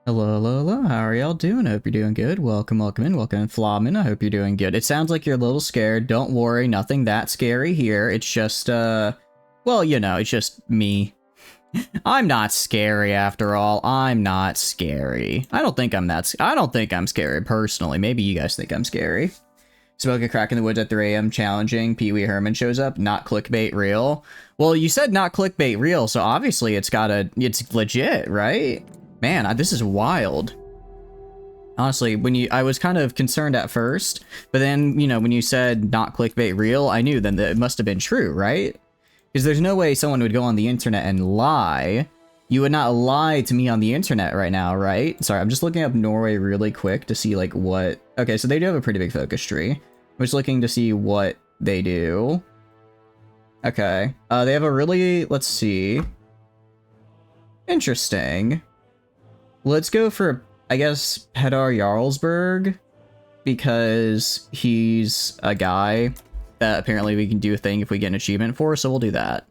Hello, hello, hello. How are y'all doing? I hope you're doing good. Welcome, welcome in, Flamin. I hope you're doing good. It sounds like you're a little scared. Don't worry, nothing that scary here. It's just, well, you know, it's just me. I'm not scary after all. I'm not scary. I don't think I'm scary personally. Maybe you guys think I'm scary. Smoke a crack in the woods at 3 a.m. challenging. Pee Wee Herman shows up. Not clickbait real. Well, you said not clickbait real, so obviously it's legit, right? Man, this is wild. Honestly, I was kind of concerned at first, but then, you know, when you said not clickbait real, I knew then that it must have been true, right? Because there's no way someone would go on the internet and lie. You would not lie to me on the internet right now, right? Sorry, I'm just looking up Norway really quick to see, like, what... Okay, so they do have a pretty big focus tree. I'm just looking to see what they do. Okay. They have a really... Let's see. Interesting. Let's go for, I guess, Pedar Jarlsberg, because he's a guy that apparently we can do a thing if we get an achievement for, so we'll do that.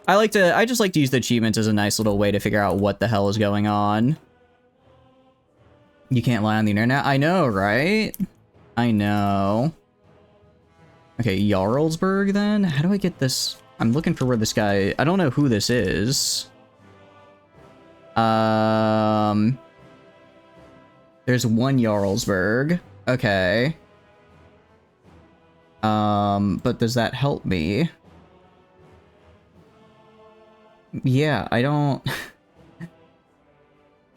I just like to use the achievements as a nice little way to figure out what the hell is going on. You can't lie on the internet? I know, right? I know. Okay, Jarlsberg then? How do I get this? I'm looking for where this guy... I don't know who this is. There's one Jarlsberg. Okay. But does that help me? Yeah, I don't...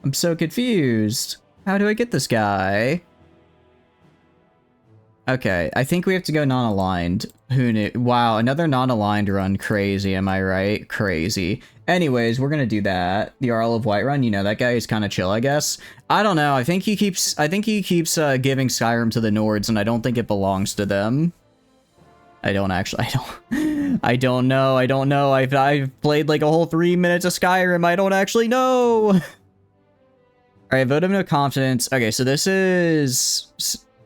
I'm so confused. How do I get this guy? Okay, I think we have to go non-aligned. Who knew? Wow, another non-aligned run. Crazy, am I right? Crazy. Anyways, we're gonna do that. The Jarl of Whiterun, you know, that guy is kind of chill, I guess. I don't know, I think he keeps giving Skyrim to the Nords, and I don't think it belongs to them. I don't know. I've played like a whole 3 minutes of Skyrim, I don't actually know! Alright, vote of no confidence. Okay, so this is...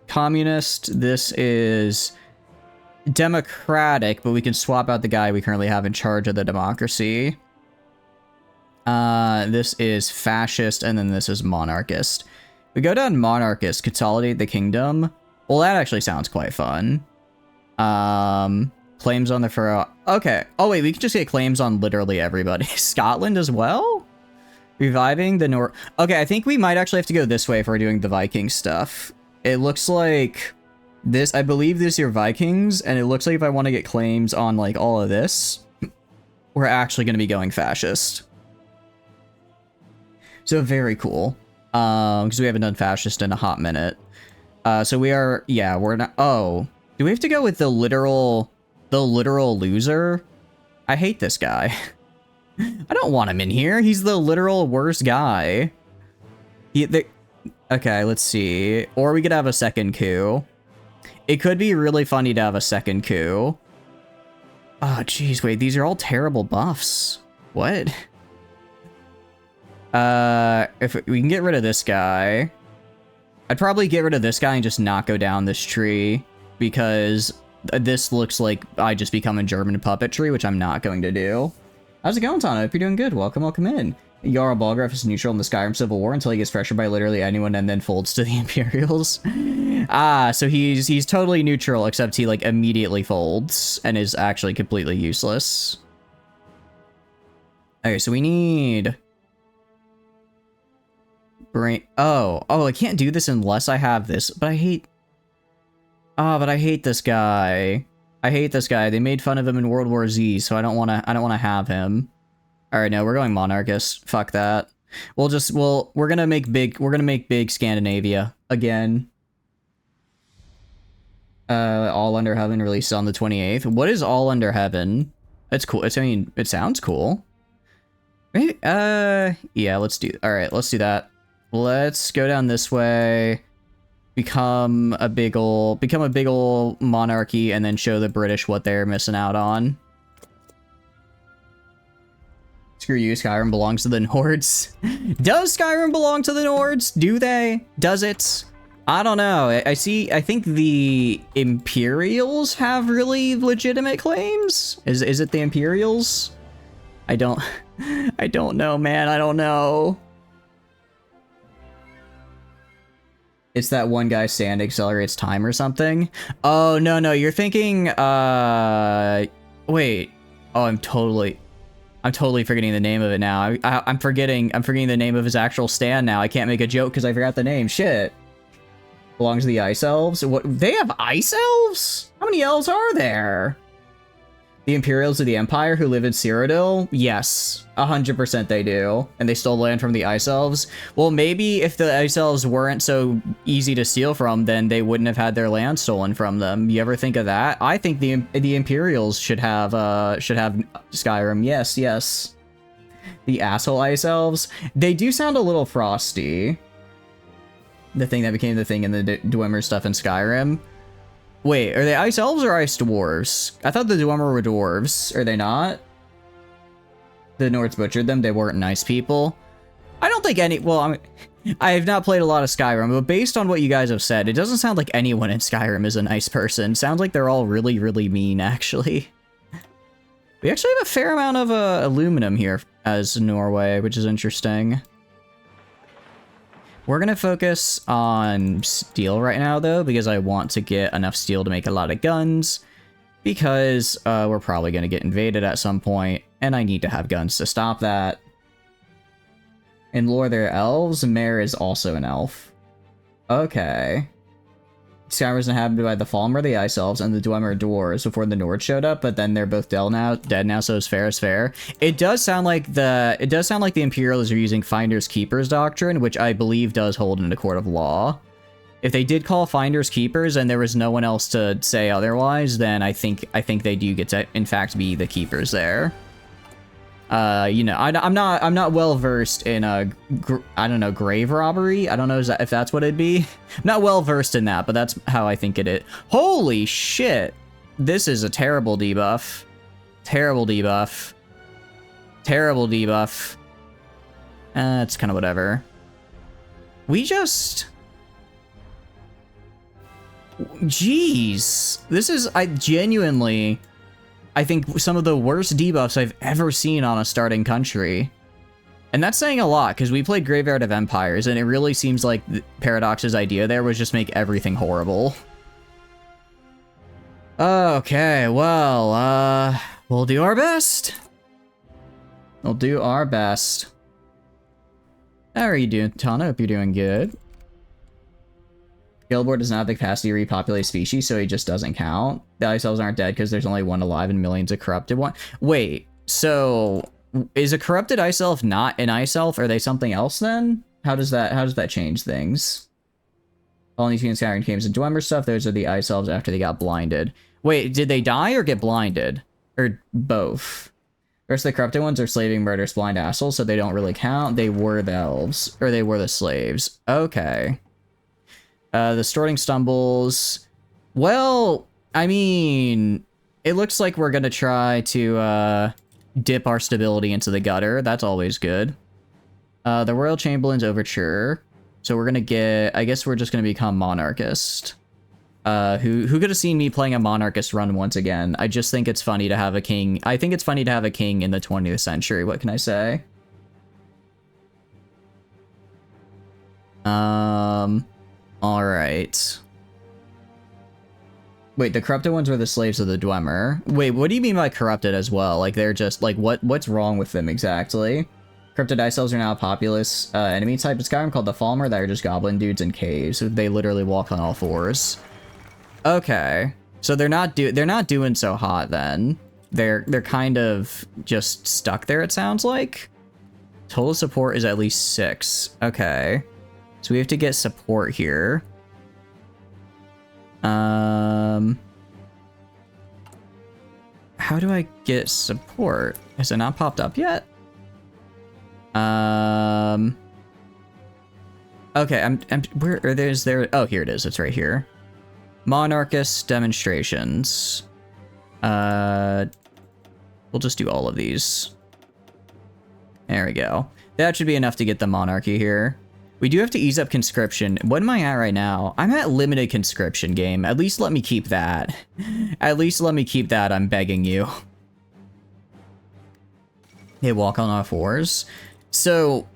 communist, this is democratic, but we can swap out the guy we currently have in charge of the democracy. This is fascist, and then this is monarchist. We go down monarchist, consolidate the kingdom. Well, that actually sounds quite fun. Claims on the furrow. Okay. Oh wait, we can just get claims on literally everybody. Scotland as well? Reviving the North. Okay, I think we might actually have to go this way if we're doing the Viking stuff. It looks like this, I believe this is your Vikings, and it looks like if I want to get claims on like all of this, we're actually going to be going fascist. So very cool. Because we haven't done fascist in a hot minute. So we are, yeah, we're not, oh, do we have to go with the literal loser? I hate this guy. I don't want him in here. He's the literal worst guy. Okay, let's see. Or we could have a second coup. It could be really funny to have a second coup. Oh, jeez, wait, these are all terrible buffs. What? If we can get rid of this guy. I'd probably get rid of this guy and just not go down this tree, because this looks like I just become a German puppetry, which I'm not going to do. How's it going, Tana? Hope you're doing good. Welcome, welcome in. Jarl Balgruuf is neutral in the Skyrim Civil War until he gets pressured by literally anyone and then folds to the Imperials. So he's totally neutral, except he like immediately folds and is actually completely useless. Okay, so we need... Oh, I can't do this unless I have this, but I hate... Oh, but I hate this guy. I hate this guy. They made fun of him in World War Z, so I don't want to have him. All right, no, we're going monarchist. Fuck that. We're gonna make big Scandinavia again. All Under Heaven released on the 28th. What is All Under Heaven? That's cool. I mean, it sounds cool. Maybe, yeah, let's do that. Let's go down this way. Become a big ol' monarchy, and then show the British what they're missing out on. Screw you, Skyrim belongs to the Nords. Does Skyrim belong to the Nords? Do they? Does it? I don't know. I think the Imperials have really legitimate claims. Is it the Imperials? I don't know, man. I don't know. It's that one guy sand accelerates time or something. Oh, no, you're thinking, wait. Oh, I'm totally forgetting the name of it now. I'm forgetting the name of his actual stand now. I can't make a joke because I forgot the name. Shit. Belongs to the Ice Elves? What? They have Ice Elves? How many elves are there? The Imperials of the Empire who live in Cyrodiil? Yes, 100% they do. And they stole land from the Ice Elves? Well, maybe if the Ice Elves weren't so easy to steal from, then they wouldn't have had their land stolen from them. You ever think of that? I think the Imperials should have Skyrim. Yes. The asshole Ice Elves. They do sound a little frosty. The thing that became the thing in the Dwemer stuff in Skyrim. Wait, are they Ice Elves or Ice Dwarves? I thought the Dwemer were dwarves. Are they not? The Nords butchered them. They weren't nice people. I don't think any... Well, I have not played a lot of Skyrim, but based on what you guys have said, it doesn't sound like anyone in Skyrim is a nice person. Sounds like they're all really, really mean, actually. We actually have a fair amount of aluminum here as Norway, which is interesting. We're going to focus on steel right now, though, because I want to get enough steel to make a lot of guns, because we're probably going to get invaded at some point, and I need to have guns to stop that. In lore, they're elves. Mare is also an elf. Okay. Skyrim was inhabited by the Falmer, the Ice Elves, and the Dwemer dwarves before the Nord showed up, but then they're both dead now, so it's fair as fair. It does sound like the Imperials are using Finders Keepers doctrine, which I believe does hold in a court of law. If they did call Finders Keepers and there was no one else to say otherwise, then I think they do get to in fact be the keepers there. You know, I'm not well versed in I don't know, grave robbery. I don't know if that's what it'd be. I'm not well versed in that, but that's how I think it is. Holy shit! This is a terrible debuff. Terrible debuff. Terrible debuff. It's kind of whatever. We just... Jeez. This is... I think some of the worst debuffs I've ever seen on a starting country. And that's saying a lot, because we played Graveyard of Empires, and it really seems like Paradox's idea there was just make everything horrible. Okay, well, we'll do our best. We'll do our best. How are you doing, Tana? Hope you're doing good. Guildboard does not have the capacity to repopulate species, so he just doesn't count. The Ice Elves aren't dead because there's only one alive and millions of corrupted one. Wait, so is a corrupted Ice Elf not an Ice Elf? Are they something else then? How does that change things? All these and Skyrim games and Dwemer stuff, those are the Ice Elves after they got blinded. Wait, did they die or get blinded? Or both? The rest of the corrupted ones are slaving, murderous, blind assholes, so they don't really count. They were the elves, or they were the slaves. Okay. The Storting Stumbles. Well, I mean, it looks like we're gonna try to dip our stability into the gutter. That's always good. The Royal Chamberlain's Overture. So we're gonna get... I guess we're just gonna become Monarchist. Who could have seen me playing a Monarchist run once again? I just think it's funny to have a king. I think it's funny to have a king in the 20th century. What can I say? Alright. Wait, the corrupted ones were the slaves of the Dwemer. Wait, what do you mean by corrupted as well? Like, they're just, like, what's wrong with them exactly? Corrupted Ice Elves are now a populous enemy type in Skyrim called the Falmer that are just goblin dudes in caves. So they literally walk on all fours. Okay. So they're not doing so hot then. They're kind of just stuck there, it sounds like. Total support is at least 6. Okay. So we have to get support here. How do I get support? Has it not popped up yet? Okay, where are there? Oh, here it is. It's right here. Monarchist demonstrations. We'll just do all of these. There we go. That should be enough to get the monarchy here. We do have to ease up conscription. What am I at right now? I'm at limited conscription, game. At least let me keep that. At least let me keep that, I'm begging you. They walk on all fours. So,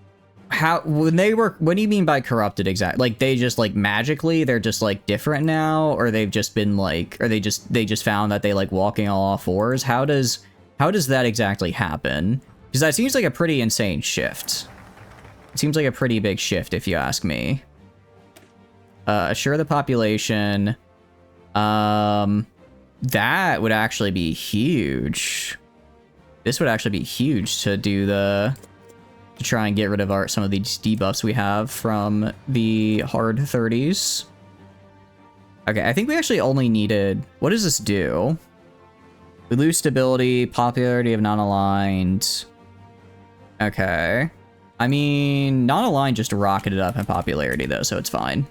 how, when they were, what do you mean by corrupted exactly? Like, they just, like, magically, they're just, like, different now? Or they've just been, like, or they just found that they like walking on all fours? How does that exactly happen? Because that seems like a pretty insane shift. It seems like a pretty big shift, if you ask me. Assure the population. That would actually be huge. This would actually be huge to do to try and get rid of some of these debuffs we have from the hard 30s. Okay, I think we actually only needed... What does this do? We lose stability, popularity of non-aligned. Okay. I mean, non-aligned just rocketed up in popularity, though, so it's fine.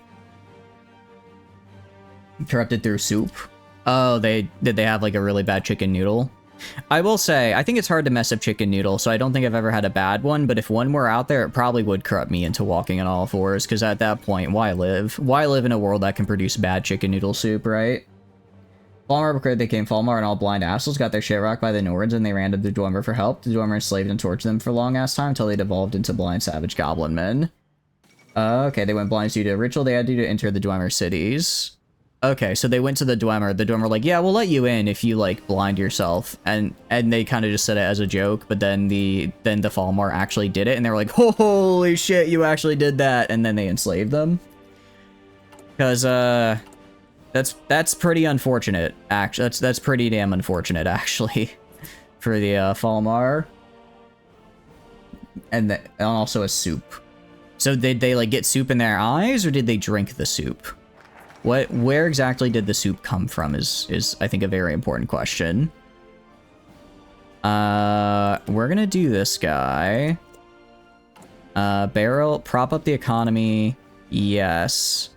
Corrupted through soup. Oh, did they have, like, a really bad chicken noodle? I will say, I think it's hard to mess up chicken noodle, so I don't think I've ever had a bad one, but if one were out there, it probably would corrupt me into walking on all fours, because at that point, why live? Why live in a world that can produce bad chicken noodle soup, right? Falmar declared they came Falmar and all blind assholes got their shit rocked by the Nords and they ran to the Dwemer for help. The Dwemer enslaved and tortured them for a long-ass time until they devolved into blind savage goblin men. Okay, they went blind due to a ritual they had to do to enter the Dwemer cities. Okay, so they went to the Dwemer. The Dwemer like, yeah, we'll let you in if you, like, blind yourself. And they kind of just said it as a joke, but then the Falmar actually did it, and they were like, holy shit, you actually did that! And then they enslaved them. Because, that's pretty unfortunate, actually. That's pretty damn unfortunate, actually, for the, Falmar. And also a soup. So did they, like, get soup in their eyes, or did they drink the soup? Where exactly did the soup come from is I think a very important question. We're gonna do this guy. Barrel, prop up the economy. Yes.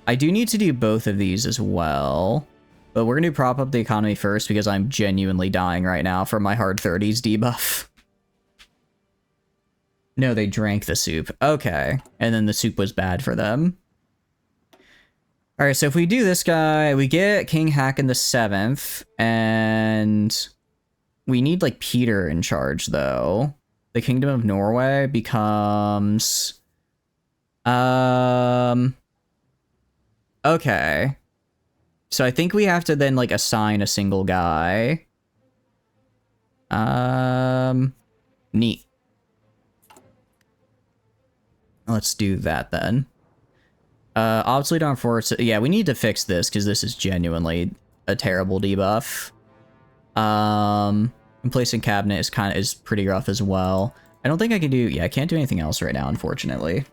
I do need to do both of these as well. But we're gonna prop up the economy first because I'm genuinely dying right now from my hard 30s debuff. No, they drank the soup. Okay. And then the soup was bad for them. Alright, so if we do this guy, we get King Hack in the 7th, and we need, like, Peter in charge, though. The Kingdom of Norway becomes... Okay. So I think we have to then, like, assign a single guy. Neat. Let's do that, then. Obsolete on force. Yeah, we need to fix this because this is genuinely a terrible debuff. Placing cabinet is pretty rough as well. I don't think I can do. Yeah, I can't do anything else right now, unfortunately.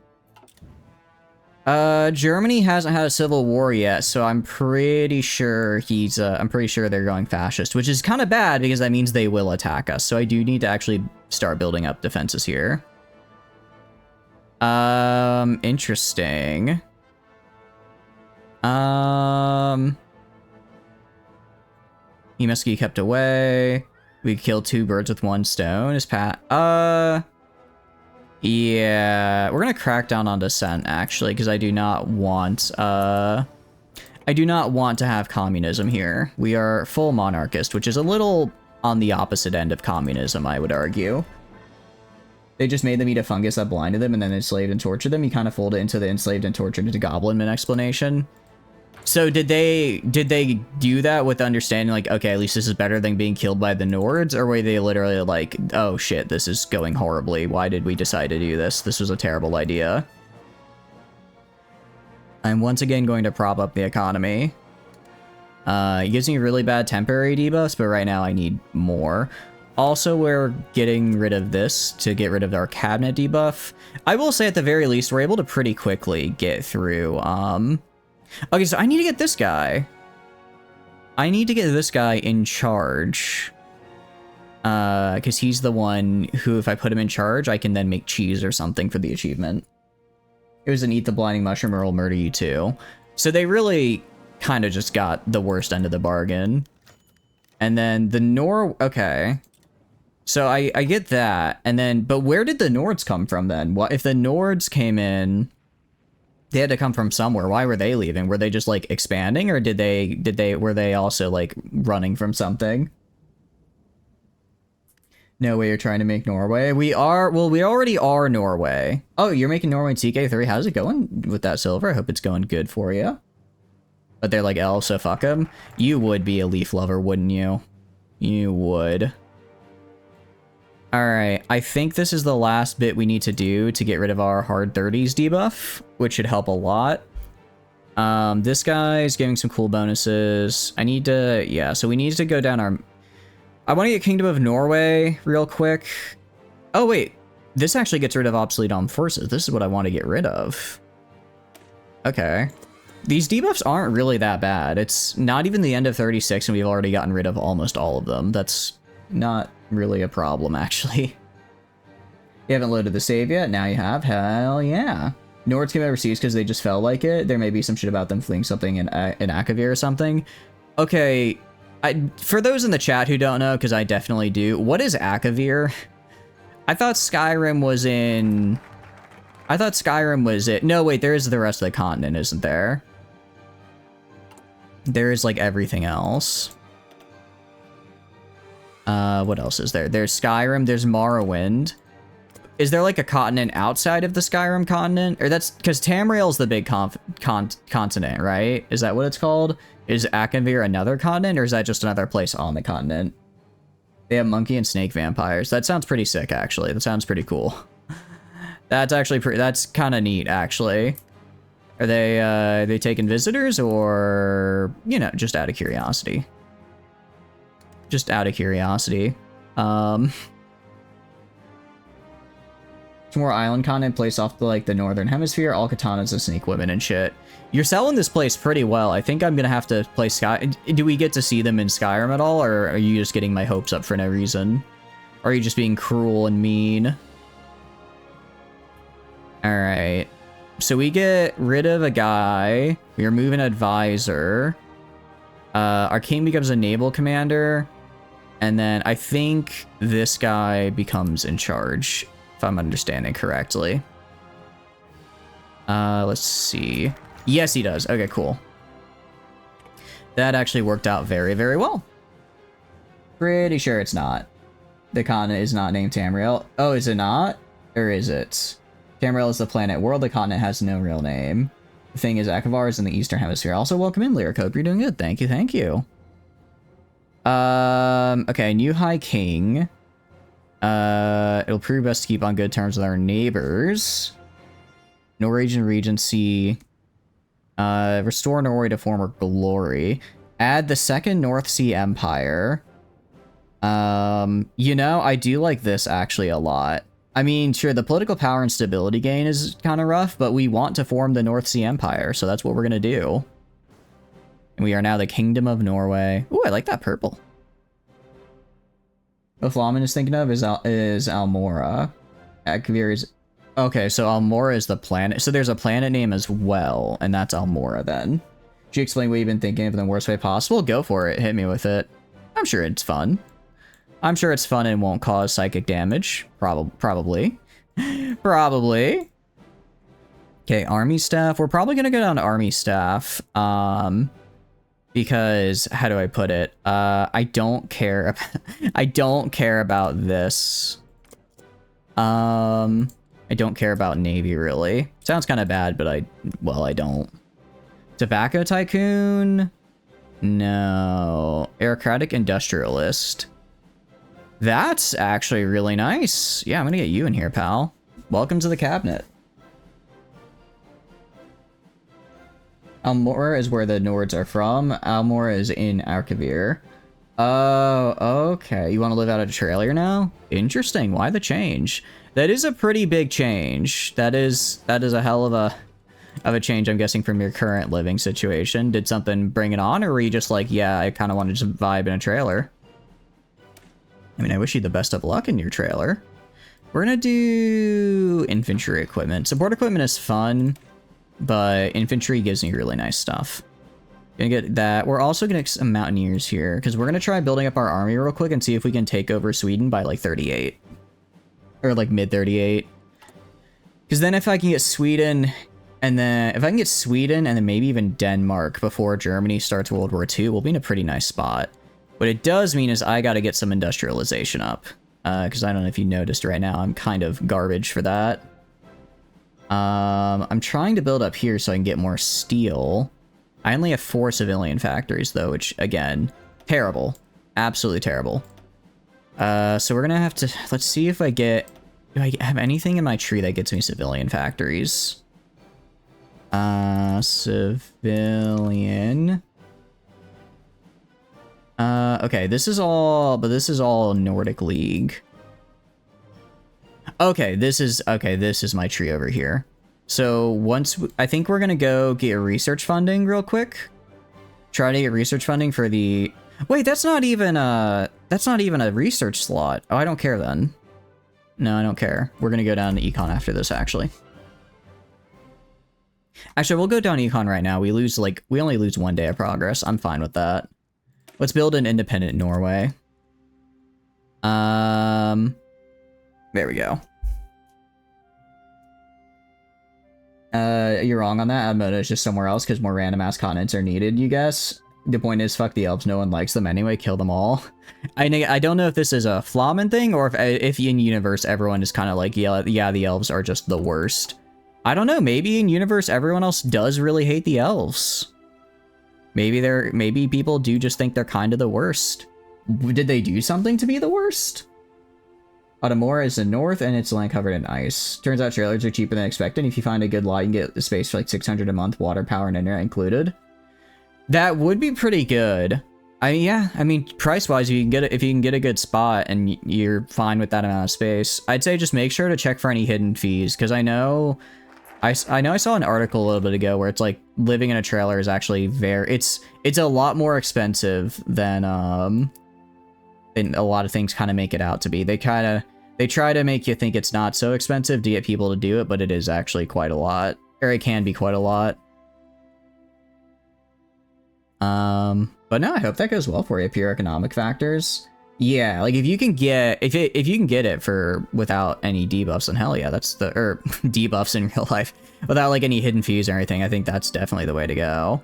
Germany hasn't had a civil war yet, so I'm pretty sure I'm pretty sure they're going fascist, which is kind of bad because that means they will attack us. So I do need to actually start building up defenses here. Interesting. He must be kept away. We killed 2 birds with 1 stone. Is Pat? Yeah, we're gonna crack down on dissent actually, because I do not want to have communism here. We are full monarchist, which is a little on the opposite end of communism, I would argue. They just made them eat a fungus that blinded them and then enslaved and tortured them. You kind of fold it into the enslaved and tortured into goblin man explanation. So did they do that with understanding, like, okay, at least this is better than being killed by the Nords? Or were they literally like, oh shit, this is going horribly. Why did we decide to do this? This was a terrible idea. I'm once again going to prop up the economy. It gives me really bad temporary debuffs, but right now I need more. Also, we're getting rid of this to get rid of our cabinet debuff. I will say at the very least, we're able to pretty quickly get through, okay, so I need to get this guy. I need to get this guy in charge. Because he's the one who, if I put him in charge, I can then make cheese or something for the achievement. It was an eat the blinding mushroom or I'll murder you too. So they really kind of just got the worst end of the bargain. And then the okay. So I get that. And then, but where did the Nords come from then? What if the Nords came in? They had to come from somewhere. Why were they leaving? Were they just like expanding, or were they also like running from something? No way you're trying to make Norway. We are, well, we already are Norway. Oh, you're making Norway in TK3. How's it going with that silver? I hope it's going good for you. But they're like elves, so fuck them. You would be a leaf lover, wouldn't you? You would. Alright, I think this is the last bit we need to do to get rid of our hard 30s debuff, which should help a lot. This guy's giving some cool bonuses. I need to, yeah, so we need to go down our... I want to get Kingdom of Norway real quick. Oh, wait. This actually gets rid of obsolete armed forces. This is what I want to get rid of. Okay. These debuffs aren't really that bad. It's not even the end of 36 and we've already gotten rid of almost all of them. That's not really a problem, actually. You haven't loaded the save yet? Now you have? Hell yeah. Nords came overseas because they just felt like it. There may be some shit about them fleeing something in Akavir or something. Okay, for those in the chat who don't know, because I definitely do, what is Akavir? I thought Skyrim was in... I thought Skyrim was it. No, wait, there is the rest of the continent, isn't there? There is, like, everything else. What else is there? There's Skyrim, there's Morrowind. Is there, like, a continent outside of the Skyrim continent? Or that's... Because Tamriel's the big continent, right? Is that what it's called? Is Akavir another continent, or is that just another place on the continent? They have monkey and snake vampires. That sounds pretty sick, actually. That sounds pretty cool. That's actually pretty... That's kind of neat, actually. Are they taking visitors, or... You know, just out of curiosity. Just out of curiosity. Some more island content placed off the, like, the northern hemisphere. All katanas and snake women and shit. You're selling this place pretty well. I think I'm gonna have to play Sky... Do we get to see them in Skyrim at all, or are you just getting my hopes up for no reason? Or are you just being cruel and mean? Alright. So we get rid of a guy. We remove an advisor. Our king becomes a naval commander. And then I think this guy becomes in charge, if I'm understanding correctly. Let's see. Yes, he does. Okay, cool. That actually worked out very, very well. Pretty sure it's not. The continent is not named Tamriel. Oh, is it not? Or is it? Tamriel is the planet world. The continent has no real name. The thing is, Akavar is in the Eastern Hemisphere. Also, welcome in, Lyric. Hope you're doing good. Thank you, thank you. Okay, new High King. It'll prove best to keep on good terms with our neighbors. Norwegian Regency. Restore Norway to former glory. Add the Second North Sea Empire. You know, I do like this actually a lot. I mean, sure, the political power and stability gain is kind of rough, but we want to form the North Sea Empire, so that's what we're gonna do. And we are now the Kingdom of Norway. Ooh, I like that purple. What Flamin is thinking of is Almora. Akavir is... Okay, so Almora is the planet. So there's a planet name as well, and that's Almora then. Should you explain what you've been thinking of in the worst way possible? Go for it. Hit me with it. I'm sure it's fun. I'm sure it's fun and won't cause psychic damage. Probably. Probably. Okay, army staff. We're probably gonna go down to army staff. Because, how do I put it? I don't care. I don't care about this. I don't care about Navy, really. Sounds kind of bad, but I don't. Tobacco Tycoon? No. Aerocratic Industrialist. That's actually really nice. Yeah, I'm gonna get you in here, pal. Welcome to the cabinet. Almora is where the Nords are from. Almora is in Akavir. Oh, okay. You want to live out of a trailer now? Interesting. Why the change? That is a pretty big change. That is a hell of a change, I'm guessing, from your current living situation. Did something bring it on, or were you just like, yeah, I kind of wanted to vibe in a trailer? I mean, I wish you the best of luck in your trailer. We're gonna do infantry equipment. Support equipment is fun, but infantry gives me really nice stuff. Gonna get that. We're also gonna get some mountaineers here, because we're gonna try building up our army real quick and see if we can take over Sweden by like 38. Or like mid 38. Because then if I can get Sweden, and then if I can get Sweden and then maybe even Denmark before Germany starts World War II, we'll be in a pretty nice spot. What it does mean is I gotta get some industrialization up. Because I don't know if you noticed right now, I'm kind of garbage for that. I'm trying to build up here so I can get more steel. I only have 4 civilian factories, though, which, again, terrible. Absolutely terrible. So we're gonna have to... Let's see if I get... Do I have anything in my tree that gets me civilian factories? Civilian... okay, this is all... But this is all Nordic League. Okay, this is my tree over here. So once... I think we're gonna go get research funding real quick. Try to get research funding for the... Wait, that's not even a research slot. Oh, I don't care then. No, I don't care. We're gonna go down to econ after this, actually. Actually, we'll go down econ right now. We only lose 1 day of progress. I'm fine with that. Let's build an independent Norway. There we go. You're wrong on that. Admoda is just somewhere else because more random ass continents are needed, you guess. The point is, fuck the elves. No one likes them anyway. Kill them all. I don't know if this is a Flawman thing or if in universe everyone is kind of like, yeah, the elves are just the worst. I don't know. Maybe in universe everyone else does really hate the elves. Maybe people do just think they're kind of the worst. Did they do something to be the worst? Automora is the north and it's land covered in ice. Turns out trailers are cheaper than expected. If you find a good lot, you can get the space for like 600 a month, water, power, and internet included. That would be pretty good. Yeah, I mean, price-wise, if you can get a good spot and you're fine with that amount of space, I'd say just make sure to check for any hidden fees, because I know I saw an article a little bit ago where it's like living in a trailer is actually it's a lot more expensive than a lot of things kind of make it out to be. They try to make you think it's not so expensive to get people to do it, but it is actually quite a lot, or it can be quite a lot. But no, I hope that goes well for you. Pure economic factors. Yeah, like if you can get it for without any debuffs, then hell yeah, or debuffs in real life without like any hidden fees or anything. I think that's definitely the way to go.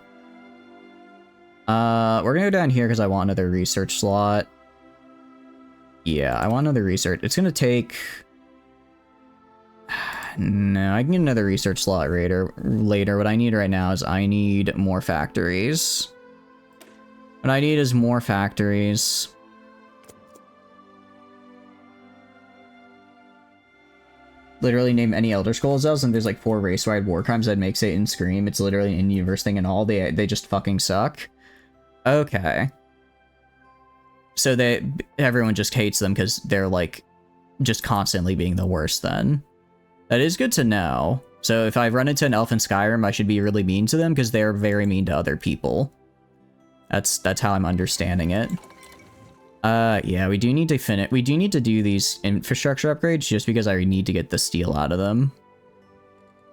We're gonna go down here because I want another research slot. Yeah, I want another research. It's gonna take... No, I can get another research slot later. What I need right now is I need more factories. What I need is more factories. Literally name any Elder Scrolls elves, and there's like 4 race-wide war crimes that make Satan scream. It's literally an in-universe thing and all. They just fucking suck. Okay. So everyone just hates them because they're like just constantly being the worst then. That is good to know. So if I run into an elf in Skyrim, I should be really mean to them because they're very mean to other people. That's how I'm understanding it. Yeah, we do need to do these infrastructure upgrades just because I need to get the steel out of them.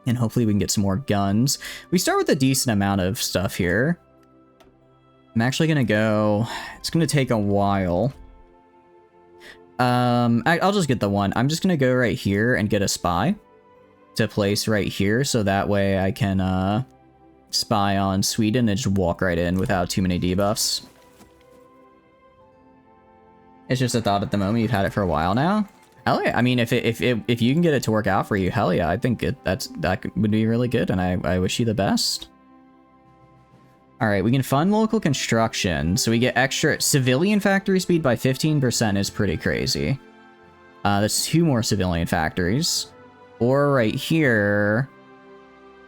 And hopefully we can get some more guns. We start with a decent amount of stuff here. I'm actually gonna go... It's gonna take a while. I'll just get the one. I'm just gonna go right here and get a spy to place right here, so that way I can, spy on Sweden and just walk right in without too many debuffs. It's just a thought at the moment. You've had it for a while now. Hell yeah! I mean, if you can get it to work out for you, hell yeah! I think that would be really good, and I wish you the best. All right, we can fund local construction, so we get extra civilian factory speed by 15% is pretty crazy. That's 2 more civilian factories, or right here.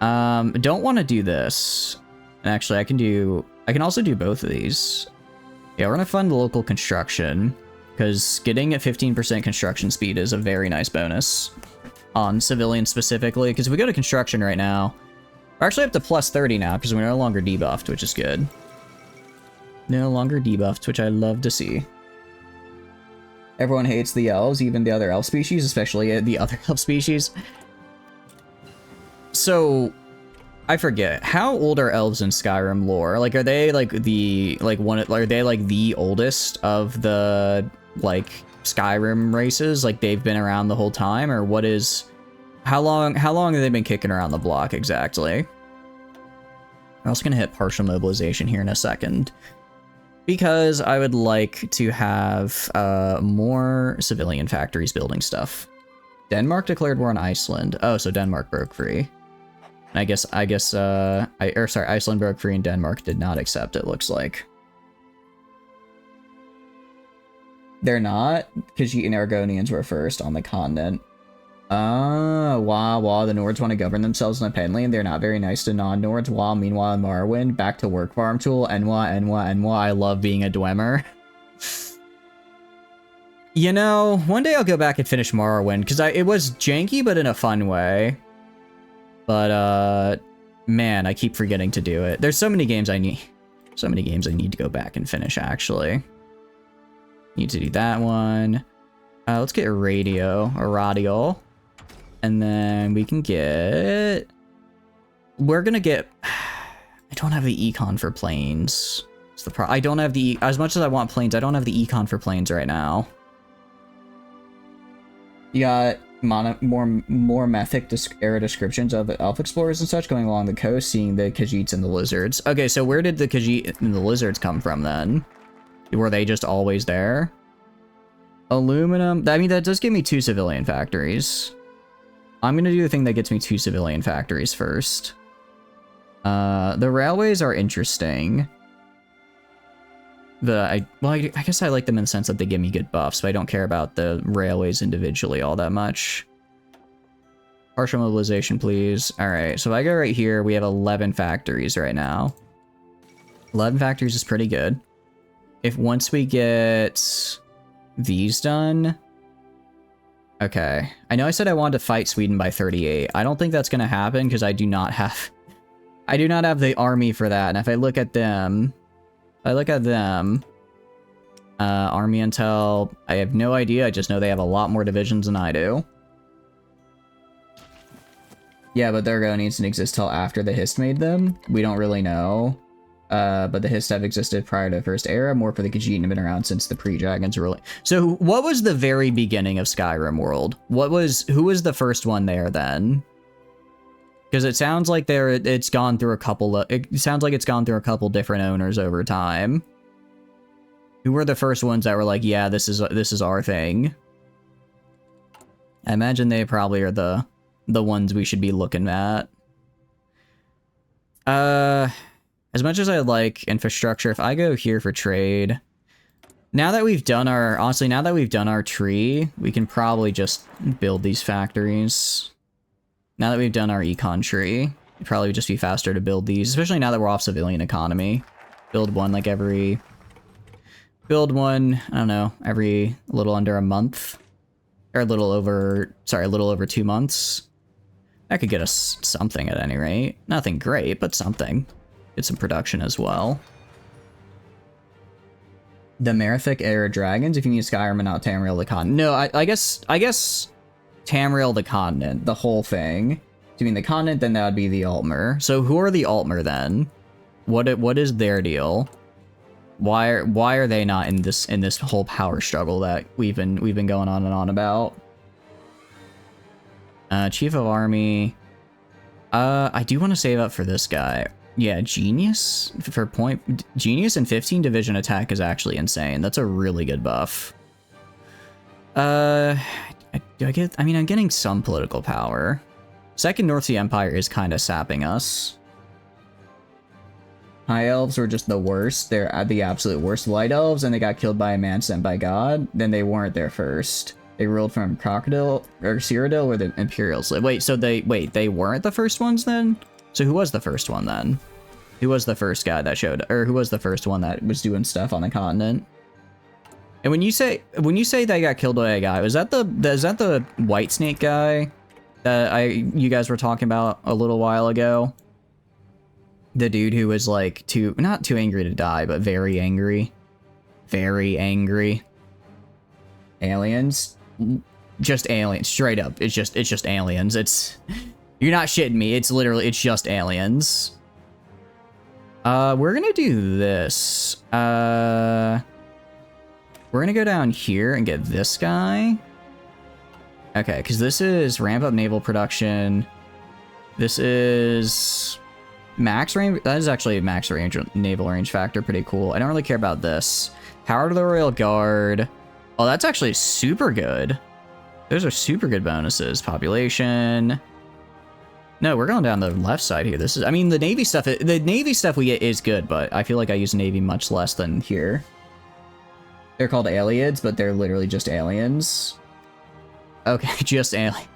Don't want to do this. And actually, I can also do both of these. Yeah, we're gonna fund local construction because getting a 15% construction speed is a very nice bonus on civilians specifically. Because if we go to construction right now, we're actually up to plus 30 now because we're no longer debuffed, which is good. No longer debuffed, which I love to see. Everyone hates the elves, even the other elf species, especially the other elf species. So, I forget, how old are elves in Skyrim lore? Like, are they like are they like the oldest of the like Skyrim races? Like they've been around the whole time, or what is? How long have they been kicking around the block exactly? I'm also gonna hit partial mobilization here in a second. Because I would like to have more civilian factories building stuff. Denmark declared war on Iceland. Oh, so Denmark broke free. Iceland broke free and Denmark did not accept, it looks like. They're not? Khajiit and Argonians were first on the continent. Wow, the Nords want to govern themselves independently and they're not very nice to non-Nords. Wow, meanwhile in Morrowind, back to work farm tool, Enwa, I love being a Dwemer. You know, one day I'll go back and finish Morrowind, because it was janky, but in a fun way. But, man, I keep forgetting to do it. There's so many games I need to go back and finish, actually. Need to do that one. Let's get a radial. And then we can get... We're gonna get... I don't have the econ for planes. It's the I don't have the... As much as I want planes, I don't have the econ for planes right now. You got more mythic era descriptions of elf explorers and such going along the coast, seeing the Khajiits and the lizards. Okay, so where did the Khajiit and the lizards come from then? Were they just always there? Aluminum. I mean, that does give me 2 civilian factories. I'm gonna do the thing that gets me 2 civilian factories first. The railways are interesting. I guess I like them in the sense that they give me good buffs, but I don't care about the railways individually all that much. Partial mobilization, please. All right, so if I go right here, we have 11 factories right now. 11 factories is pretty good. If once we get these done... Okay, I know I said I wanted to fight Sweden by 38. I don't think that's gonna happen because I do not have the army for that. And if I look at them, army intel, I have no idea. I just know they have a lot more divisions than I do. Yeah, but they're going to exist till after the Hist made them. We don't really know. But the Hist have existed prior to the first era, more for the Khajiit and have been around since the pre-dragons really. So what was the very beginning of Skyrim World? Who was the first one there then? Because it sounds like it's gone through a couple different owners over time. Who were the first ones that were like, yeah, this is our thing? I imagine they probably are the ones we should be looking at. As much as I like infrastructure, if I go here for trade, now that we've done our tree, we can probably just build these factories. Now that we've done our econ tree, it'd probably just be faster to build these, especially now that we're off civilian economy. Build one, I don't know, every little under a month. Or a little over 2 months. That could get us something at any rate. Nothing great, but something. Get some production as well. The Merithic era dragons, if you need Skyrim and not Tamriel the continent. No, I guess Tamriel the continent, the whole thing. If you mean the continent, then that would be the Altmer. So who are the Altmer then? What is their deal? Why are they not in this whole power struggle that we've been going on and on about? Chief of Army. I do want to save up for this guy. Yeah, Genius Genius and 15 division attack is actually insane. That's a really good buff. I'm getting some political power. Second North Sea Empire is kind of sapping us. High Elves were just the worst. They're the absolute worst. Light Elves, and they got killed by a man sent by God. Then they weren't there first. They ruled from Crocodile or Cyrodiil, where the Imperials live. They weren't the first ones then? So who was the first one then? Who was the first guy that showed, or who was the first one that was doing stuff on the continent? And when you say they got killed by a guy, is that the White Snake guy that you guys were talking about a little while ago? The dude who was like not too angry to die, but very angry. Very angry. Aliens? Just aliens, straight up. It's just aliens. You're not shitting me. It's just aliens. We're gonna do this. We're gonna go down here and get this guy. Okay, because this is ramp up naval production. This is Max range, that is actually a max range, naval range factor, pretty cool. I don't really care about this. Power to the Royal Guard. Oh, that's actually super good. Those are super good bonuses. Population. No, we're going down the left side here. This is, I mean, the Navy stuff we get is good, but I feel like I use Navy much less than here. They're called aliens, but they're literally just aliens. Okay, just alien.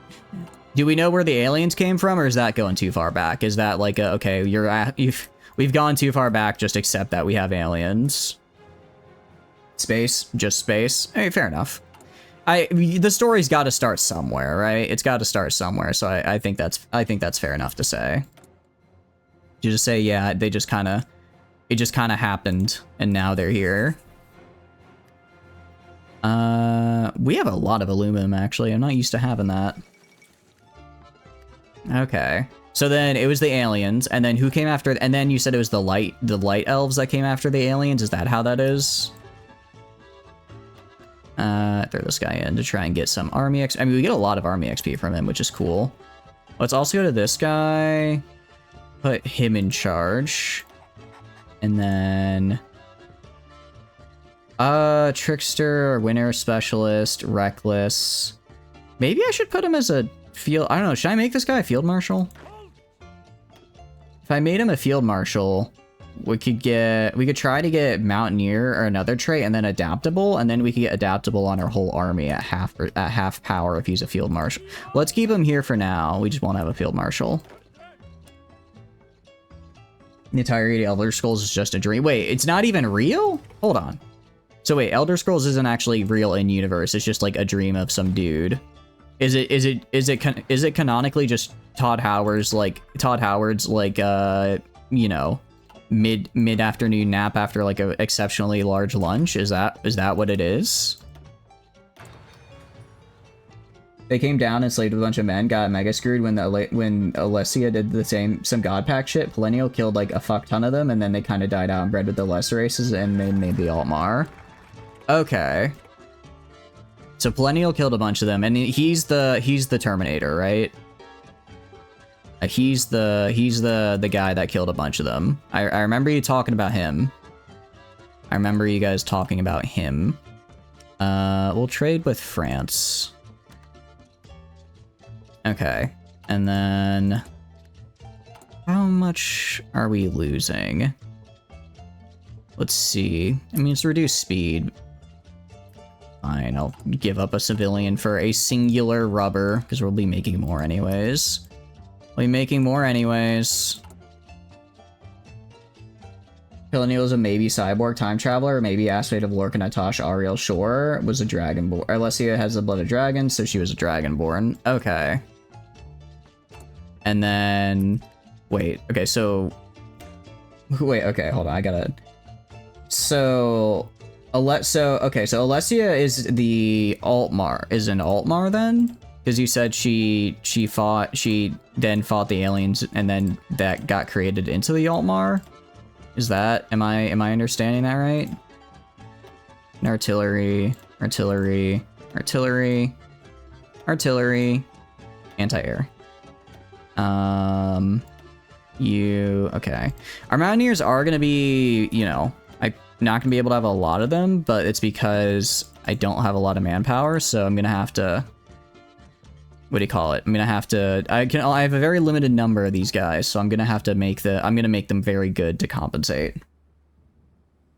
Do we know where the aliens came from, or is that going too far back? Is that like a, okay, we've gone too far back, just accept that we have aliens. Space, just space. Hey, fair enough. The story's got to start somewhere, right? It's got to start somewhere, so I think that's fair enough to say. You just say, yeah, it just kind of happened, and now they're here. We have a lot of aluminum, actually. I'm not used to having that. Okay. So then it was the aliens, and then who came after, and then you said it was the light elves that came after the aliens. Is that how that is? Throw this guy in to try and get some army XP. I mean, we get a lot of army XP from him, which is cool. Let's also go to this guy, put him in charge, and then trickster, winner, specialist, reckless. Maybe I should put him as a field, I don't know, should I make this guy a field marshal? If I made him a field marshal, we could try to get mountaineer or another trait, and then adaptable, and then we could get adaptable on our whole army at half power if he's a field marshal. Let's keep him here for now. We just won't have a field marshal. The entirety of Elder Scrolls is just a dream. Wait, it's not even real? Hold on. So wait, Elder Scrolls isn't actually real in universe. It's just like a dream of some dude. Is it canonically just Todd Howard's like you know, mid-afternoon nap after like a exceptionally large lunch? Is that what it is? They came down, enslaved a bunch of men, got mega screwed when Alessia did some God Pack shit. Perennial killed like a fuck ton of them, and then they kind of died out and bred with the lesser races, and they made the Altmar. Okay. So Perennial killed a bunch of them, and he's the Terminator, right? He's the guy that killed a bunch of them. I remember you talking about him. I remember you guys talking about him. We'll trade with France. Okay. And then how much are we losing? Let's see. I mean, it's reduced speed. Fine, I'll give up a civilian for a singular rubber, because we'll be making more anyways. Perennial is a maybe cyborg time traveler, maybe aspect of Lorca Natasha Ariel Shore was a dragonborn. Alessia has the blood of dragons, so she was a dragonborn. Okay. And then wait, okay, so wait, okay, hold on, I gotta. So Alessia is the Altmar, is an Altmar then? Because you said she then fought the aliens, and then that got created into the Altmar. Is that, am I understanding that right? Artillery, anti-air. Okay. Our Mountaineers are gonna be, you know, I'm not gonna be able to have a lot of them, but it's because I don't have a lot of manpower, so I'm gonna have to, what do you call it? I'm gonna have to, I have a very limited number of these guys, so I'm gonna have to make them very good to compensate.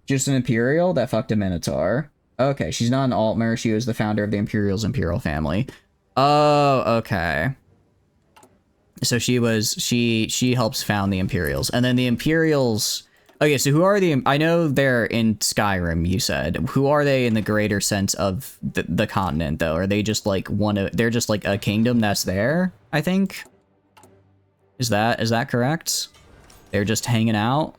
Just an Imperial that fucked a Minotaur. Okay, she's not an Altmer, she was the founder of the Imperial's Imperial family. Oh, okay. So she helps found the Imperials, and then the Imperials. Okay, so who are I know they're in Skyrim, you said. Who are they in the greater sense of the continent, though? Are they just like they're just like a kingdom that's there, I think? Is that correct? They're just hanging out?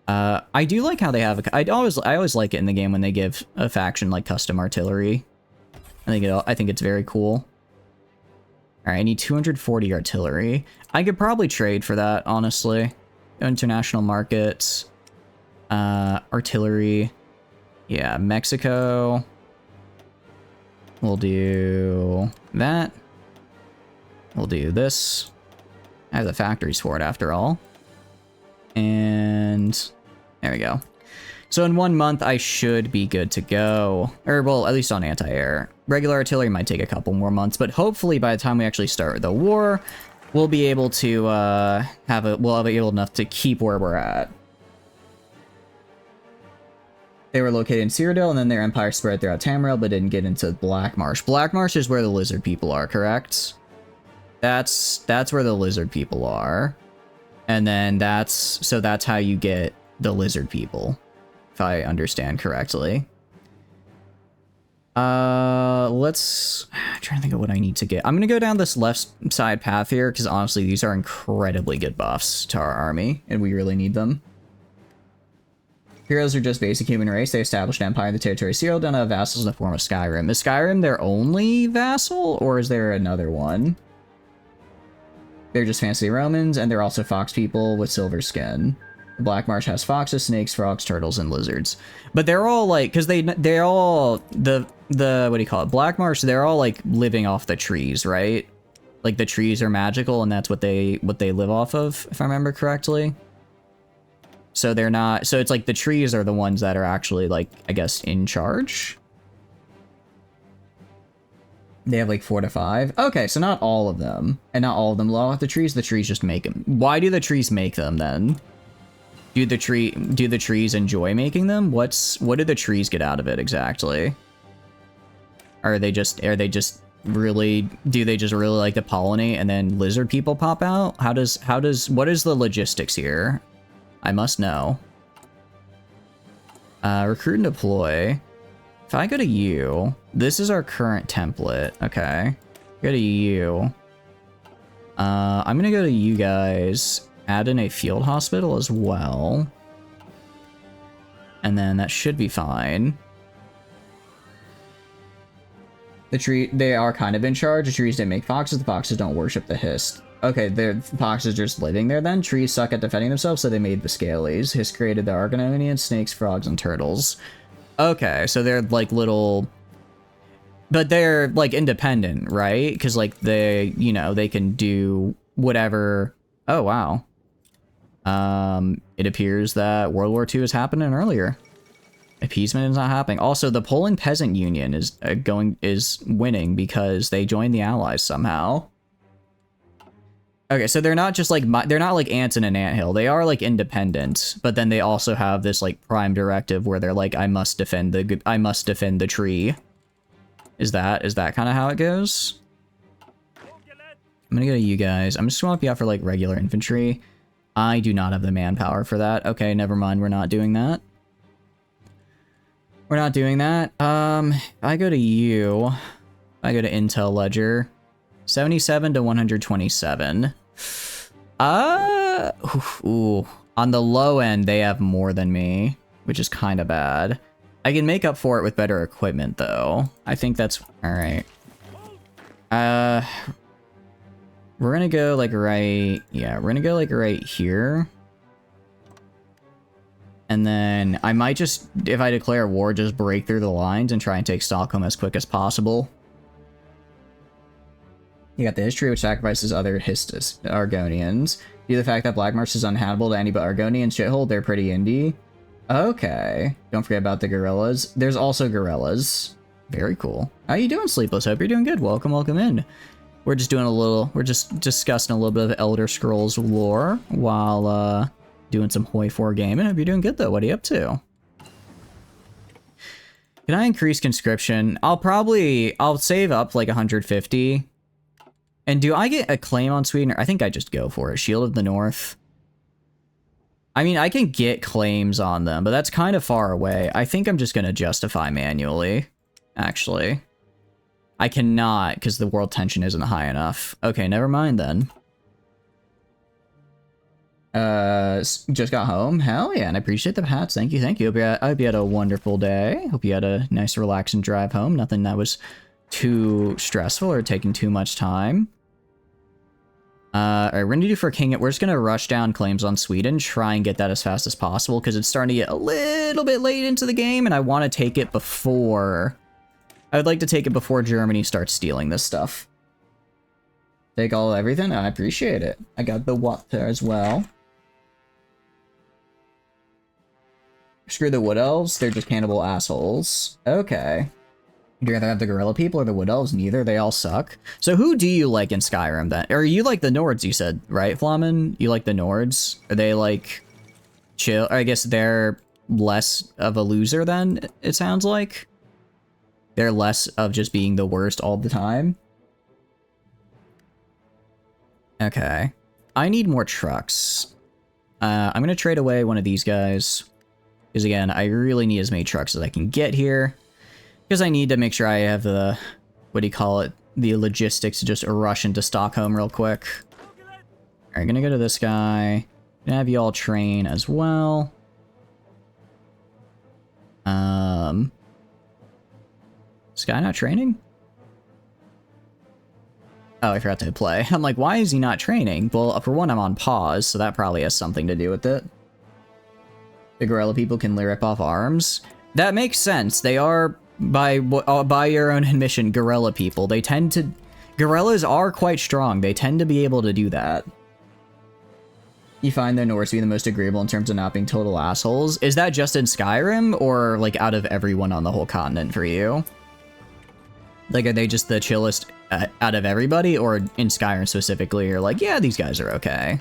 I do like how they have I always like it in the game when they give a faction like custom artillery. I think it's very cool. Alright, I need 240 artillery. I could probably trade for that, honestly. International markets. Artillery. Yeah, Mexico. We'll do that. We'll do this. I have the factories for it, after all. And there we go. So in 1 month, I should be good to go. Or, well, at least on anti-air. Regular artillery might take a couple more months, but hopefully by the time we actually start the war, we'll be able to we'll be able enough to keep where we're at. They were located in Cyrodiil, and then their empire spread throughout Tamriel, but didn't get into Black Marsh. Black Marsh is where the lizard people are, correct? That's where the lizard people are. And then that's how you get the lizard people, if I understand correctly. I'm trying to think of what I need to get. I'm gonna go down this left side path here, because honestly, these are incredibly good buffs to our army, and we really need them. Heroes are just basic human race. They established an empire in the territory of Cyrodiil, don't have vassals in the form of Skyrim. Is Skyrim their only vassal, or is there another one? They're just fancy Romans, and they're also fox people with silver skin. The Black Marsh has foxes, snakes, frogs, turtles, and lizards. But they're all like, because they're all, the what do you call it? Black Marsh, they're all like living off the trees, right? Like the trees are magical, and that's what they live off of, if I remember correctly. So they're not, so it's like the trees are the ones that are actually like, I guess, in charge. They have like 4 to 5. Okay, so not all of them. And not all of them live off the trees just make them. Why do the trees make them then? Do the trees enjoy making them? What do the trees get out of it exactly? Do they just really like to pollinate and then lizard people pop out? What is the logistics here? I must know. Recruit and deploy. If I go to you, this is our current template. Okay. Go to you. I'm gonna go to you guys. Add in a field hospital as well. And then that should be fine. They are kind of in charge. The trees didn't make foxes. The foxes don't worship the Hist. Okay, the foxes just living there then. Trees suck at defending themselves, so they made the Scalies. Hist created the Argononians, snakes, frogs, and turtles. Okay, so they're like little... But they're like independent, right? Because like they can do whatever... Oh, wow. It appears that World War II is happening earlier. Appeasement is not happening. Also, the Poland Peasant Union is winning because they joined the Allies somehow. Okay, so they're not just like they're not like ants in an anthill. They are like independent, but then they also have this like prime directive where they're like, I must defend the tree. Is that kind of how it goes? I'm gonna go to you guys. I'm just gonna swap you out for like regular infantry. I do not have the manpower for that. Okay, never mind. We're not doing that. We're not doing that. I go to you. I go to Intel Ledger. 77 to 127. Ooh. On the low end, they have more than me, which is kind of bad. I can make up for it with better equipment, though. I think that's all right. We're gonna go like right, yeah, we're gonna go like right here. And then I might just, if I declare war, just break through the lines and try and take Stockholm as quick as possible. You got the history, which sacrifices other Argonians. Due to the fact that Black Marsh is unhabitable to any but Argonian shithole, they're pretty indie. Okay. Don't forget about the gorillas. There's also gorillas. Very cool. How you doing, Sleepless? Hope you're doing good. Welcome in. We're just discussing a little bit of Elder Scrolls lore while doing some Hoi 4 gaming. Hope you're doing good though. What are you up to? Can I increase conscription? I'll save up like 150. And do I get a claim on Sweden? Or I think I just go for it. Shield of the North. I mean, I can get claims on them, but that's kind of far away. I think I'm just going to justify manually, actually. I cannot, because the world tension isn't high enough. Okay, never mind then. Just got home? Hell yeah, and I appreciate the hats. Thank you, thank you. I hope you had a wonderful day. Hope you had a nice, relaxing drive home. Nothing that was too stressful or taking too much time. Alright, we're gonna do for King. We're just gonna rush down claims on Sweden, try and get that as fast as possible, because it's starting to get a little bit late into the game, and I want to take it before... I would like to take it before Germany starts stealing this stuff. Take everything? I appreciate it. I got the water as well. Screw the wood elves, they're just cannibal assholes. Okay. Do you rather have the gorilla people or the wood elves? Neither, they all suck. So who do you like in Skyrim then? Or you like the Nords, you said, right, Flamin? You like the Nords? Are they like chill? I guess they're less of a loser then, it sounds like. They're less of just being the worst all the time. Okay. I need more trucks. I'm gonna trade away one of these guys. Because again, I really need as many trucks as I can get here. Because I need to make sure I have the, what do you call it? The logistics to just rush into Stockholm real quick. Alright, gonna go to this guy. Gonna have you all train as well. Is Guy not training? Oh, I forgot to hit play. I'm like, why is he not training? Well, for one, I'm on pause, so that probably has something to do with it. The gorilla people can rip off arms. That makes sense. They are, by your own admission, gorilla people. They tend to... Gorillas are quite strong. They tend to be able to do that. You find the Norse to be the most agreeable in terms of not being total assholes. Is that just in Skyrim, or like out of everyone on the whole continent for you? Like, are they just the chillest out of everybody, or in Skyrim specifically, you're like, yeah, these guys are okay?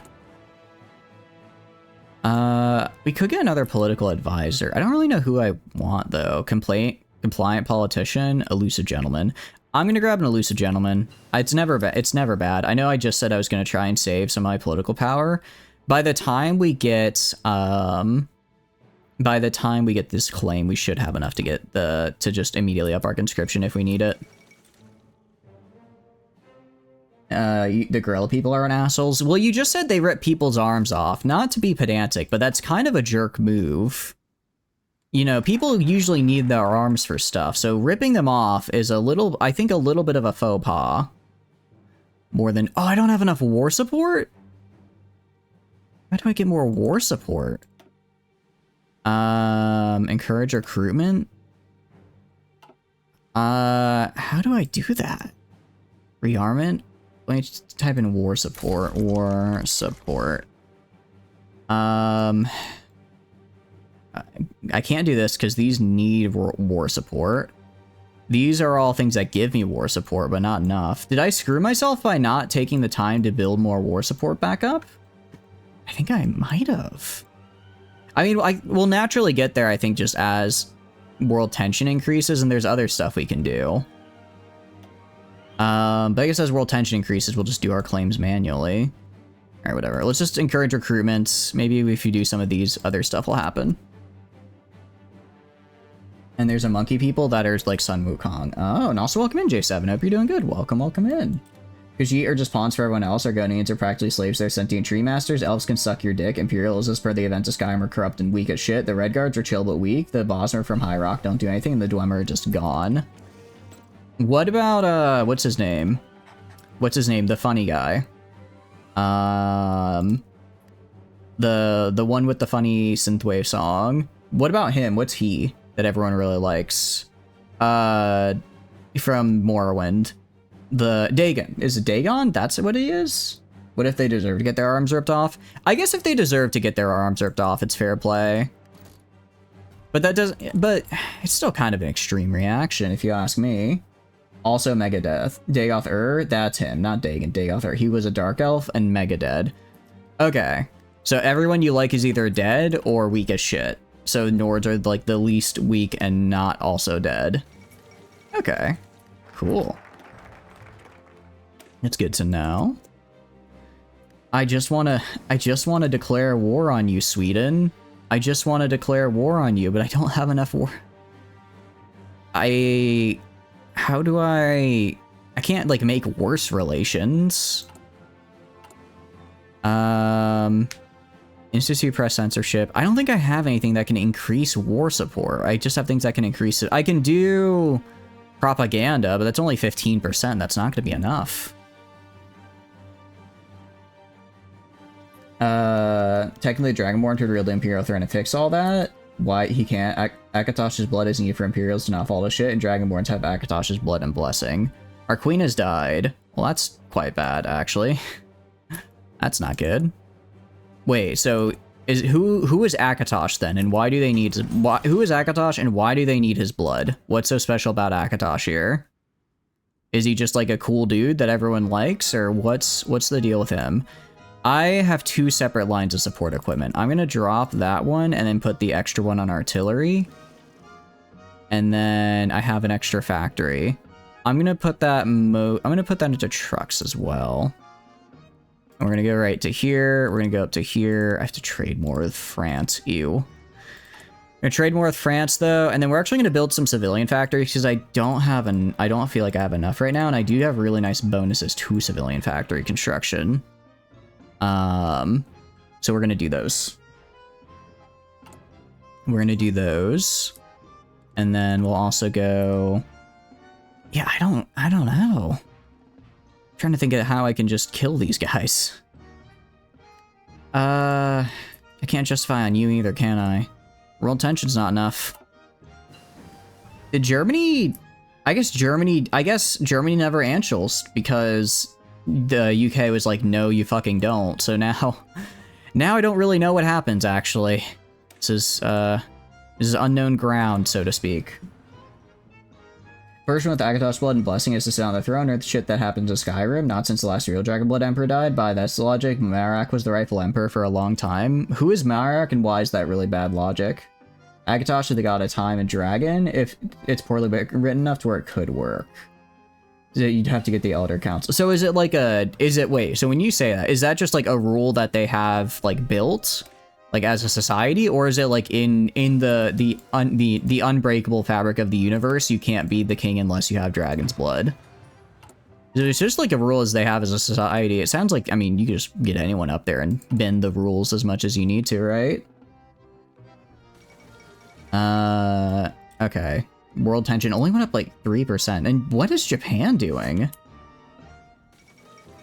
We could get another political advisor. I don't really know who I want, though. Compliant politician, elusive gentleman. I'm gonna grab an elusive gentleman. It's never bad. I know I just said I was gonna try and save some of my political power. By the time we get this claim, we should have enough to get to just immediately up our conscription if we need it. The gorilla people are an assholes. Well, you just said they rip people's arms off. Not to be pedantic, but that's kind of a jerk move. You know, people usually need their arms for stuff, so ripping them off is I think a little bit of a faux pas. More than... Oh, I don't have enough war support? How do I get more war support? Encourage recruitment? How do I do that? Rearmament? Let me just type in war support. War support. I can't do this because these need war support. These are all things that give me war support, but not enough. Did I screw myself by not taking the time to build more war support back up? I think I might have. I mean, we'll naturally get there, I think, just as world tension increases, and there's other stuff we can do. But I guess as world tension increases, we'll just do our claims manually. Alright, whatever. Let's just encourage recruitment. Maybe if you do some of these, other stuff will happen. And there's a monkey people that are like Sun Wukong. Oh, and also welcome in, J7. Hope you're doing good. Welcome in. Khajiit are just pawns for everyone else. Argonians are practically slaves to their sentient tree masters. Elves can suck your dick. Imperials, as per the event of Skyrim, are corrupt and weak as shit. The Red Guards are chill but weak. The Bosmer from High Rock don't do anything. And the Dwemer are just gone. What about, what's his name? The funny guy. The one with the funny synthwave song. What about him? What's he that everyone really likes? From Morrowind. The Dagon. Is it Dagon? That's what he is? What if they deserve to get their arms ripped off? I guess if they deserve to get their arms ripped off, it's fair play. But it's still kind of an extreme reaction, if you ask me. Also Megadeth. Dagoth that's him, not Dagon. Dagoth He was a Dark Elf and Megadead. Okay. So everyone you like is either dead or weak as shit. So Nords are like the least weak and not also dead. Okay. Cool. It's good to know. I just want to declare war on you, Sweden. I just want to declare war on you, but I don't have enough war. How do I can't, like, make worse relations. Institute press censorship. I don't think I have anything that can increase war support. I just have things that can increase it. I can do propaganda, but that's only 15%. That's not going to be enough. Technically, Dragonborn could wield the Imperial threat and fix all that. Why he can't? Akatosh's blood isn't used for Imperials to not fall to shit, and Dragonborns have Akatosh's blood and blessing. Our queen has died. Well, that's quite bad, actually. That's not good. Wait, so Who is Akatosh then, and why do they need who is Akatosh and why do they need his blood? What's so special about Akatosh here? Is he just like a cool dude that everyone likes, or what's the deal with him? I have 2 separate lines of support equipment. I'm gonna drop that one and then put the extra one on artillery. And then I have an extra factory. I'm gonna put that into trucks as well. And we're gonna go right to here. We're gonna go up to here. I have to trade more with France. Ew. I'm gonna trade more with France though, and then we're actually gonna build some civilian factories because I don't feel like I have enough right now, and I do have really nice bonuses to civilian factory construction. So we're gonna do those. We're gonna do those, and then we'll also go. Yeah, I don't know. I'm trying to think of how I can just kill these guys. I can't justify on you either, can I? World tension's not enough. Did Germany... I guess Germany never anschulzed because the UK was like, no, you fucking don't. So now I don't really know what happens, actually. This is unknown ground, so to speak. Version with Akatosh blood and blessing is to sit on the throne, or the shit that happens in Skyrim. Not since the last real Dragonblood Emperor died. By that's the logic, Marak was the rightful emperor for a long time. Who is Marak and why is that really bad logic? Akatosh is the god of time and dragon, if it's poorly written enough to where it could work. You'd have to get the Elder Council. So is it like wait, so when you say that, is that just like a rule that they have like built? Like as a society, or is it like in the unbreakable fabric of the universe, you can't be the king unless you have dragon's blood? It's just like a rule as they have as a society. It sounds like, I mean, you can just get anyone up there and bend the rules as much as you need to, right? Okay. World tension only went up like 3%. And what is Japan doing?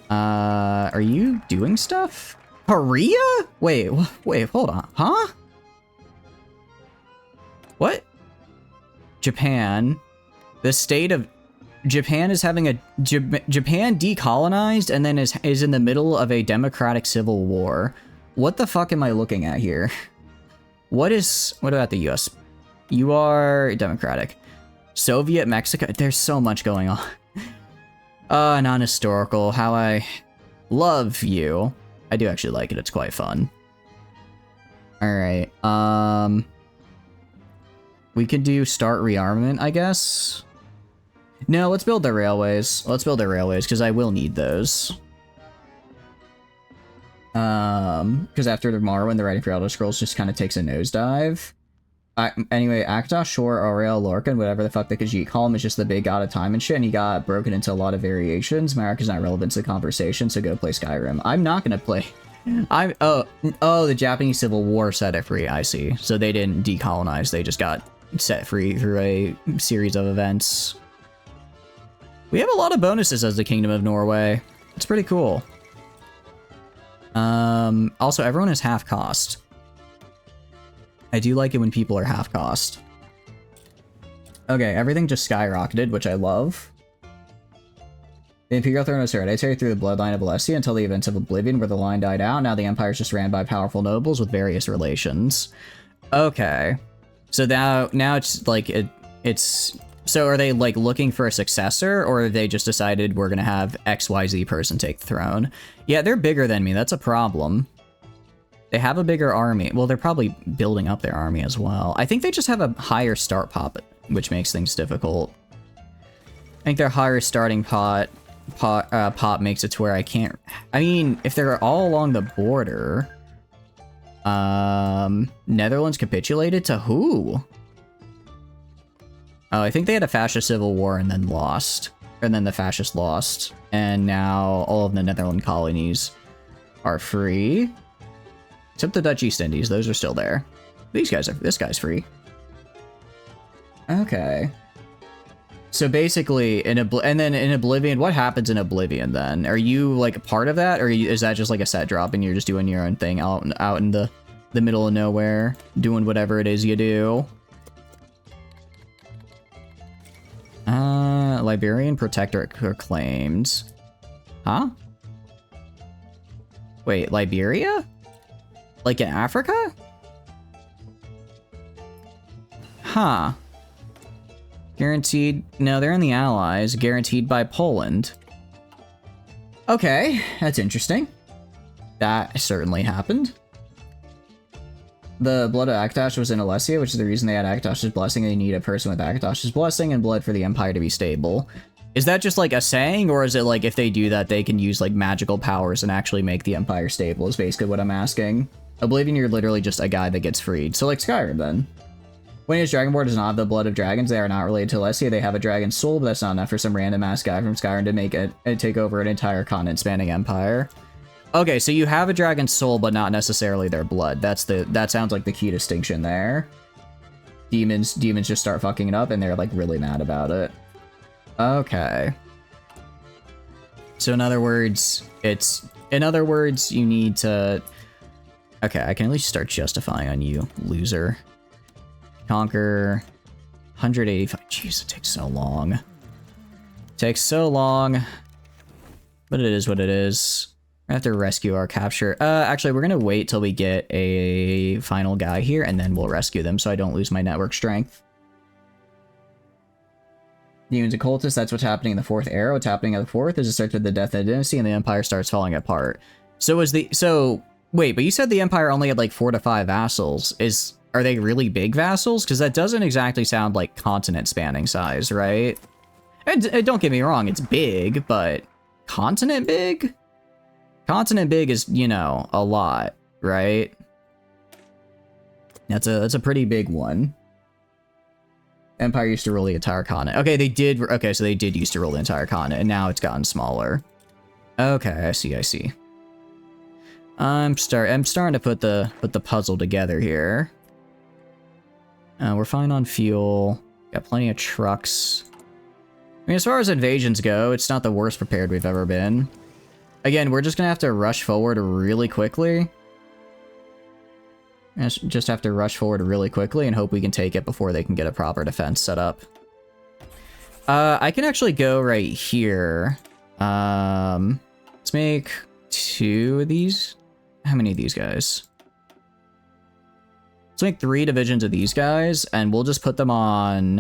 Are you doing stuff? Korea? Wait, hold on. Huh? What? Japan. The state of Japan is having a Japan decolonized and then is in the middle of a democratic civil war. What the fuck am I looking at here? What about the US? You are democratic. Soviet Mexico. There's so much going on. Non-historical. How I love you. I do actually like it. It's quite fun. All right. We could do start rearmament, I guess. No, let's build the railways. Let's build the railways because I will need those. Because after tomorrow, when the writing for Elder Scrolls just kind of takes a nosedive. Anyway, Akatosh, Shor, Aurel, Lorcan, whatever the fuck the Khajiit call him, is just the big god of time and shit, and he got broken into a lot of variations. Marak is not relevant to the conversation, so go play Skyrim. I'm not gonna play. Oh, the Japanese Civil War set it free, I see. So they didn't decolonize, they just got set free through a series of events. We have a lot of bonuses as the Kingdom of Norway. It's pretty cool. Also, everyone is half cost. I do like it when people are half cost. Okay, everything just skyrocketed, which I love. The Imperial throne was hereditary through the bloodline of Alessia until the events of Oblivion, where the line died out. Now the Empire is just ran by powerful nobles with various relations. Okay. So now it's like, so are they like looking for a successor, or have they just decided we're gonna have XYZ person take the throne? Yeah, they're bigger than me, that's a problem. They have a bigger army. Well, they're probably building up their army as well. I think they just have a higher start pop, which makes things difficult. I think their higher starting pop makes it to where I can't... I mean, if they're all along the border... Netherlands capitulated to who? Oh, I think they had a fascist civil war and then lost. And then the fascists lost. And now all of the Netherlands colonies are free. Except the Dutch East Indies, those are still there. This guy's free. Okay. So basically, and then in Oblivion, what happens in Oblivion then? Are you like a part of that, or is that just like a set drop and you're just doing your own thing out in the middle of nowhere, doing whatever it is you do? Liberian Protectorate proclaimed. Huh? Wait, Liberia? Like in Africa? Huh. Guaranteed. No, they're in the Allies. Guaranteed by Poland. Okay, that's interesting. That certainly happened. The blood of Akatosh was in Alessia, which is the reason they had Akatosh's blessing. They need a person with Akatosh's blessing and blood for the Empire to be stable. Is that just like a saying, or is it like if they do that, they can use like magical powers and actually make the Empire stable, is basically what I'm asking. Oblivion, you're literally just a guy that gets freed. So like Skyrim then. When his Dragonborn does not have the blood of dragons, they are not related to Alessia. They have a dragon soul, but that's not enough for some random ass guy from Skyrim to make it and take over an entire continent spanning empire. Okay, so you have a dragon soul, but not necessarily their blood. That sounds like the key distinction there. Demons just start fucking it up, and they're like really mad about it. Okay. So in other words, you need to. Okay, I can at least start justifying on you, loser. Conquer 185. Jeez, it takes so long. Takes so long. But it is what it is. We have to rescue our capture. Actually, we're gonna wait till we get a final guy here, and then we'll rescue them so I don't lose my network strength. Demons and cultists, that's what's happening in the fourth era. What's happening in the fourth is it starts with the death of the dynasty and the empire starts falling apart. Wait, but you said the empire only had like 4 to 5 vassals. Are they really big vassals? Because that doesn't exactly sound like continent spanning size, right? And don't get me wrong, it's big, but continent big? Continent big is, you know, a lot, right? That's a pretty big one. Empire used to rule the entire continent. Okay, so they did used to rule the entire continent, and now it's gotten smaller. Okay, I see. I'm starting to put the puzzle together here. We're fine on fuel. Got plenty of trucks. I mean, as far as invasions go, it's not the worst prepared we've ever been. Again, we're just gonna have to rush forward really quickly. Just have to rush forward really quickly and hope we can take it before they can get a proper defense set up. I can actually go right here. Let's make 2 of these. How many of these guys? Let's make 3 divisions of these guys, and we'll just put them on,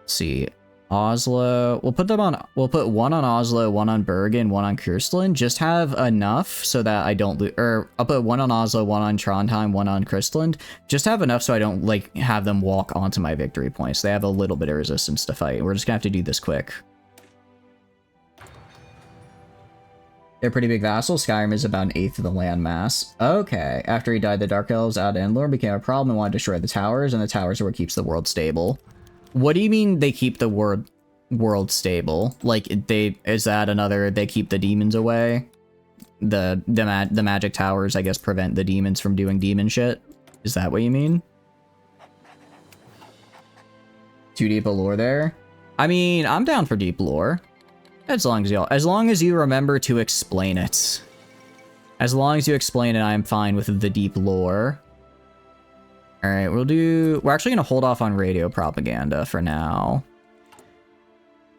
let's see, Oslo. We'll put 1 on Oslo, 1 on Bergen, 1 on Kirstland. Just have enough so that I don't lose, or I'll put 1 on Oslo, 1 on Trondheim, 1 on Kirstland. Just have enough so I don't like have them walk onto my victory points. They have a little bit of resistance to fight. We're just gonna have to do this quick. They're pretty big vassals. Skyrim is about 1/8 of the land mass. Okay. After he died, the Dark Elves out of Endlorn became a problem and wanted to destroy the towers, and the towers are what keeps the world stable. What do you mean they keep the world stable? Like, they keep the demons away? The magic towers, I guess, prevent the demons from doing demon shit? Is that what you mean? Too deep a lore there? I mean, I'm down for deep lore. As long as you remember to explain it. As long as you explain it, I'm fine with the deep lore. Alright, we're actually gonna hold off on radio propaganda for now.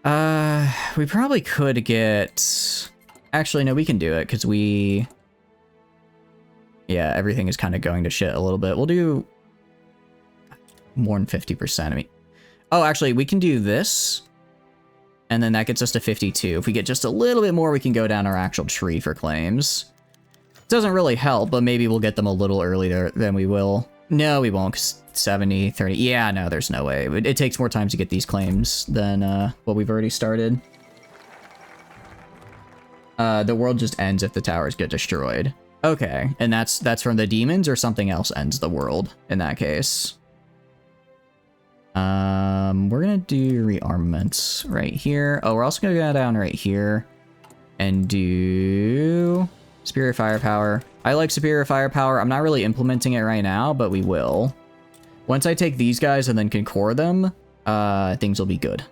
We probably could get... Actually, no, we can do it, because yeah, everything is kind of going to shit a little bit. We'll do more than 50%. I mean... Oh, actually, we can do this. And then that gets us to 52. If we get just a little bit more, we can go down our actual tree for claims. Doesn't really help, but maybe we'll get them a little earlier than we will. No, we won't, 'cause 70, 30... Yeah, no, there's no way. It takes more time to get these claims than what we've already started. The world just ends if the towers get destroyed. Okay, and that's from the demons, or something else ends the world in that case? We're gonna do rearmaments right here. Oh, we're also gonna go down right here and do superior firepower. I like superior firepower. I'm not really implementing it right now, but we will. Once I take these guys and then can core them, things will be good.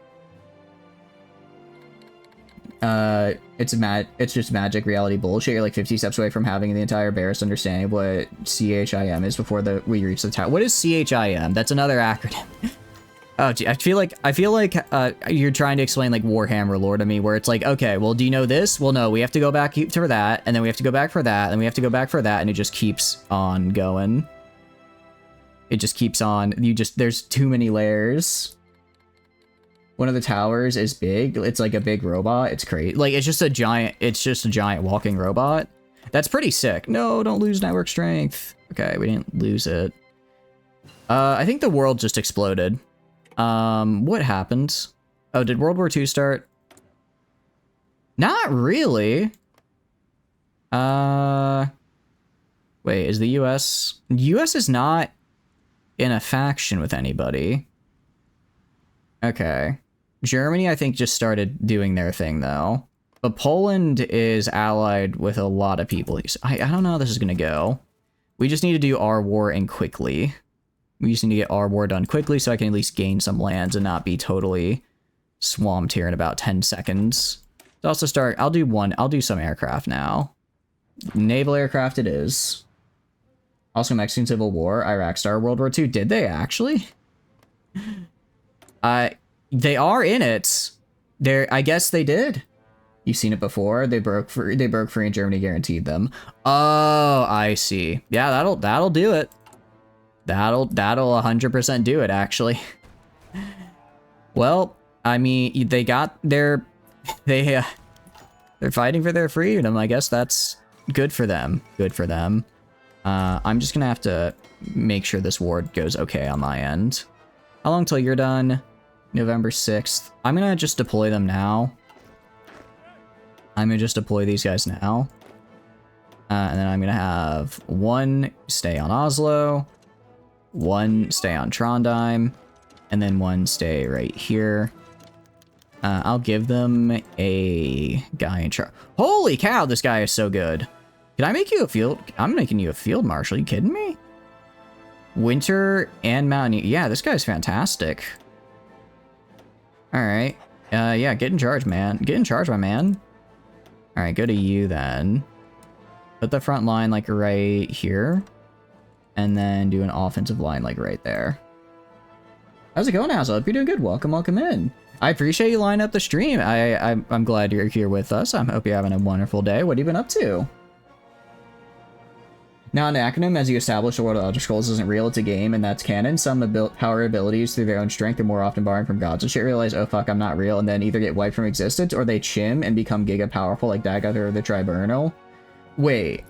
It's just magic reality bullshit. You're like 50 steps away from having the entire barest understanding of what CHIM is before we reach the tower. What is CHIM? That's another acronym. Oh, gee, I feel like you're trying to explain like Warhammer lore to me, where it's like, okay, well, do you know this? Well, no, we have to go back for that, and then we have to go back for that, and we have to go back for that, and it just keeps on going. It just keeps on. There's too many layers. One of the towers is big. It's like a big robot. It's crazy. Like it's just a giant walking robot. That's pretty sick. No, don't lose network strength. Okay, we didn't lose it. I think the world just exploded. What happened? Oh, did World War II start? Not really. Wait, is the US? The US is not in a faction with anybody. Okay. Germany, I think, just started doing their thing, though. But Poland is allied with a lot of people. I don't know how this is gonna go. We just need to do our war and quickly. We just need to get our war done quickly so I can at least gain some lands and not be totally swamped here in about 10 seconds. To also start, I'll do some aircraft now. Naval aircraft it is. Also Mexican Civil War, Iraq Star, World War II. Did they actually? They are in it. I guess they did. You've seen it before. They broke free and Germany guaranteed them. Oh, I see. Yeah, that'll do it. That'll 100% do it, actually. Well, I mean, they're fighting for their freedom. I guess that's good for them. Good for them. I'm just gonna have to make sure this war goes okay on my end. How long till you're done? November 6th. I'm gonna just deploy them now. I'm gonna just deploy these guys now. And then I'm gonna have one stay on Oslo, one stay on Trondheim, and then one stay right here. I'll give them a guy in charge. Holy cow, this guy is so good. Can I make you a field? I'm making you a field marshal. You kidding me? Winter and Mountaineer. Yeah, this guy's fantastic. All right. Yeah, get in charge, man. Get in charge, my man. All right, go to you then. Put the front line like right here. And then do an offensive line like right there. How's it going, Hazel? Hope you're doing good. Welcome in. I appreciate you lining up the stream. I'm glad you're here with us. I hope you're having a wonderful day. What have you been up to? Now, an acronym, as you establish the world of Elder Scrolls isn't real, it's a game, and that's canon. Some power abilities through their own strength are more often borrowing from gods. And shit realize, oh fuck, I'm not real, and then either get wiped from existence, or they chim and become giga powerful like Dagoth or the Tribunal. Wait.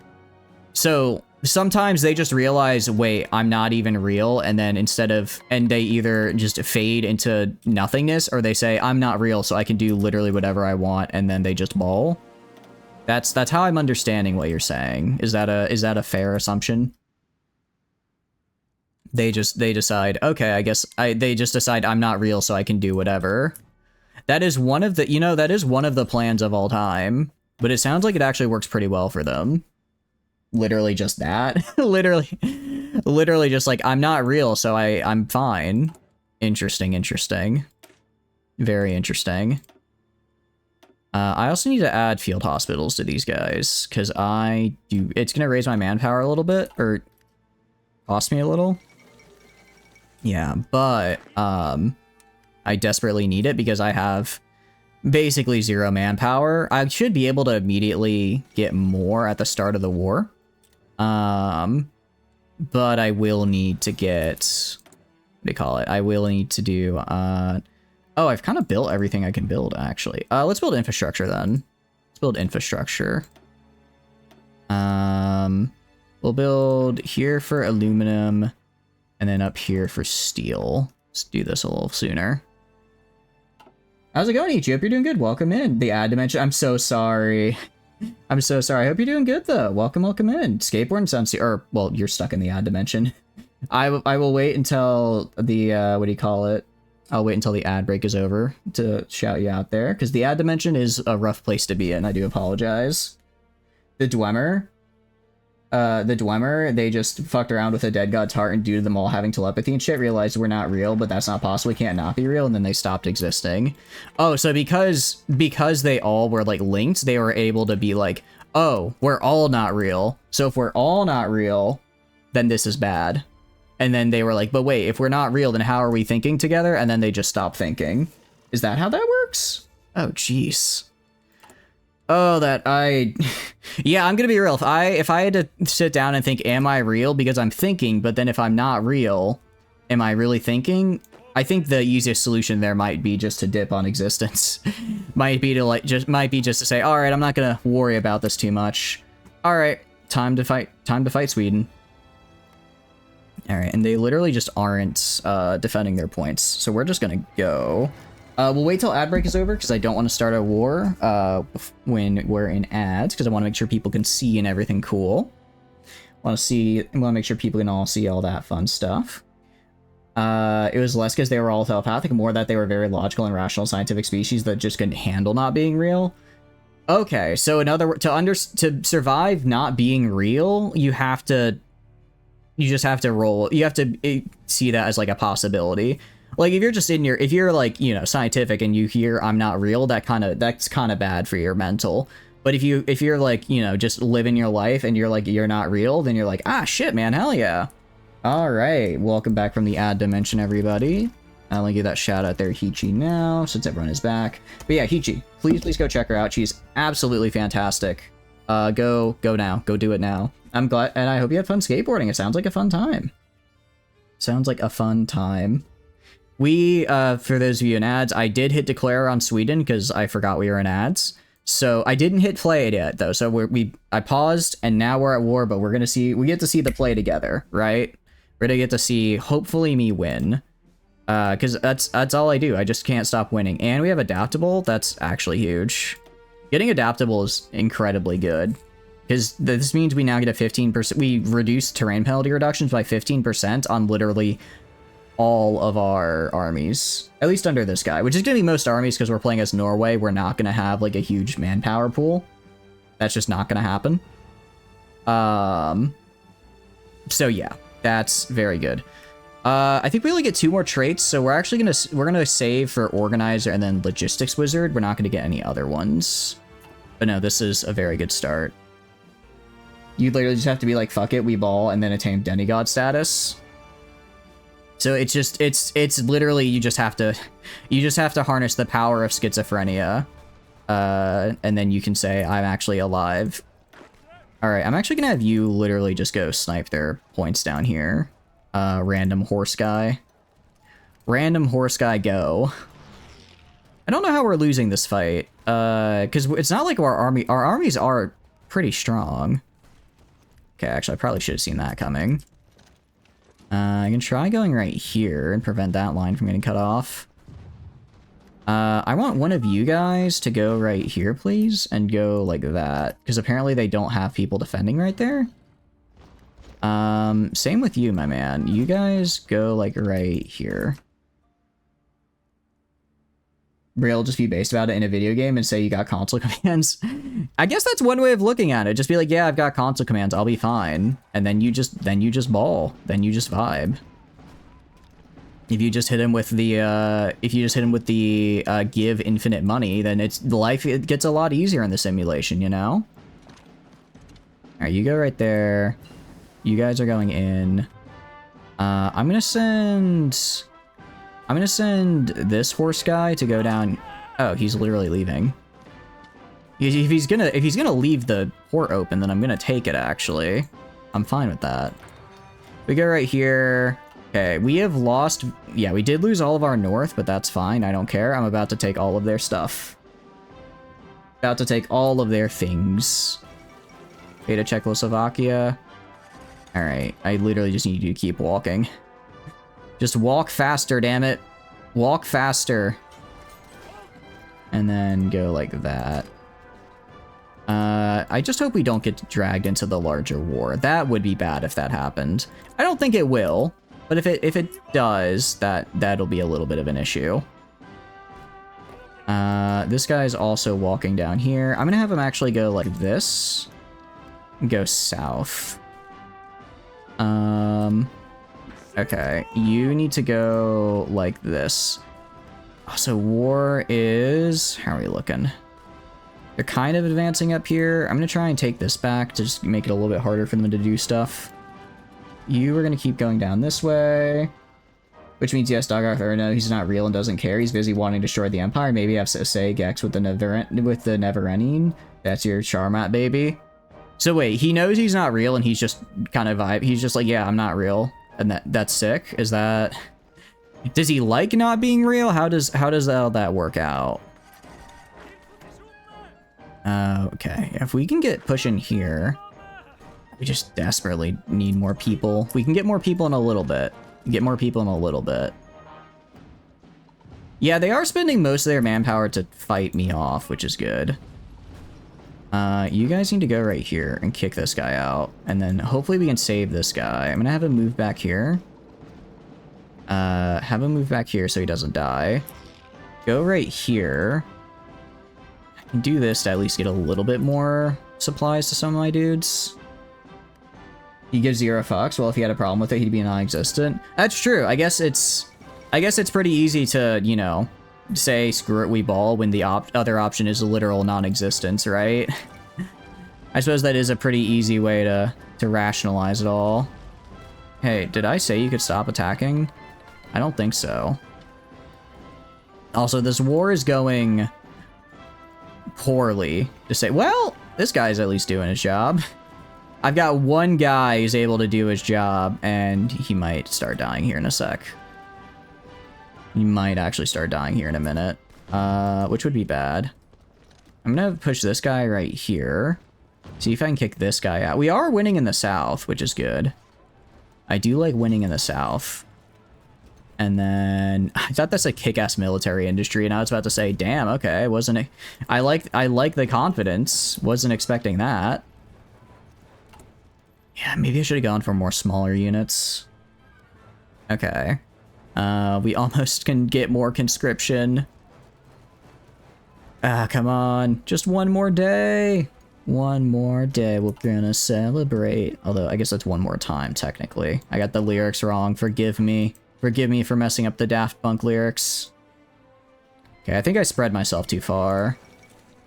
So, sometimes they just realize, wait, I'm not even real, and then and they either just fade into nothingness, or they say, I'm not real, so I can do literally whatever I want, and then they just ball. That's how I'm understanding what you're saying. Is that a fair assumption? They decide, okay, I guess they just decide I'm not real, so I can do whatever. That is one of the plans of all time, but it sounds like it actually works pretty well for them. Literally just that. literally just like, I'm not real, so I'm fine. Interesting. Very interesting. I also need to add field hospitals to these guys, because it's going to raise my manpower a little bit, or cost me a little. Yeah, but I desperately need it because I have basically 0 manpower. I should be able to immediately get more at the start of the war. But I will need to get, what do you call it? I will need to do, oh, I've kind of built everything I can build, actually. Let's build infrastructure, then. Let's build infrastructure. We'll build here for aluminum, and then up here for steel. Let's do this a little sooner. How's it going, Ichi? Hope you're doing good. Welcome in. The ad dimension. I'm so sorry. I'm so sorry. I hope you're doing good, though. Welcome in. Skateboard sounds... Or, well, you're stuck in the ad dimension. I will wait until the, what do you call it? I'll wait until the ad break is over to shout you out there, because the ad dimension is a rough place to be in. I do apologize. The Dwemer, they just fucked around with a dead god's heart, and due to them all having telepathy and shit, realized we're not real, but that's not possible. We can't not be real, and then they stopped existing. Oh, so because they all were, like, linked, they were able to be like, oh, we're all not real. So if we're all not real, then this is bad. And then they were like, but wait, if we're not real, then how are we thinking together? And then they just stopped thinking. Is that how that works? Oh, jeez. Oh, yeah, I'm gonna be real. If I had to sit down and think, am I real? Because I'm thinking, but then if I'm not real, am I really thinking? I think the easiest solution there might be just to dip on existence. might be just to say, all right, I'm not gonna worry about this too much. All right, time to fight Sweden. All right, and they literally just aren't defending their points, so we're just gonna go. We'll wait till ad break is over because I don't want to start a war when we're in ads because I want to make sure people can see and everything cool. Want to make sure people can all see all that fun stuff. It was less because they were all telepathic, more that they were very logical and rational scientific species that just couldn't handle not being real. Okay, so in other words, to survive not being real, you just have to roll. You have to see that as like a possibility. Like if you're just if you're like, you know, scientific and you hear I'm not real, that's kind of bad for your mental. But if you're like, you know, just living your life and you're like, you're not real, then you're like, ah, shit, man, hell yeah. All right, welcome back from the ad dimension, everybody. I'll give that shout out there, Hichi, now, since everyone is back. But yeah, Hichi, please go check her out. She's absolutely fantastic. Go now. Go do it now. I'm glad, and I hope you had fun skateboarding. It sounds like a fun time. Sounds like a fun time. We, for those of you in ads, I did hit declare on Sweden because I forgot we were in ads. So I didn't hit play it yet though. So I paused and now we're at war, but we get to see the play together, right? We're gonna get to see hopefully me win. Cause that's all I do. I just can't stop winning. And we have adaptable. That's actually huge. Getting adaptable is incredibly good. Because this means we now get a 15%, we reduce terrain penalty reductions by 15% on literally all of our armies, at least under this guy, which is going to be most armies because we're playing as Norway. We're not going to have like a huge manpower pool. That's just not going to happen. So yeah, that's very good. I think we only get 2 more traits, so we're actually we're gonna save for organizer and then logistics wizard. We're not going to get any other ones, but no, this is a very good start. You literally just have to be like, fuck it, we ball, and then attain demigod status. So it's literally you just have to harness the power of schizophrenia, and then you can say I'm actually alive. All right, I'm actually gonna have you literally just go snipe their points down here. Random horse guy, go. I don't know how we're losing this fight, because it's not like our armies are pretty strong. Okay, actually, I probably should have seen that coming. I can try going right here and prevent that line from getting cut off. I want one of you guys to go right here, please, and go like that, because apparently they don't have people defending right there. Same with you, my man. You guys go like right here. Real, just be based about it in a video game and say you got console commands. I guess that's one way of looking at it. Just be like, yeah, I've got console commands, I'll be fine. And then you just ball. Then you just vibe. If you just hit him with the give infinite money, then it gets a lot easier in the simulation, you know? Alright, you go right there. You guys are going in. I'm gonna send this horse guy to go down. Oh, he's literally leaving. If he's gonna leave the port open, then I'm gonna take it, actually. I'm fine with that. We go right here. Okay, we have lost... Yeah, we did lose all of our north, but that's fine. I don't care. I'm about to take all of their stuff. About to take all of their things. Beta Czechoslovakia. Alright, I literally just need you to keep walking. Just walk faster, damn it. Walk faster. And then go like that. I just hope we don't get dragged into the larger war. That would be bad if that happened. I don't think it will, but if it does, that'll be a little bit of an issue. This guy's also walking down here. I'm gonna have him actually go like this. And go south. Okay, you need to go like this. So war is... How are we looking? They're kind of advancing up here. I'm gonna try and take this back to just make it a little bit harder for them to do stuff. You are going to keep going down this way. Which means, yes, Dog Arthur, no, he's not real and doesn't care. He's busy wanting to destroy the Empire. Maybe have to say Gex with the Never-Ending. That's your Charmat, baby. So wait, he knows he's not real and he's just kind of vibe. He's just like, yeah, I'm not real. And that's sick. Is that... Does he like not being real? How does all that work out? Okay, if we can get pushing here, we just desperately need more people. We can get more people in a little bit. Get more people in a little bit. Yeah, they are spending most of their manpower to fight me off, which is good. You guys need to go right here and kick this guy out. And then hopefully we can save this guy. I'm gonna have him move back here. Have him move back here so he doesn't die. Go right here. I can do this to at least get a little bit more supplies to some of my dudes. He gives 0 fucks. Well, if he had a problem with it, he'd be non-existent. That's true. I guess it's pretty easy to, you know, say screw it, we ball when the other option is a literal non-existence, right? I suppose that is a pretty easy way to rationalize it all. Hey, did I say you could stop attacking? I don't think so. Also, this war is going poorly. To say, well, this guy's at least doing his job. I've got one guy who's able to do his job, and he might start dying here in a sec. He might actually start dying here in a minute, which would be bad. I'm gonna push this guy right here. See if I can kick this guy out. We are winning in the south, which is good. I do like winning in the south. And then I thought that's a kick-ass military industry, and I was about to say, damn, okay, I like the confidence. Wasn't expecting that. Yeah, maybe I should have gone for more smaller units. Okay. We almost can get more conscription. Ah, come on. Just one more day. One more day. We're gonna celebrate. Although, I guess that's one more time, technically. I got the lyrics wrong. Forgive me. Forgive me for messing up the Daft Punk lyrics. Okay, I think I spread myself too far.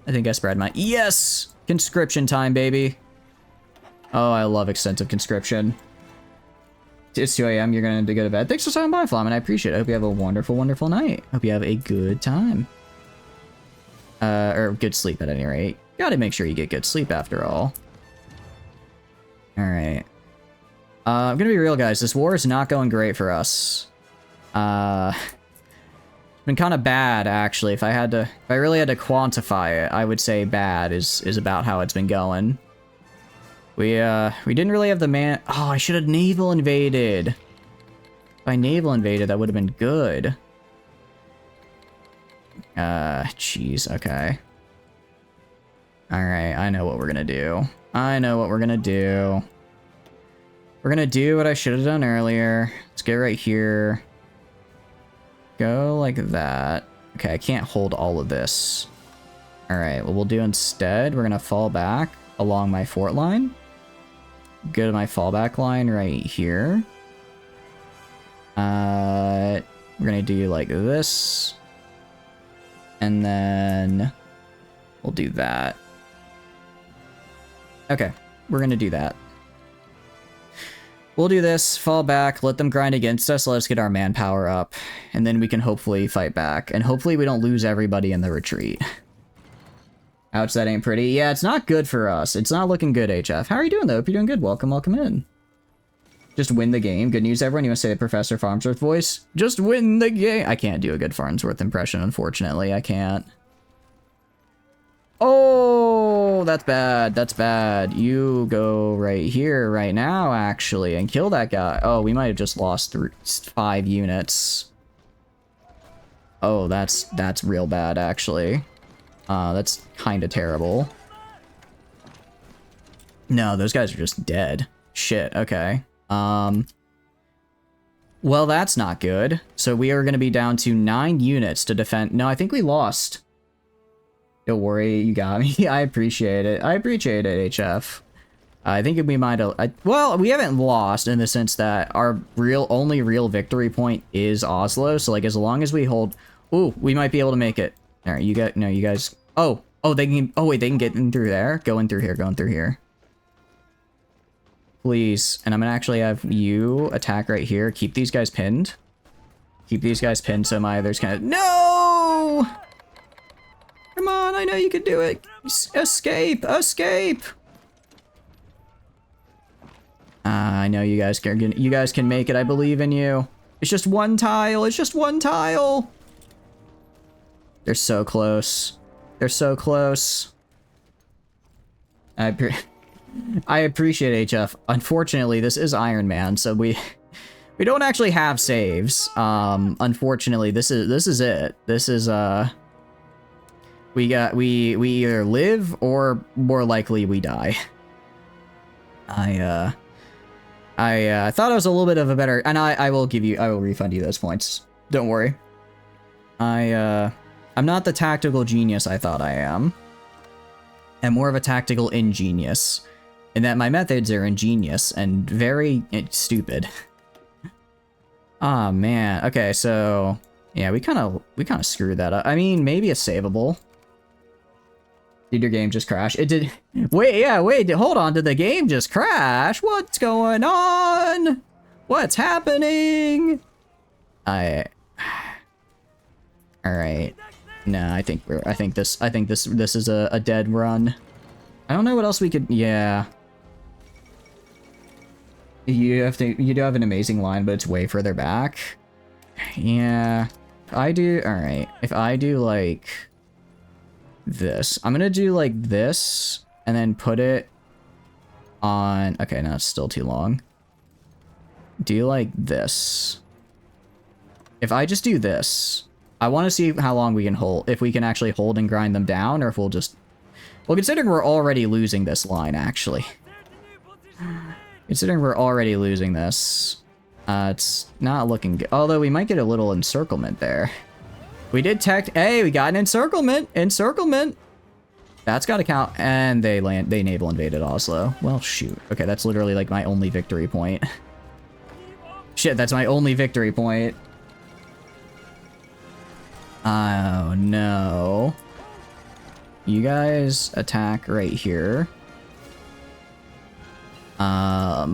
I think I spread my... Yes! Conscription time, baby. Oh, I love extensive conscription. It's 2 a.m. You're going to go to bed. Thanks for stopping by, Flam, and I appreciate it. I hope you have a wonderful, wonderful night. Hope you have a good time. Or good sleep at any rate. Gotta make sure you get good sleep after all. Alright. I'm gonna be real, guys. This war is not going great for us. It's been kind of bad, actually. If I really had to quantify it, I would say bad is about how it's been going. We didn't really have the man... Oh, I should have naval invaded. If I naval invaded, that would have been good. Jeez, okay. Alright, I know what we're gonna do. I know what we're gonna do. We're gonna do what I should have done earlier. Let's get right here. Go like that. Okay, I can't hold all of this. Alright, what we'll do instead, we're gonna fall back along my fort line. Go to my fallback line right here. We're gonna do like this. And then we'll do that. Okay, we're gonna do that. We'll do this, fall back, let them grind against us, let us get our manpower up, and then we can hopefully fight back. And hopefully we don't lose everybody in the retreat. Ouch, that ain't pretty. Yeah, it's not good for us. It's not looking good, HF. How are you doing, though? Hope you're doing good. Welcome, welcome in. Just win the game. Good news, everyone. You want to say the Professor Farnsworth voice? Just win the game. I can't do a good Farnsworth impression, unfortunately. I can't. Oh, that's bad. That's bad. You go right here, right now, actually, and kill that guy. Oh, we might have just lost 5 units. Oh, that's real bad, actually. That's kind of terrible. No, those guys are just dead. Shit, okay. Well, that's not good. So we are going to be down to 9 units to defend. No, I think we lost. Don't worry, you got me. I appreciate it. I appreciate it, HF. I think we might have... well, we haven't lost in the sense that our only real victory point is Oslo. So, like, as long as we hold... Ooh, we might be able to make it. All right, you guys... Oh, they can... Oh, wait, they can get in through there? Go in through here, go in through here. Please. And I'm gonna actually have you attack right here. Keep these guys pinned. Keep these guys pinned so my others kind of... No! Come on, I know you can do it. Escape! Escape! I know you guys can make it. I believe in you. It's just one tile. It's just one tile. They're so close. They're so close. I appreciate HF. Unfortunately, this is Iron Man, so we don't actually have saves. Unfortunately, this is it. This is we either live or more likely we die. I thought it was a little bit of a better, and I will refund you those points. Don't worry. I'm not the tactical genius I thought I am. I'm more of a tactical ingenious, in that my methods are ingenious and very stupid. Ah, man. Okay, so yeah, we kind of screwed that up. I mean, maybe it's savable. Did your game just crash? It did. Wait, hold on. Did the game just crash? What's going on? What's happening? All right. No, I think this is a dead run. I don't know what else we could. Yeah. You do have an amazing line, but it's way further back. Yeah. All right. If I do like this, I'm gonna do like this and then put it on. Okay, no, it's still too long. Do like this. If I just do this, I want to see how long we can hold, if we can actually hold and grind them down, or if we'll just, well, considering we're already losing this line, actually. Considering we're already losing this, it's not looking good. Although we might get a little encirclement there. We did hey, we got an encirclement. Encirclement. That's got to count. And they naval invaded Oslo. Well, shoot. Okay, that's literally like my only victory point. Shit, that's my only victory point. Oh, no. You guys attack right here. I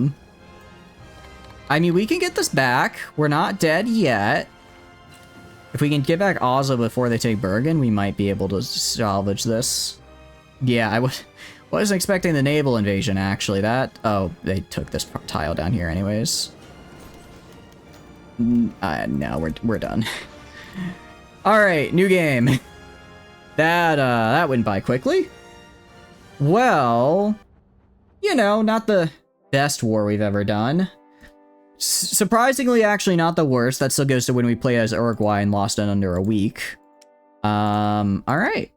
mean, we can get this back. We're not dead yet. If we can get back Oslo before they take Bergen, we might be able to salvage this. Yeah, I wasn't expecting the naval invasion, actually. Oh, they took this tile down here anyways. No, we're done. All right, new game. That went by quickly. Well, you know, not the best war we've ever done. Surprisingly, actually not the worst. That still goes to when we played as Uruguay and lost in under a week. All right.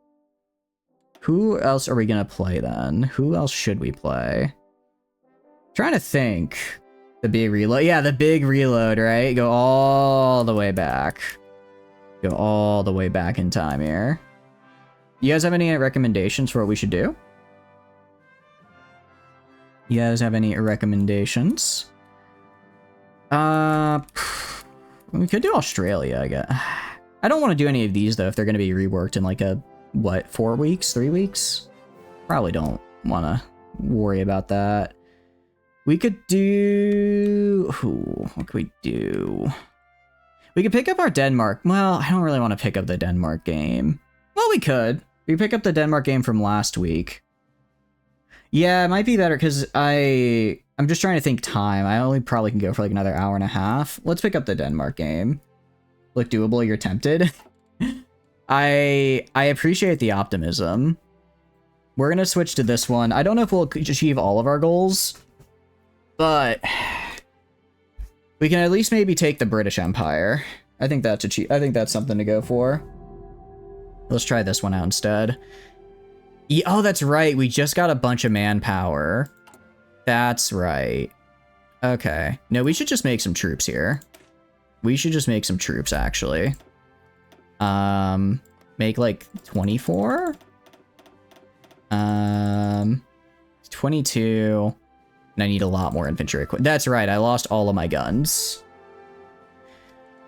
Who else are we gonna play then? Who else should we play? Trying to think. The big reload. Yeah, the big reload, right? Go all the way back. Go all the way back in time here. You guys have any recommendations for what we should do? You guys have any recommendations? We could do Australia, I guess. I don't want to do any of these, though, if they're going to be reworked in like a, what, 4 weeks? 3 weeks? Probably don't want to worry about that. We could do... Ooh, what could we do? We could pick up our Denmark. Well, I don't really want to pick up the Denmark game. Well, we could. We pick up the Denmark game from last week. Yeah, it might be better, because I'm just trying to think time. I only probably can go for like another hour and a half. Let's pick up the Denmark game. Look doable, you're tempted. I appreciate the optimism. We're gonna switch to this one. I don't know if we'll achieve all of our goals, but we can at least maybe take the British Empire. I think that's something to go for. Let's try this one out instead. Yeah, oh, that's right. We just got a bunch of manpower. That's right. Okay. No, we should just make some troops here. We should just make some troops, actually. Make like 24? 22. And I need a lot more infantry equipment. That's right. I lost all of my guns.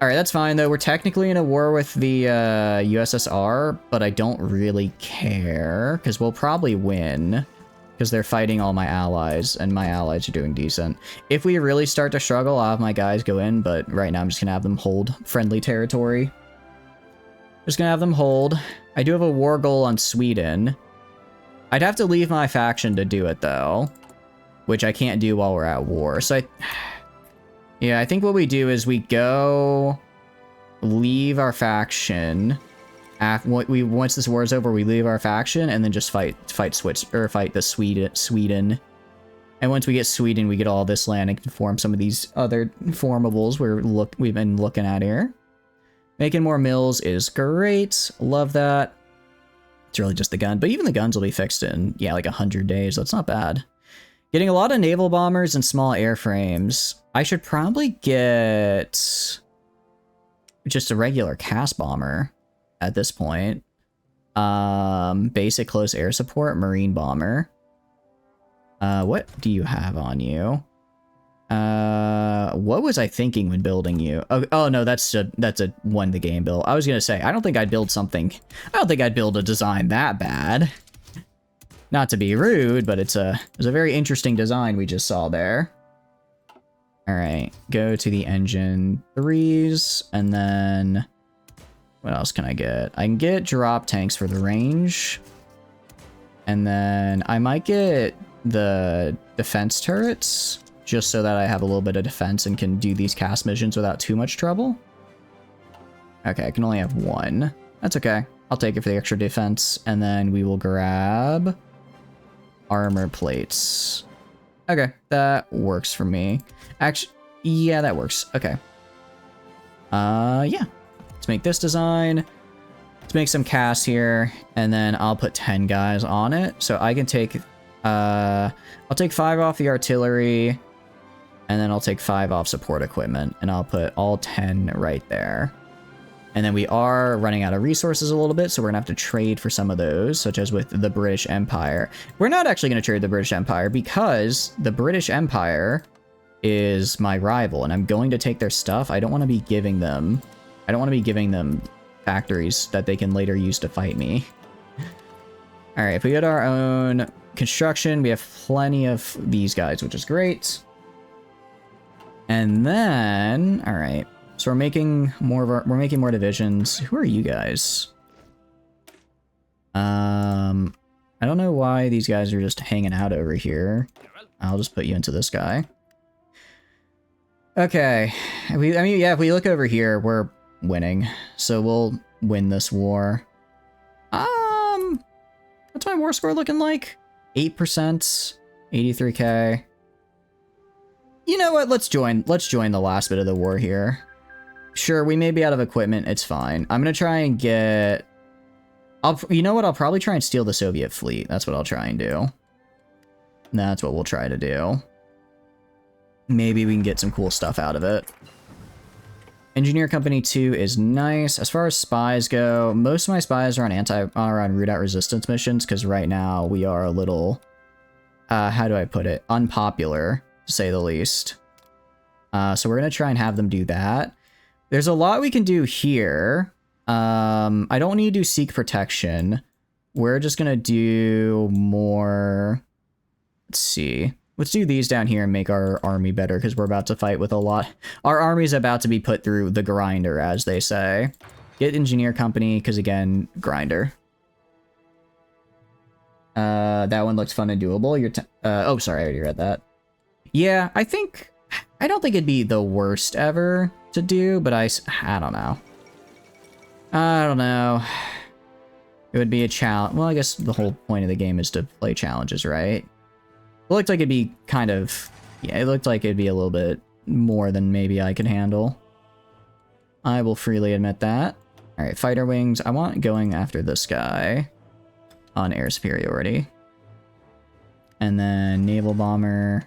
All right, that's fine, though. We're technically in a war with the USSR, but I don't really care, because we'll probably win. because they're fighting all my allies, and my allies are doing decent. If we really start to struggle, I'll have my guys go in, but right now I'm just gonna have them hold friendly territory. Just gonna have them hold. I do have a war goal on Sweden. I'd have to leave my faction to do it, though, which I can't do while we're at war. So yeah, I think what we do is we go leave our faction. Once this war is over, we leave our faction and then just fight the Sweden. And once we get Sweden, we get all this land and can form some of these other formables we've been looking at here. Making more mills is great. Love that. It's really just the gun, but even the guns will be fixed in, yeah, like 100 days. That's not bad. Getting a lot of naval bombers and small airframes. I should probably get just a regular cast bomber at this point. Basic close air support, marine bomber. What do you have on you? What was I thinking when building you? Oh no, that's a won the game build. I was gonna say, I don't think I'd build a design that bad. Not to be rude, but it was a very interesting design we just saw there. All right, go to the engine 3s, and then what else can I get? I can get drop tanks for the range, and then I might get the defense turrets, just so that I have a little bit of defense and can do these cast missions without too much trouble. Okay, I can only have one. That's okay. I'll take it for the extra defense, and then we will grab armor plates. Okay, that works for me. Actually, yeah, that works. Okay. Yeah. Let's make this design. Let's make some casts here, and then I'll put 10 guys on it. So I can take, I'll take 5 off the artillery, and then I'll take 5 off support equipment, and I'll put all 10 right there. And then we are running out of resources a little bit, so we're gonna have to trade for some of those, such as with the British Empire. We're not actually gonna trade the British Empire because the British Empire is my rival, and I'm going to take their stuff. I don't want to be giving them factories that they can later use to fight me. All right, if we get our own construction, we have plenty of these guys, which is great. And then, all right. So we're making more divisions. Who are you guys? I don't know why these guys are just hanging out over here. I'll just put you into this guy. Okay. I mean, yeah, if we look over here, we're winning. So we'll win this war. What's my war score looking like? 8%, 83k. You know what? Let's join the last bit of the war here. Sure, we may be out of equipment. It's fine. I'm gonna try and get... you know what? I'll probably try and steal the Soviet fleet. That's what I'll try and do. That's what we'll try to do. Maybe we can get some cool stuff out of it. Engineer Company 2 is nice. As far as spies go, most of my spies are on root out resistance missions, because right now we are a little... how do I put it? Unpopular, to say the least. So we're gonna try and have them do that. There's a lot we can do here. I don't need to do seek protection. We're just gonna do more... Let's see. Let's do these down here and make our army better, because we're about to fight with a lot. Our army's about to be put through the grinder, as they say. Get engineer company, because again, grinder. That one looks fun and doable. Oh, sorry, I already read that. Yeah, I don't think it'd be the worst ever to do, but I don't know. I don't know. It would be a challenge. Well, I guess the whole point of the game is to play challenges, right? It looked like it'd be kind of... Yeah, it looked like it'd be a little bit more than maybe I could handle. I will freely admit that. Alright, fighter wings. I want going after this guy on air superiority. And then naval bomber.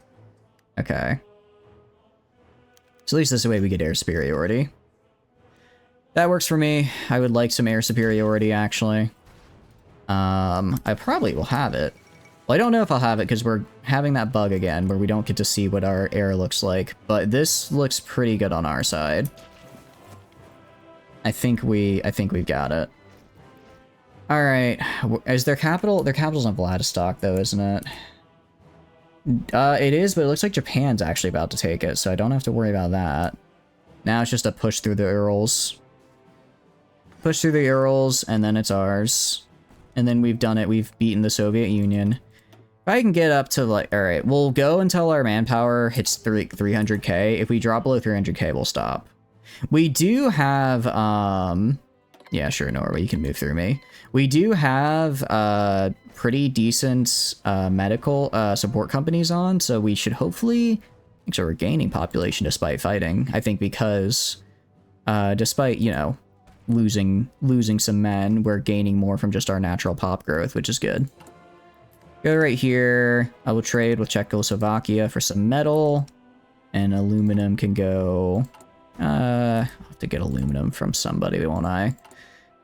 Okay. So at least this is the way we get air superiority. That works for me. I would like some air superiority, actually. I probably will have it. Well, I don't know if I'll have it because we're having that bug again where we don't get to see what our air looks like, but this looks pretty good on our side. I think we've got it. All right. Is their capital? Their capital's in Vladivostok, though, isn't it? It is, but it looks like Japan's actually about to take it, so I don't have to worry about that. Now it's just a push through the Urals. Push through the Urals, and then it's ours. And then we've done it. We've beaten the Soviet Union. If I can get up to, like... Alright, we'll go until our manpower hits 300k. If we drop below 300k, we'll stop. We do have, yeah, sure, Norway, you can move through me. We do have, pretty decent, medical, support companies on, so we should hopefully... So we're gaining population despite fighting. I think because, despite, you know, losing some men, we're gaining more from just our natural pop growth, which is good. Go right here. I will trade with Czechoslovakia for some metal, and aluminum can go... I'll have to get aluminum from somebody, won't I?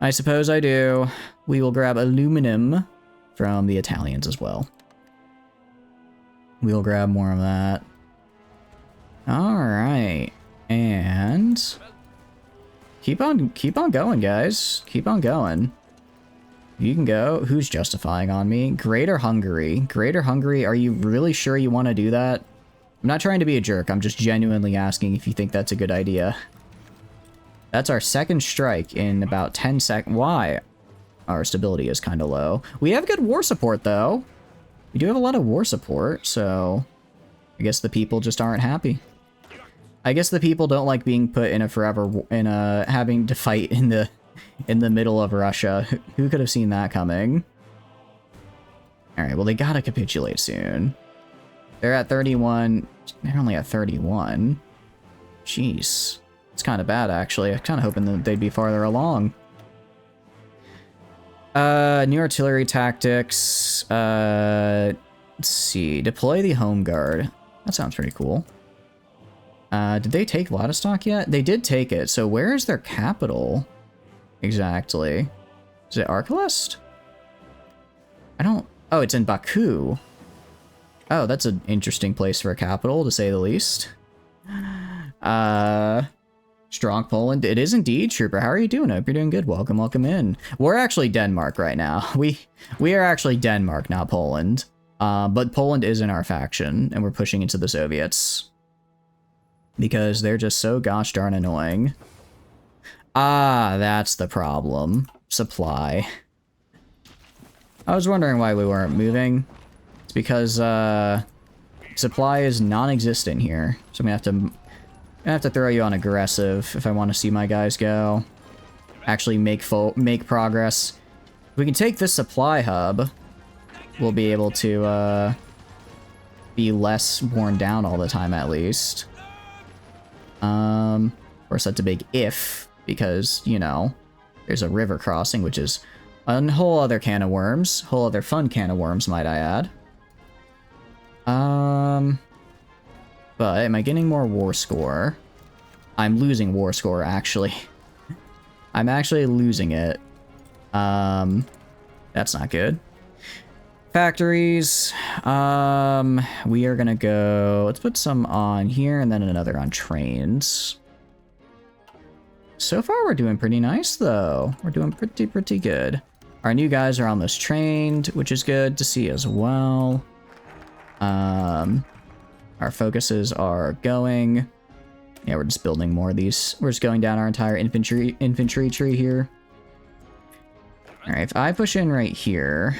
I suppose I do. We will grab aluminum from the Italians as well. We'll grab more of that. Alright. And... Keep on going, guys. Keep on going. You can go. Who's justifying on me? Greater Hungary. Greater Hungary, are you really sure you want to do that? I'm not trying to be a jerk, I'm just genuinely asking if you think that's a good idea. That's our second strike in about 10 seconds. Why? Our stability is kind of low. We have good war support, though. We do have a lot of war support, so... I guess the people just aren't happy. I guess the people don't like being put in a forever... having to fight in the middle of Russia. Who could have seen that coming? Alright, well, they gotta capitulate soon. They're at 31. They're only at 31. Jeez. It's kind of bad, actually. I'm kind of hoping that they'd be farther along. New artillery tactics. Let's see. Deploy the Home Guard. That sounds pretty cool. Did they take Vladivostok yet? They did take it. So where is their capital? Exactly. Is it Arkelest? I don't... Oh, it's in Baku. Oh, that's an interesting place for a capital, to say the least. Strong Poland. It is indeed, Trooper. How are you doing? I hope you're doing good. Welcome, welcome in. We're actually Denmark right now. We are actually Denmark, not Poland. But Poland is in our faction, and we're pushing into the Soviets. Because they're just so gosh darn annoying. Ah, that's the problem. Supply. I was wondering why we weren't moving. It's because, supply is non-existent here. So I'm gonna have to throw you on aggressive if I want to see my guys go. Actually make progress. If we can take this supply hub, we'll be able to, be less worn down all the time, at least. Of course, that's a big if, because, you know, there's a river crossing, which is a whole other can of worms. Whole other fun can of worms, might I add. But am I getting more war score? I'm losing war score, actually. I'm actually losing it. That's not good. Factories. We are gonna go... Let's put some on here and then another on trains. So far, we're doing pretty nice, though. We're doing pretty good. Our new guys are almost trained, which is good to see as well. Our focuses are going. Yeah, we're just building more of these. We're just going down our entire infantry tree here. Alright, if I push in right here,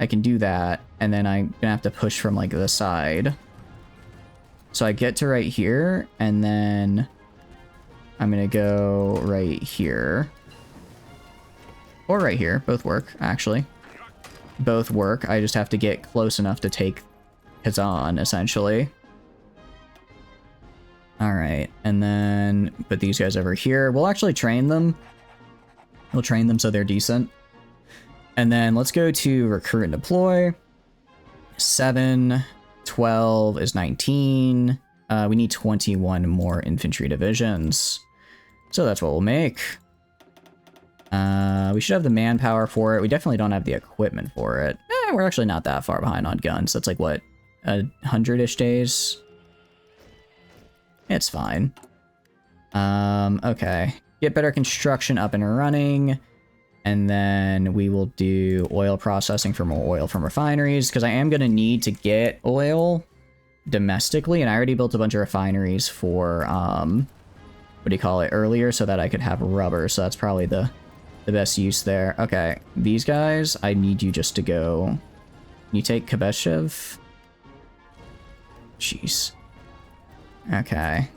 I can do that, and then I'm gonna have to push from, like, the side. So I get to right here, and then I'm gonna go right here. Or right here. Both work, actually. Both work. I just have to get close enough to take Kazan, essentially. Alright, and then put these guys over here. We'll actually train them. We'll train them so they're decent. And then let's go to recruit and deploy. 7, 12 is 19. We need 21 more infantry divisions. So that's what we'll make. We should have the manpower for it. We definitely don't have the equipment for it. We're actually not that far behind on guns. That's like, what, 100-ish days? It's fine. Okay. Get better construction up and running. And then we will do oil processing for more oil from refineries, because I am going to need to get oil domestically, and I already built a bunch of refineries for, what do you call it, earlier, so that I could have rubber, so that's probably the best use there. Okay, these guys, I need you just to go... Can you take Kabeshev? Jeez. Okay.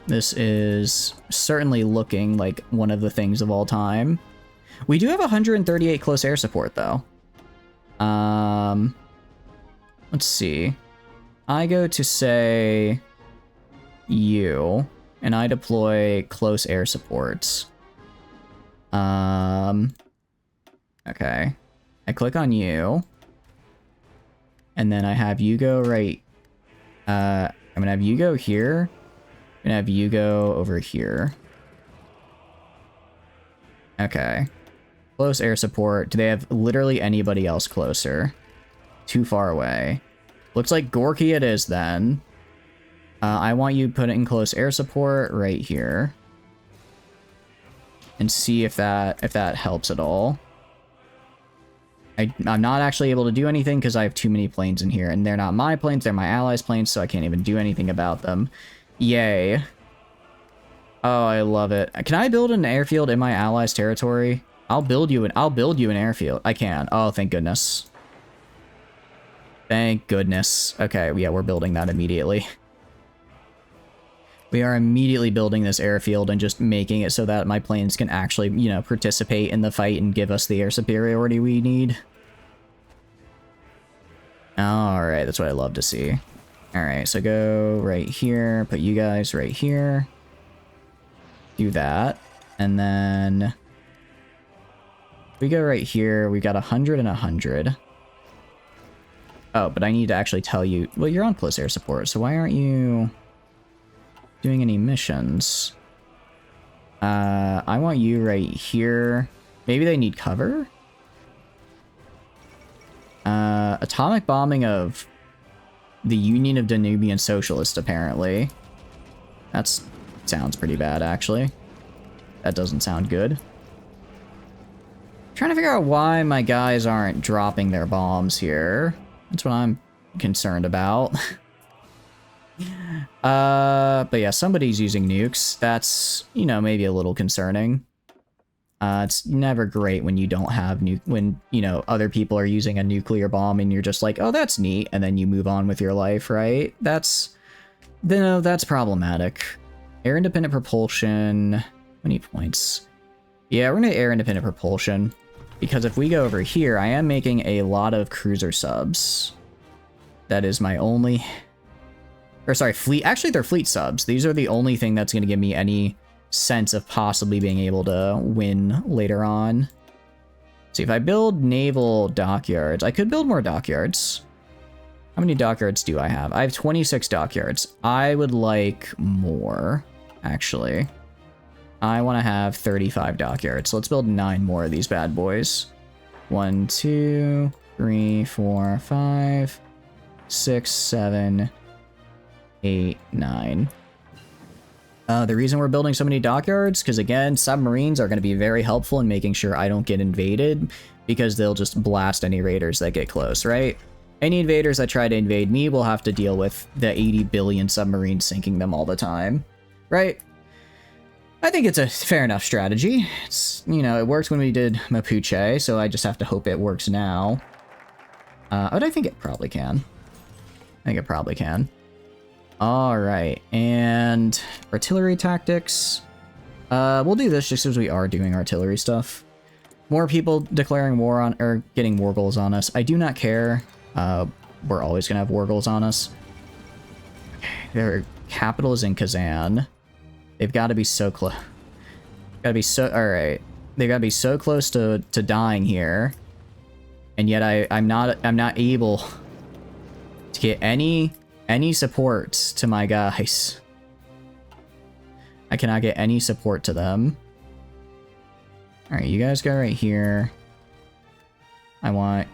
This is certainly looking like one of the things of all time. We do have 138 close air support, though. Let's see. I go to, say, you, and I deploy close air supports. Okay. I click on you. And then I have you go right... I'm gonna have you go here. I'm gonna have you go over here. Okay. Close air support. Do they have literally anybody else closer? Too far away. Looks like Gorky it is then. I want you putting close air support right here. And see if that helps at all. I'm not actually able to do anything because I have too many planes in here. And they're not my planes, they're my allies' planes, so I can't even do anything about them. Yay. Oh, I love it. Can I build an airfield in my allies' territory? I'll build you an airfield. I can. Oh, thank goodness. Thank goodness. Okay, yeah, we're building that immediately. We are immediately building this airfield and just making it so that my planes can actually, you know, participate in the fight and give us the air superiority we need. Alright, that's what I love to see. Alright, so go right here, put you guys right here. Do that. And then... we go right here, we got 100 and 100. Oh, but I need to actually tell you... well, you're on close air support, so why aren't you... doing any missions? I want you right here. Maybe they need cover? Atomic bombing of the Union of Danubian Socialists, apparently. That's sounds pretty bad, actually. That doesn't sound good. Trying to figure out why my guys aren't dropping their bombs here. That's what I'm concerned about. But yeah, somebody's using nukes. That's, you know, maybe a little concerning. It's never great when you don't have when, you know, other people are using a nuclear bomb and you're just like, oh, that's neat, and then you move on with your life, right? That's problematic. Air independent propulsion. How many points? Yeah, we're gonna air independent propulsion. Because if we go over here, I am making a lot of cruiser subs. That is my only... or sorry, fleet. Actually, they're fleet subs. These are the only thing that's going to give me any sense of possibly being able to win later on. See, if I build naval dockyards, I could build more dockyards. How many dockyards do I have? I have 26 dockyards. I would like more, actually. I want to have 35 dockyards. So let's build 9 more of these bad boys. 1, 2, 3, 4, 5, 6, 7... 8, 9. The reason we're building so many dockyards, because again, submarines are going to be very helpful in making sure I don't get invaded, because they'll just blast any raiders that get close, right? Any invaders that try to invade me will have to deal with the 80 billion submarines sinking them all the time, right? I think it's a fair enough strategy. It's, you know, it worked when we did Mapuche, so I just have to hope it works now. But I think it probably can. I think it probably can. Alright, and artillery tactics. We'll do this just as we are doing artillery stuff. More people declaring war on, or getting war goals on us. I do not care. We're always gonna have war goals on us. Their capital is in Kazan. They've got to be so close. Gotta be so, alright. They've got to be so close to dying here. And yet I'm not able to get any support to my guys. I cannot get any support to them. Alright, you guys go right here. Go right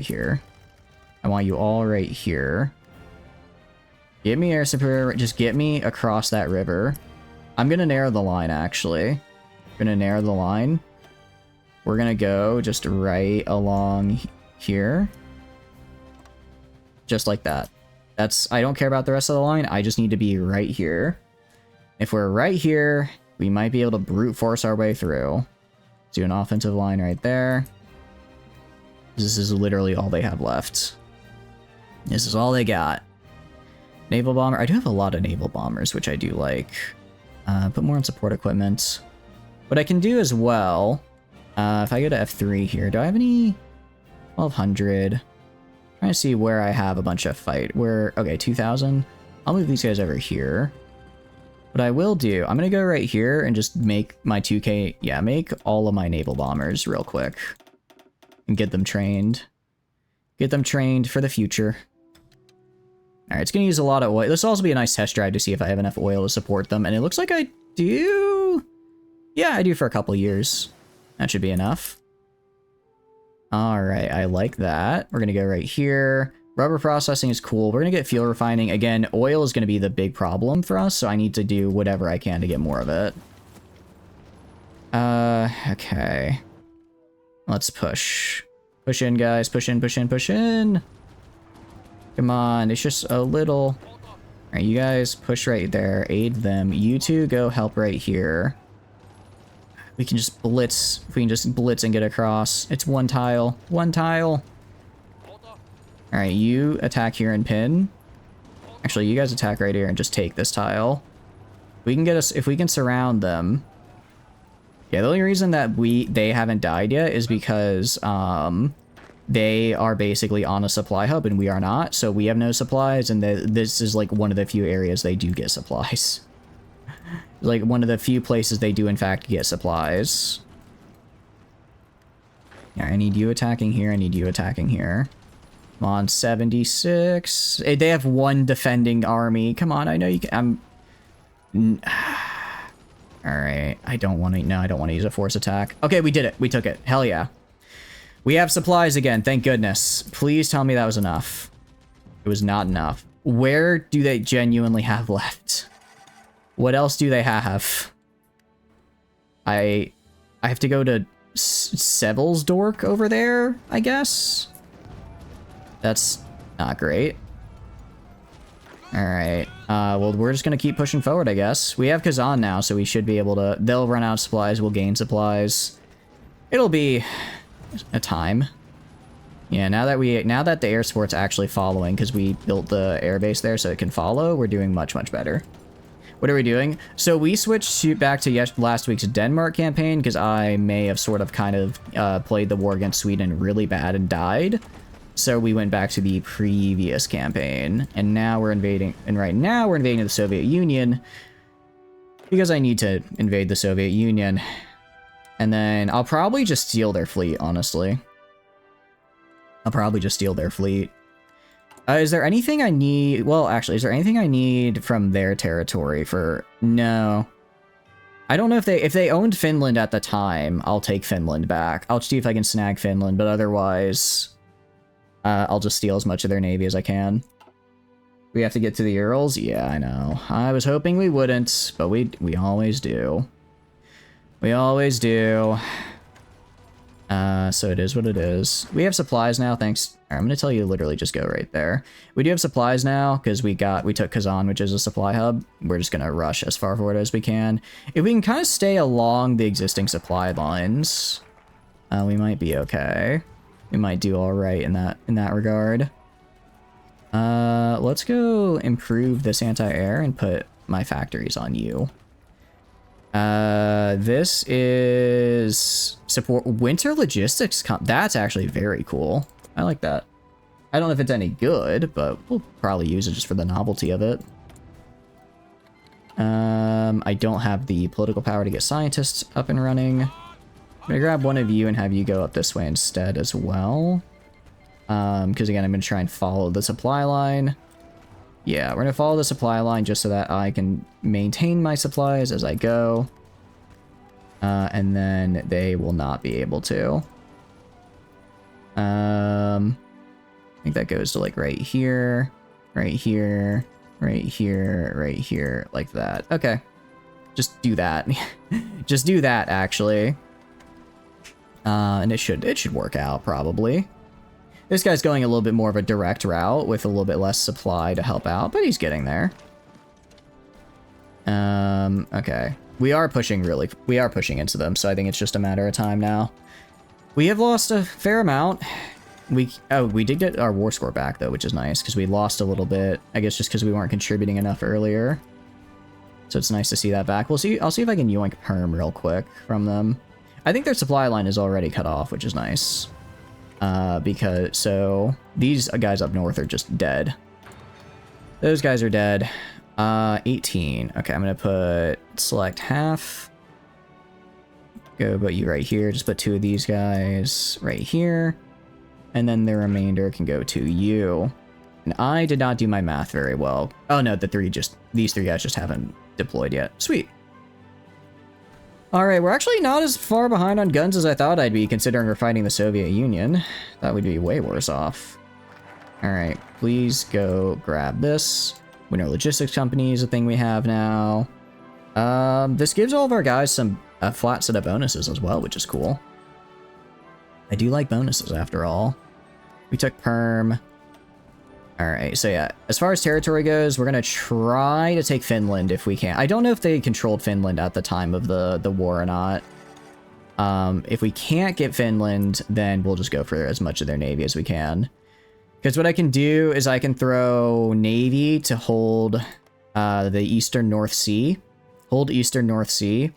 here. I want you all right here. Get me air superior, just get me across that river. I'm gonna narrow the line, actually. I'm gonna narrow the line. we're gonna go just right along here. Just like that. I don't care about the rest of the line, I just need to be right here. If we're right here, we might be able to brute force our way through. Let's do an offensive line right there. This is literally all they have left. This is all they got. Naval bomber. I do have a lot of naval bombers, which I do like. Put more on support equipment. What I can do as well, if I go to F3 here, do I have any 1200? Trying to see where I have a bunch of fight. Okay, 2000. I'll move these guys over here. What I will do, I'm gonna go right here and just make my 2K, yeah, make all of my naval bombers real quick. And get them trained. Get them trained for the future. Alright, it's gonna use a lot of oil. This will also be a nice test drive to see if I have enough oil to support them, and it looks like I do. Yeah, I do for a couple years. That should be enough. Alright, I like that. We're gonna go right here. Rubber processing is cool. We're gonna get fuel refining. Again, oil is gonna be the big problem for us, so I need to do whatever I can to get more of it. Okay. Let's push. Push in, guys. Push in, push in, push in. Come on, it's just a little... Alright, you guys push right there. Aid them. You two go help right here. We can just blitz. If we can just blitz and get across. It's one tile. One tile. Alright, you attack here and pin. Actually, you guys attack right here and just take this tile. We can get us... If we can surround them... Yeah, the only reason that they haven't died yet is because they are basically on a supply hub and we are not. So we have no supplies, and this is like one of the few areas they do get supplies. Like one of the few places they do in fact get supplies. Yeah, I need you attacking here. I need you attacking here. Come on, 76. They have one defending army. Come on, I know you can. Alright, I don't want to... No, I don't want to use a force attack. Okay, we did it. We took it. Hell yeah. We have supplies again, thank goodness. Please tell me that was enough. It was not enough. Where do they genuinely have left? What else do they have? I have to go to Sevelsdorf over there, I guess? That's not great. Alright, well, we're just gonna keep pushing forward, I guess. We have Kazan now, so we should be able to... They'll run out of supplies, we'll gain supplies. It'll be a time. Yeah, now that the air support's actually following, because we built the airbase there so it can follow, we're doing much, much better. What are we doing? So we switched back to last week's Denmark campaign, because I may have sort of kind of played the war against Sweden really bad and died. So we went back to the previous campaign, and now we're invading, and right now we're invading the Soviet Union, because I need to invade the Soviet Union. And then I'll probably just steal their fleet, honestly. I'll probably just steal their fleet. Is there anything I need? Well, actually, is there anything I need from their territory for... No. I don't know if they owned Finland at the time. I'll take Finland back. I'll see if I can snag Finland, but otherwise... I'll just steal as much of their navy as I can. We have to get to the Urals? Yeah, I know. I was hoping we wouldn't, but we always do. We always do. So it is what it is. We have supplies now, thanks. I'm gonna tell you literally just go right there. We do have supplies now, because we took Kazan, which is a supply hub. We're just gonna rush as far forward as we can. If we can kind of stay along the existing supply lines, we might be okay. We might do all right in that regard. Let's go improve this anti-air and put my factories on you. This is support winter logistics. That's actually very cool. I like that. I don't know if it's any good, but we'll probably use it just for the novelty of it. I don't have the political power to get scientists up and running. I'm gonna grab one of you and have you go up this way instead as well. Because again, I'm gonna try and follow the supply line. Yeah, we're gonna follow the supply line just so that I can maintain my supplies as I go. And then they will not be able to. I think that goes to like right here, right here, right here, right here, like that. Okay. Just do that. Just do that, actually. And it should work out, probably. This guy's going a little bit more of a direct route with a little bit less supply to help out, but he's getting there. Okay. We are pushing into them, so I think it's just a matter of time now. We have lost a fair amount. We did get our war score back, though, which is nice, because we lost a little bit. I guess just because we weren't contributing enough earlier. So it's nice to see that back. I'll see if I can yoink perm real quick from them. I think their supply line is already cut off, which is nice. So these guys up north are just dead. Those guys are dead. 18. Okay, I'm gonna put select half. Go put you right here. Just put 2 of these guys right here. And then the remainder can go to you. And I did not do my math very well. Oh no, these 3 guys just haven't deployed yet. Sweet. Alright, we're actually not as far behind on guns as I thought I'd be, considering we're fighting the Soviet Union. Thought we'd be way worse off. Alright, please go grab this. Winter Logistics Company is a thing we have now. This gives all of our guys a flat set of bonuses as well, which is cool. I do like bonuses, after all. We took Perm. Alright, so yeah, as far as territory goes, we're gonna try to take Finland if we can. I don't know if they controlled Finland at the time of the war or not. If we can't get Finland, then we'll just go for as much of their navy as we can. Because what I can do is I can throw navy to hold the Eastern North Sea. Hold Eastern North Sea.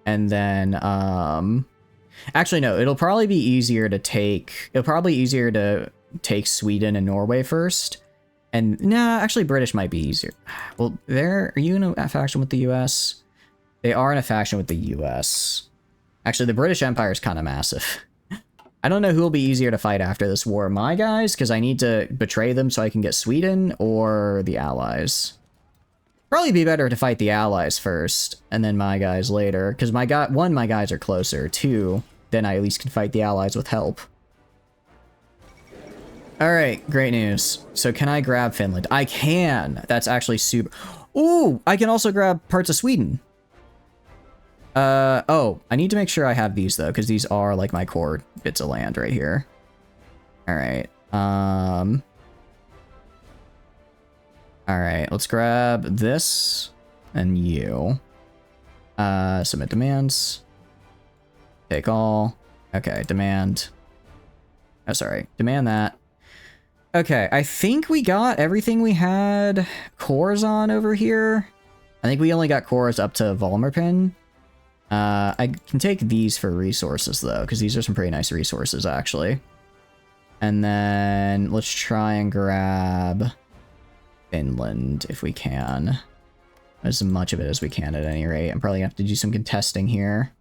And then, actually no, it'll probably be easier to take Sweden and Norway first. And nah, actually British might be easier. Well, are you in a faction with the US? They are in a faction with the US. Actually, the British Empire is kind of massive. I don't know who will be easier to fight after this war. My guys, because I need to betray them so I can get Sweden, or the Allies. Probably be better to fight the Allies first, and then my guys later. Because my guys are closer. 2, then I at least can fight the Allies with help. Alright, great news. So can I grab Finland? I can! That's actually super... Ooh! I can also grab parts of Sweden. Oh, I need to make sure I have these, though, because these are, like, my core bits of land right here. Alright, Alright, let's grab this, and you. Submit demands. Take all. Okay, demand. Oh, sorry. Demand that. Okay, I think we got everything we had cores on over here. I think we only got cores up to Volmerpin. I can take these for resources, though, because these are some pretty nice resources, actually. And then let's try and grab Finland, if we can. As much of it as we can, at any rate. I'm probably gonna have to do some contesting here.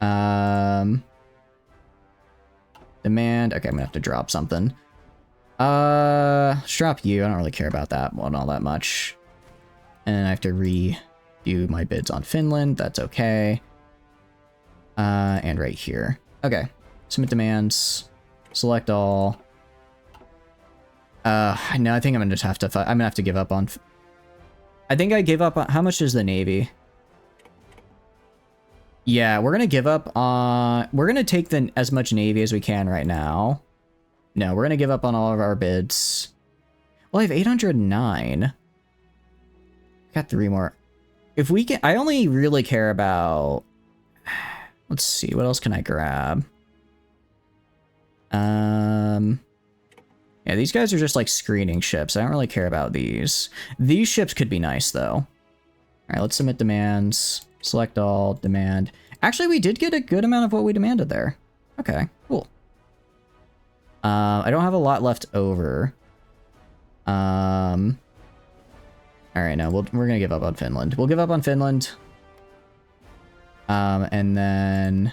Demand. Okay, I'm gonna have to drop something. Let's drop you. I don't really care about that one all that much. And I have to redo my bids on Finland. That's okay. And right here. Okay. Submit demands. Select all. No, I think I'm gonna just have to. I'm gonna have to give up on. I think I give up on. How much is the Navy? Yeah, we're gonna give up on. We're gonna take as much Navy as we can right now. No, we're gonna give up on all of our bids. Well, I have 809. Got 3 more. If we can, I only really care about. Let's see, what else can I grab? Yeah, these guys are just like screening ships. I don't really care about these. These ships could be nice, though. All right, let's submit demands. Select all, demand. Actually, we did get a good amount of what we demanded there. Okay, cool. I don't have a lot left over. All right, no, we're gonna give up on Finland. We'll give up on Finland. And then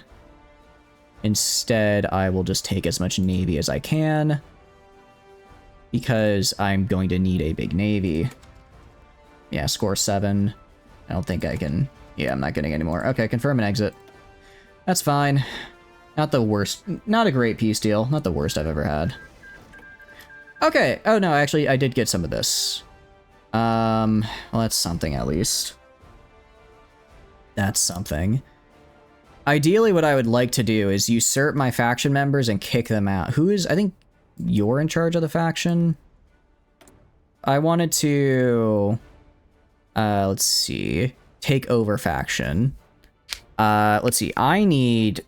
instead, I will just take as much Navy as I can, because I'm going to need a big Navy. Yeah, score 7. I don't think I can... Yeah, I'm not getting any more. Okay, confirm and exit. That's fine. Not the worst. Not a great peace deal. Not the worst I've ever had. Okay. Oh, no, actually, I did get some of this. Well, that's something at least. That's something. Ideally, what I would like to do is usurp my faction members and kick them out. Who is... I think you're in charge of the faction? I wanted to... let's see. Take over faction. Let's see. I need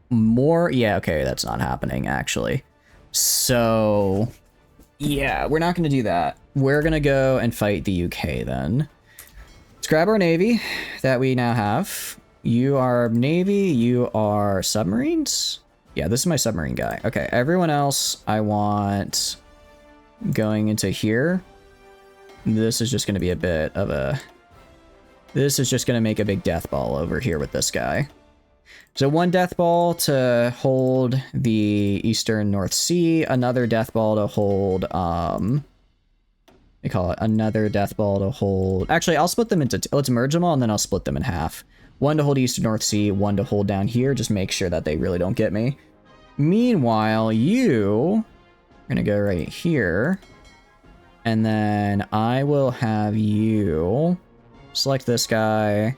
more... Yeah, okay, that's not happening, actually. So... Yeah, we're not going to do that. We're going to go and fight the UK, then. Let's grab our navy that we now have. You are navy, you are submarines? Yeah, this is my submarine guy. Okay, everyone else I want going into here. This is just going to be a bit of a... This is just going to make a big death ball over here with this guy. So one death ball to hold the Eastern North Sea, another death ball to hold, they call it another death ball to hold... Actually, I'll split them into... Let's merge them all, and then I'll split them in half. One to hold Eastern North Sea, one to hold down here. Just make sure that they really don't get me. Meanwhile, you are going to go right here. And then I will have you select this guy.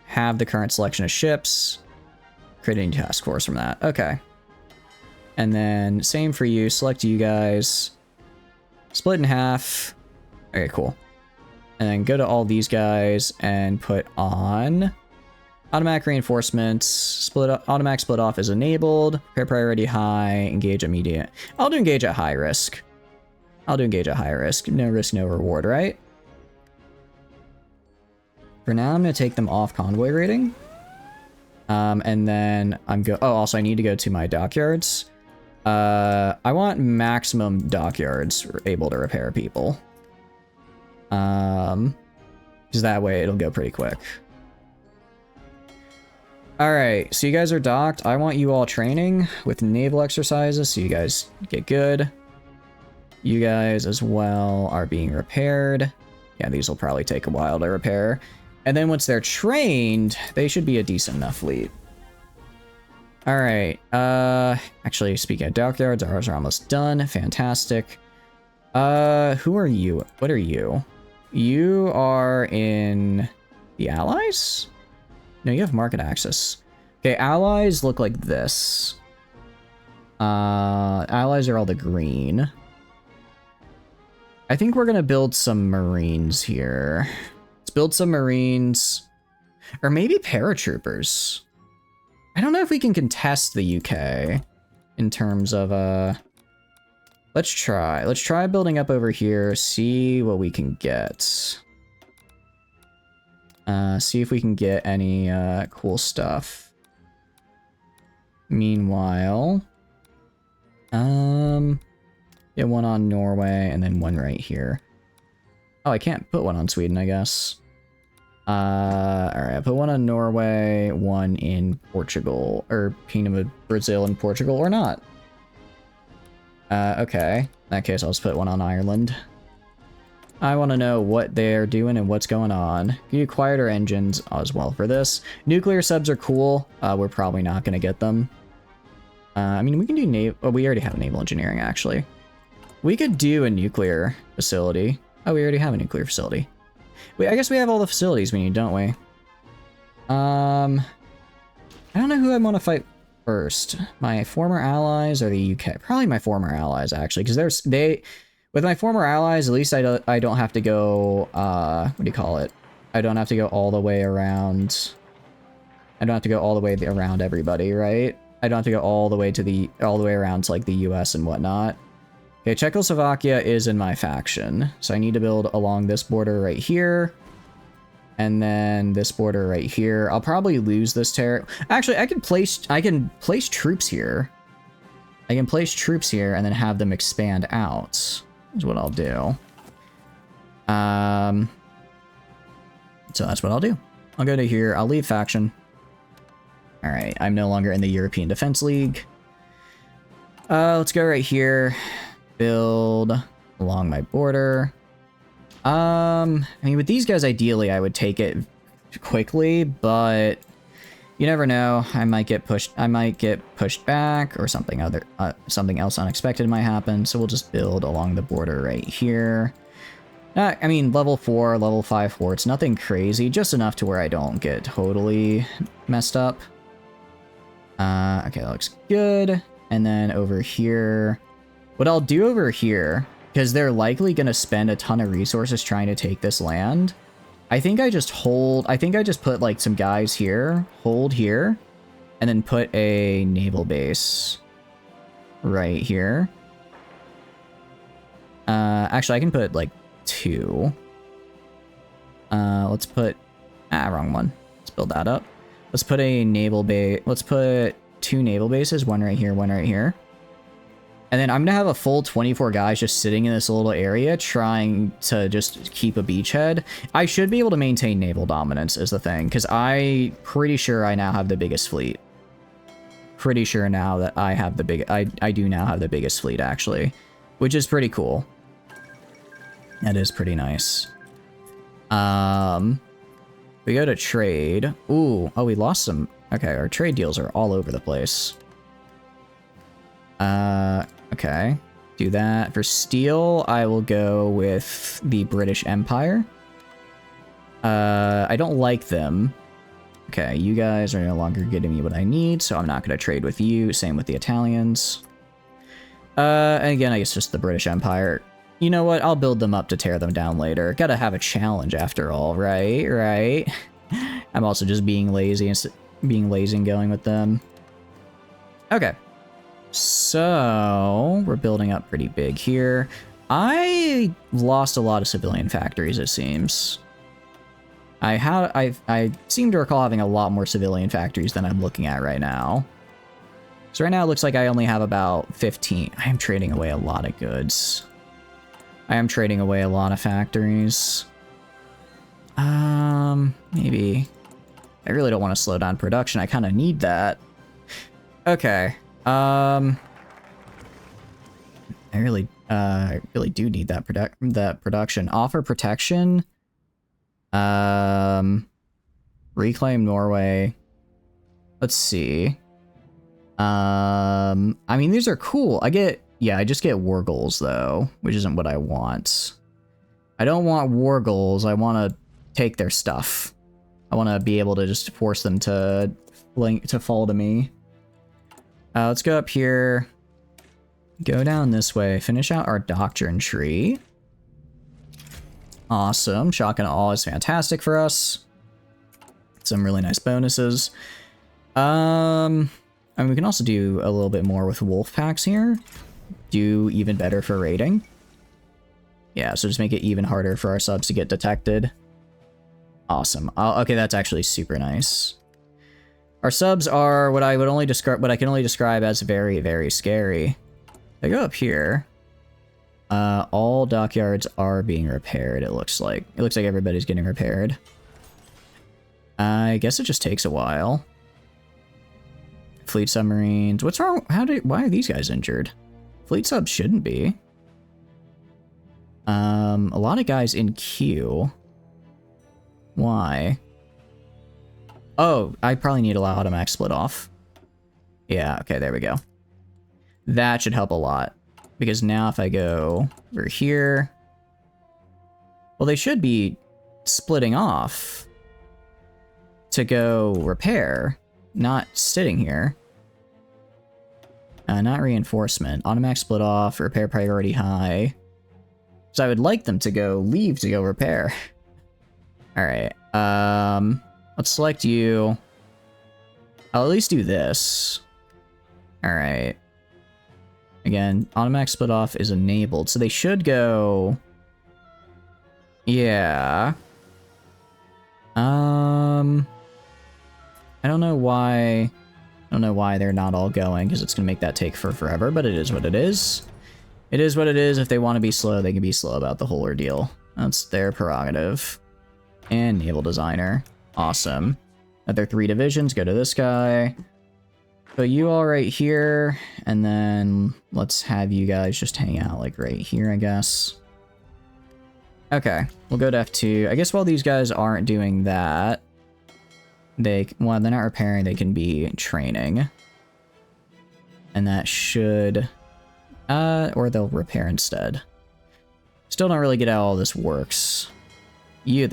Have the current selection of ships. Create a new task force from that. Okay. And then same for you. Select you guys. Split in half. Okay, cool. And then go to all these guys and put on automatic reinforcements. Automatic split off is enabled. Prepare priority high. Engage immediate. I'll do engage at high risk. I'll do engage at high risk. No risk, no reward, right? For now, I'm going to take them off convoy rating. And then oh, also I need to go to my dockyards. I want maximum dockyards able to repair people. Because that way it'll go pretty quick. Alright, so you guys are docked. I want you all training with naval exercises so you guys get good. You guys as well are being repaired. Yeah, these will probably take a while to repair. And then once they're trained, they should be a decent enough fleet. Alright, actually, speaking of dockyards, ours are almost done. Fantastic. Who are you? What are you? You are in the Allies? No, you have market access. Okay, Allies look like this. Allies are all the green. I think we're gonna build some Marines here. Let's build some Marines. Or maybe paratroopers. I don't know if we can contest the UK in terms of, let's try. Let's try building up over here, see what we can get. See if we can get any, cool stuff. Meanwhile, get one on Norway and then one right here. Oh, I can't put one on Sweden, I guess. Alright, I put one on Norway, one in Portugal, or Brazil and Portugal, or not. Okay. In that case, I'll just put one on Ireland. I want to know what they're doing and what's going on. Can you quiet our engines as well for this? Nuclear subs are cool. We're probably not going to get them. I mean, we can do naval... Oh, we already have naval engineering, actually. We could do a nuclear facility. Oh, we already have a nuclear facility. Wait, I guess we have all the facilities we need, don't we? I don't know who I want to fight first. My former allies or the UK? Probably my former allies, actually, because with my former allies, at least I don't have to go, what do you call it? I don't have to go all the way around. I don't have to go all the way around everybody, right? I don't have to go all the way around to like the US and whatnot. Okay, Czechoslovakia is in my faction, so I need to build along this border right here, and then this border right here. I'll probably lose this territory. Actually, I can place troops here. I can place troops here and then have them expand out. Is what I'll do. So that's what I'll do. I'll go to here. I'll leave faction. All right, I'm no longer in the European Defense League. Let's go right here. Build along my border. I mean, with these guys, ideally, I would take it quickly, but you never know. I might get pushed back, or something else unexpected might happen. So we'll just build along the border right here. I mean, level 4, level 5 forts, nothing crazy, just enough to where I don't get totally messed up. Okay, that looks good. And then over here, what I'll do over here, because they're likely going to spend a ton of resources trying to take this land, I think I just put like some guys here, hold here, and then put a naval base right here. Actually, I can put like 2. Let's put, wrong one. Let's build that up. Let's put a naval base. Let's put 2 naval bases, one right here, one right here. And then I'm going to have a full 24 guys just sitting in this little area trying to just keep a beachhead. I should be able to maintain naval dominance is the thing, because I'm pretty sure I now have the biggest fleet. Pretty sure now that I have the I do now have the biggest fleet, actually, which is pretty cool. That is pretty nice. We go to trade. Ooh, oh, we lost some. Okay, our trade deals are all over the place. Okay. Do that. For steel, I will go with the British Empire. I don't like them. Okay, you guys are no longer getting me what I need, so I'm not going to trade with you. Same with the Italians. And again, I guess just the British Empire. You know what? I'll build them up to tear them down later. Gotta have a challenge after all, right? Right? I'm also just being lazy and going with them. Okay. So, we're building up pretty big here. I lost a lot of civilian factories, it seems. I seem to recall having a lot more civilian factories than I'm looking at right now. So right now it looks like I only have about 15. I am trading away a lot of goods. I am trading away a lot of factories. Maybe. I really don't want to slow down production. I kind of need that. Okay. I really do need that production. Offer protection. Reclaim Norway. Let's see. I mean, these are cool. I just get war goals though, which isn't what I want. I don't want war goals. I want to take their stuff. I want to be able to just force them to fall to me. Let's go up here. Go down this way. Finish out our doctrine tree. Awesome. Shotgun all is fantastic for us. Some really nice bonuses. I mean, we can also do a little bit more with wolf packs here. Do even better for raiding. Yeah, so just make it even harder for our subs to get detected. Awesome. Okay, that's actually super nice. Our subs are what I can only describe as very, very scary. They go up here. All dockyards are being repaired, it looks like. It looks like everybody's getting repaired. I guess it just takes a while. Fleet submarines. What's wrong? Why are these guys injured? Fleet subs shouldn't be. A lot of guys in queue. Why? Oh, I probably need to allow automatic split off. Yeah, okay, there we go. That should help a lot. Because now if I go over here... Well, they should be splitting off to go repair, not sitting here. Not reinforcement. Automatic split off, repair priority high. So I would like them to leave to go repair. Alright, let's select you. I'll at least do this. Alright. Again, automatic split off is enabled, so they should go... Yeah. I don't know why they're not all going, because it's going to make that take forever, but it is what it is. It is what it is. If they want to be slow, they can be slow about the whole ordeal. That's their prerogative. And naval designer. Awesome. Other 3 divisions, go to this guy. Put you all right here, and then let's have you guys just hang out like right here, I guess. Okay, we'll go to F2. I guess while these guys aren't doing that, well, they're not repairing, they can be training. And that should, or they'll repair instead. Still don't really get how all this works. You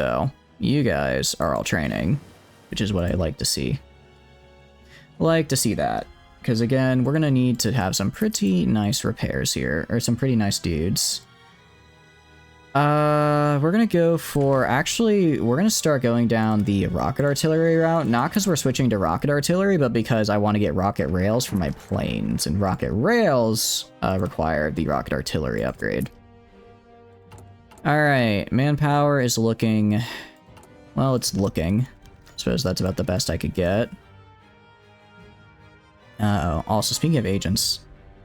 guys are all training, which is what I like to see. Like to see that. Because again, we're going to need to have some pretty nice repairs here, or some pretty nice dudes. We're going to go for, actually, we're going to start going down the rocket artillery route, not because we're switching to rocket artillery, but because I want to get rocket rails for my planes, and rocket rails require the rocket artillery upgrade. Alright, manpower is looking, well, it's looking. I suppose that's about the best I could get. Uh-oh. Also, speaking of agents.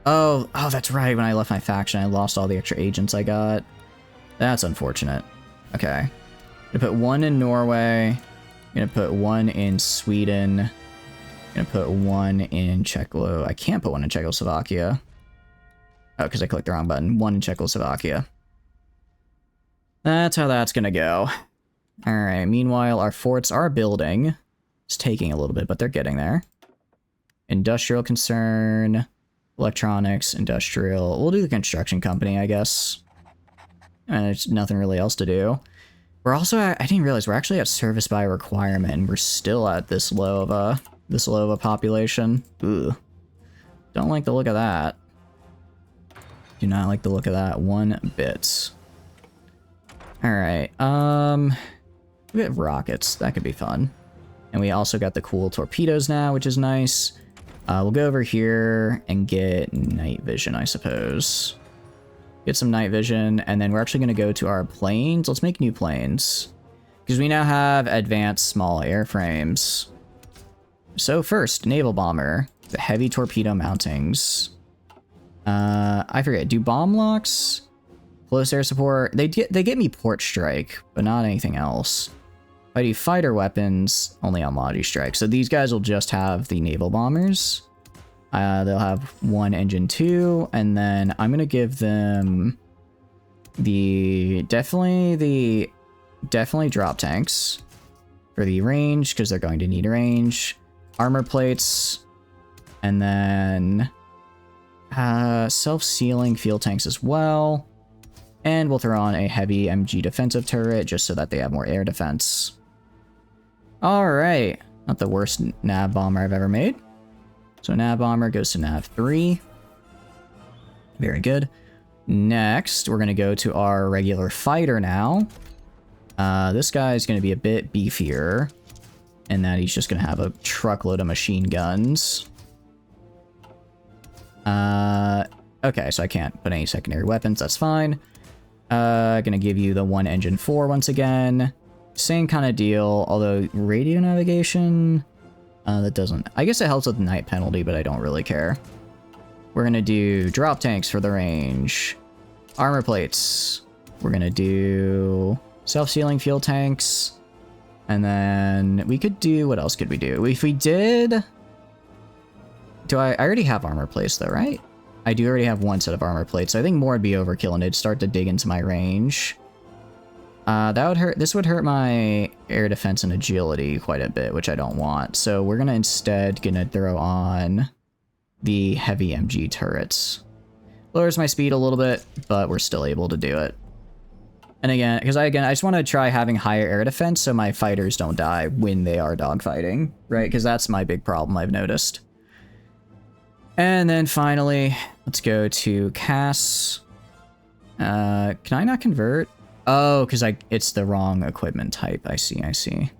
Oh, that's right. When I left my faction, I lost all the extra agents I got. That's unfortunate. Okay. I'm gonna put one in Norway. I'm gonna put one in Sweden. I'm gonna put one in I can't put one in Czechoslovakia. Oh, because I clicked the wrong button. One in Czechoslovakia. That's how that's gonna go. Alright, meanwhile, our forts are building. It's taking a little bit, but they're getting there. Industrial concern, electronics, industrial. We'll do the construction company, I guess. And there's nothing really else to do. We're also at, I didn't realize we're actually at service by requirement, and we're still at this low of a population. Ooh. Don't like the look of that. Do not like the look of that one bit. Alright, we have rockets. That could be fun. And we also got the cool torpedoes now, which is nice. We'll go over here and get night vision, I suppose. Get some night vision, and then we're actually going to go to our planes. Let's make new planes. Because we now have advanced small airframes. So first, naval bomber. The heavy torpedo mountings. I forget, do bomb locks? Close air support? They get me port strike, but not anything else. If I do fighter weapons, only on Logi strike. So these guys will just have the naval bombers. They'll have one engine 2, and then I'm gonna give them definitely drop tanks for the range, because they're going to need range, armor plates, and then self-sealing fuel tanks as well. And we'll throw on a heavy MG defensive turret just so that they have more air defense. Alright, not the worst nav bomber I've ever made. So nav bomber goes to nav 3. Very good. Next, we're going to go to our regular fighter now. This guy is going to be a bit beefier, in that he's just going to have a truckload of machine guns. Okay, so I can't put any secondary weapons, that's fine. Gonna give you the one engine 4 once again. Same kind of deal, although radio navigation, that doesn't, I guess it helps with night penalty, but I don't really care. We're gonna do drop tanks for the range. Armor plates. We're gonna do self-sealing fuel tanks. And then we could do, what else could we do? If we did, I already have armor plates though, right? I do already have one set of armor plates, so I think more would be overkill and it'd start to dig into my range. That would hurt. This would hurt my air defense and agility quite a bit, which I don't want. So we're gonna instead throw on the heavy MG turrets. Lowers my speed a little bit, but we're still able to do it. And again, because I just want to try having higher air defense so my fighters don't die when they are dogfighting, right? Because that's my big problem I've noticed. And then finally, let's go to CAS. Can I not convert? Oh, because it's the wrong equipment type. I see.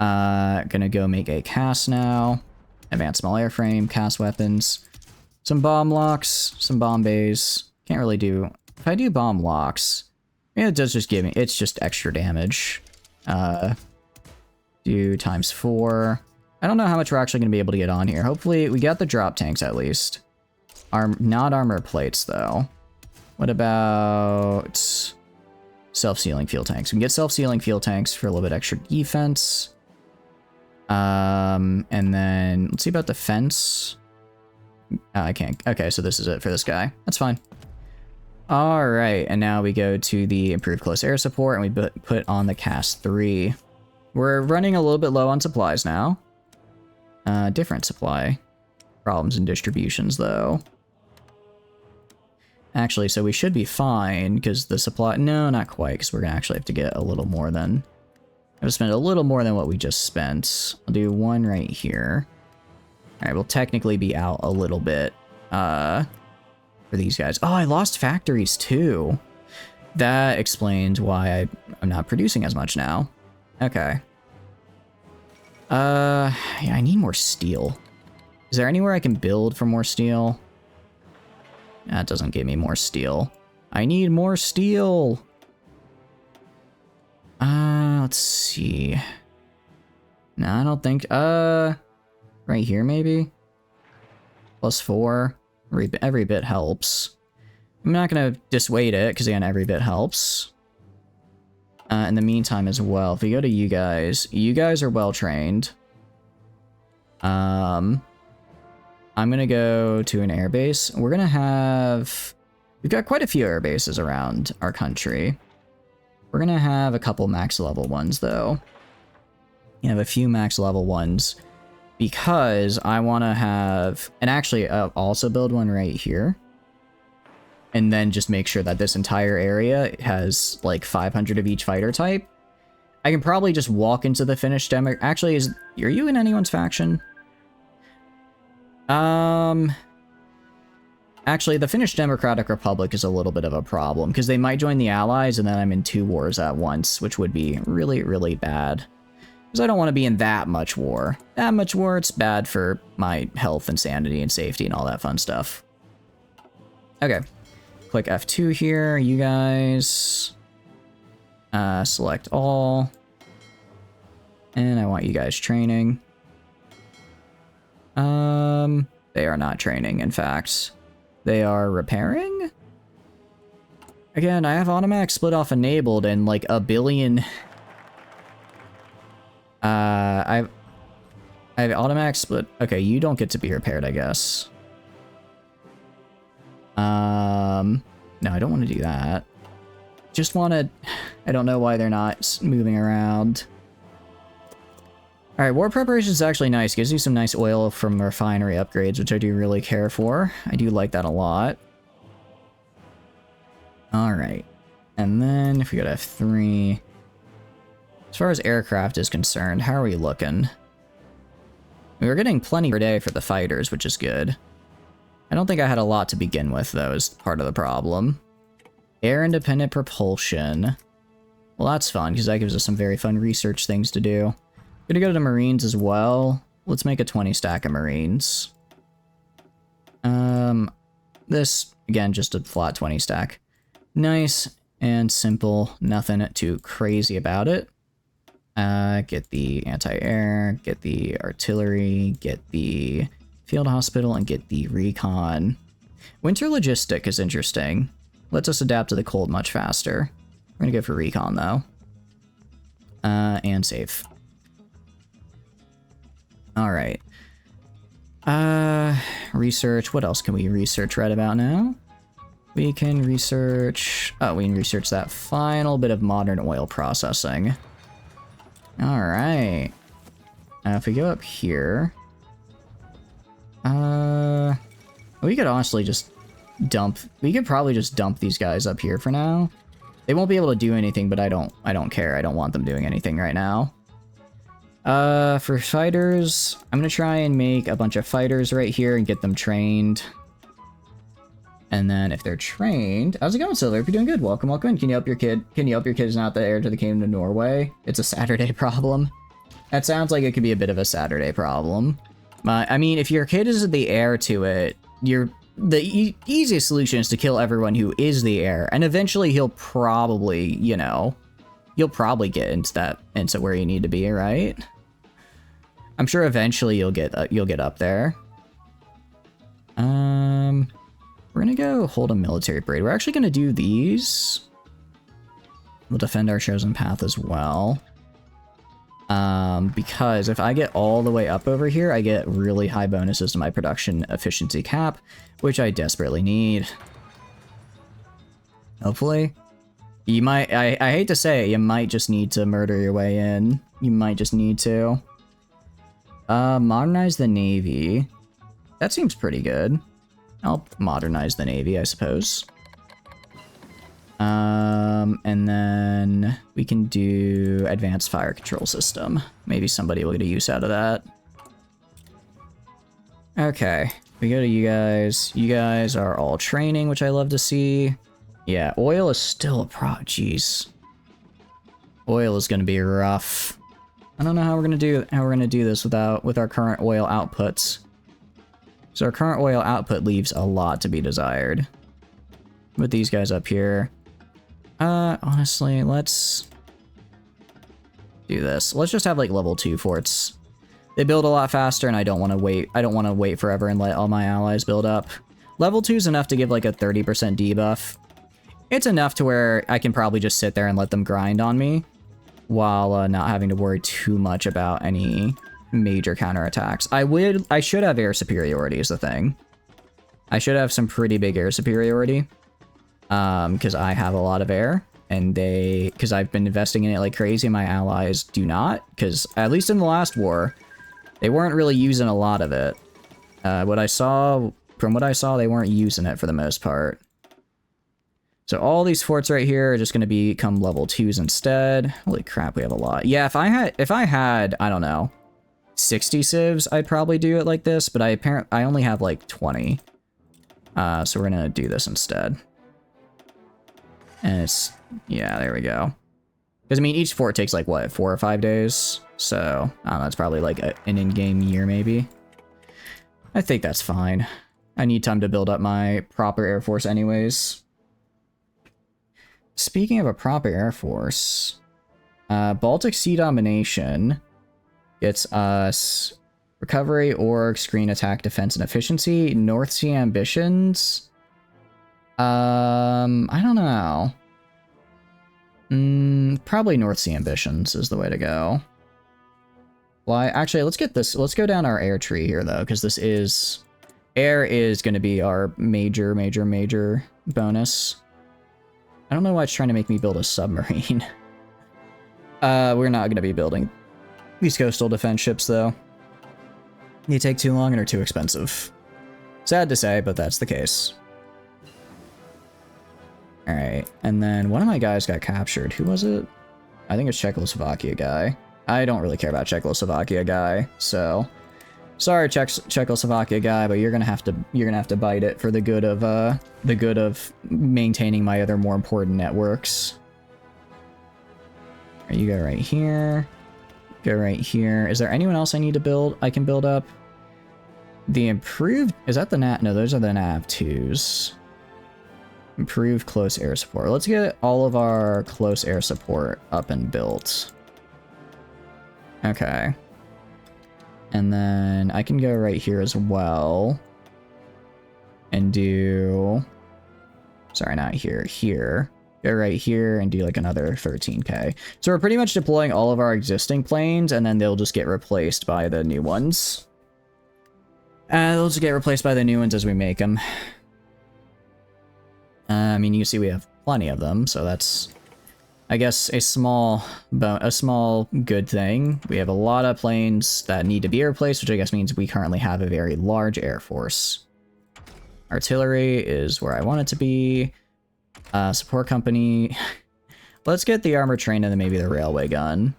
Gonna go make a CAS now. Advanced small airframe, CAS weapons. Some bomb locks, some bomb bays. Can't really do... If I do bomb locks, yeah, it does just give me... It's just extra damage. Do times 4. I don't know how much we're actually going to be able to get on here. Hopefully, we got the drop tanks at least. Not armor plates, though. What about self-sealing fuel tanks? We can get self-sealing fuel tanks for a little bit extra defense. And then, let's see about defense. I can't. Okay, so this is it for this guy. That's fine. Alright, and now we go to the improved close air support, and we put on the CAS 3. We're running a little bit low on supplies now. Different supply. Problems in distributions, though. Actually, so we should be fine, because the supply... No, not quite, because we're going to actually have to get a little more than... I'm going to spend a little more than what we just spent. I'll do one right here. Alright, we'll technically be out a little bit for these guys. Oh, I lost factories too. That explains why I'm not producing as much now. Okay. Yeah, I need more steel. Is there anywhere I can build for more steel? That doesn't give me more steel. I need more steel! Let's see. No, I don't think, right here maybe? +4. Every bit helps. I'm not gonna dissuade it, because again, every bit helps. In the meantime as well, if we go to you guys are well trained. I'm gonna go to an airbase. We're gonna have... We've got quite a few air bases around our country. We're gonna have a couple max level ones, though. You have a few max level ones, because I want to have... And actually, also build one right here. And then just make sure that this entire area has, like, 500 of each fighter type. I can probably just walk into the Finnish demo... Actually, are you in anyone's faction? Actually, the Finnish Democratic Republic is a little bit of a problem, because they might join the Allies, and then I'm in 2 wars at once, which would be really, really bad. Because I don't want to be in that much war. That much war, it's bad for my health and sanity and safety and all that fun stuff. Okay. Click F2 here, you guys. Select all. And I want you guys training. They are not training, in fact. They are repairing? Again, I have automatic split off enabled and like a billion... I have automatic split... Okay, you don't get to be repaired, I guess. No, I don't want to do that. Just want to... I don't know why they're not moving around. Alright, war preparation is actually nice. Gives you some nice oil from refinery upgrades, which I do really care for. I do like that a lot. Alright. And then if we go to F3... As far as aircraft is concerned, how are we looking? We're getting plenty per day for the fighters, which is good. I don't think I had a lot to begin with, though, is part of the problem. Air-independent propulsion. Well, that's fun, because that gives us some very fun research things to do. Gonna go to the Marines as well. Let's make a 20 stack of Marines. This, again, just a flat 20 stack. Nice and simple, nothing too crazy about it. Get the anti-air, get the artillery, get the field hospital, and get the recon. Winter logistic is interesting. Lets us adapt to the cold much faster. We're gonna go for recon, though. And save. Alright. Research. What else can we research right about now? We can research... Oh, we can research that final bit of modern oil processing. Alright. If we go up here... we could honestly just dump... We could probably just dump these guys up here for now. They won't be able to do anything, but I don't care. I don't want them doing anything right now. For fighters, I'm gonna try and make a bunch of fighters right here and get them trained. And then if they're trained... How's it going, Silver? If you're doing good, welcome, welcome in. Can you help your kid? Can you help your kids not the heir to the kingdom of Norway? It's a Saturday problem. That sounds like it could be a bit of a Saturday problem. I mean, if your kid is the heir to it, the easiest solution is to kill everyone who is the heir, and eventually he'll probably, you know, you'll probably get into where you need to be, right? I'm sure eventually you'll get up there. We're gonna go hold a military parade. We're actually gonna do these. We'll defend our chosen path as well. Because if I get all the way up over here, I get really high bonuses to my production efficiency cap, which I desperately need. Hopefully. You might, I hate to say it, you might just need to murder your way in. You might just need to. Modernize the Navy. That seems pretty good. I'll modernize the Navy, I suppose. And then we can do advanced fire control system. Maybe somebody will get a use out of that. Okay, we go to you guys. You guys are all training, which I love to see. Yeah, oil is still a jeez. Oil is gonna be rough. I don't know how we're gonna do this with our current oil outputs. So our current oil output leaves a lot to be desired. With these guys up here. Honestly, let's do this. Let's just have like level 2 forts. They build a lot faster and I don't want to wait. I don't want to wait forever and let all my allies build up. Level 2 is enough to give like a 30% debuff. It's enough to where I can probably just sit there and let them grind on me while not having to worry too much about any major counterattacks. I should have air superiority is the thing. I should have some pretty big air superiority. Because I have a lot of air, and because I've been investing in it like crazy, my allies do not, because at least in the last war, they weren't really using a lot of it. From what I saw, they weren't using it for the most part. So all these forts right here are just going to become level 2s instead. Holy crap, we have a lot. Yeah, if I had, I don't know, 60 civs, I'd probably do it like this, but I only have like 20. So we're going to do this instead. And it's, yeah, there we go. Because, I mean, each fort takes, like, what, 4 or 5 days? So, I don't know, it's probably, like, an in-game year, maybe. I think that's fine. I need time to build up my proper Air Force anyways. Speaking of a proper Air Force, Baltic Sea Domination gets us Recovery, Org, Screen Attack, Defense, and Efficiency. North Sea Ambitions... I don't know. Probably North Sea Ambitions is the way to go. Well, actually, let's get this. Let's go down our air tree here, though, because air is going to be our major bonus. I don't know why it's trying to make me build a submarine. We're not going to be building these coastal defense ships, though. They take too long and are too expensive. Sad to say, but that's the case. Alright, and then one of my guys got captured. Who was it? I think it's Czechoslovakia guy. I don't really care about Czechoslovakia guy, so sorry Czechoslovakia guy, but you're gonna have to bite it for the good of maintaining my other more important networks. Alright, you go right here. Go right here. Is there anyone else I need to build? I can build up. The improved, is that the NAV? No, those are the NAV2s. Improved close air support. Let's get all of our close air support up and built. Okay. And then I can go right here as well. And do... Sorry, not here. Here. Go right here and do like another 13k. So we're pretty much deploying all of our existing planes, and then they'll just get replaced by the new ones. They'll just get replaced by the new ones as we make them. I mean, you see we have plenty of them, so that's, I guess, a small good thing. We have a lot of planes that need to be replaced, which I guess means we currently have a very large air force. Artillery is where I want it to be. Support company. Let's get the armored train and then maybe the railway gun.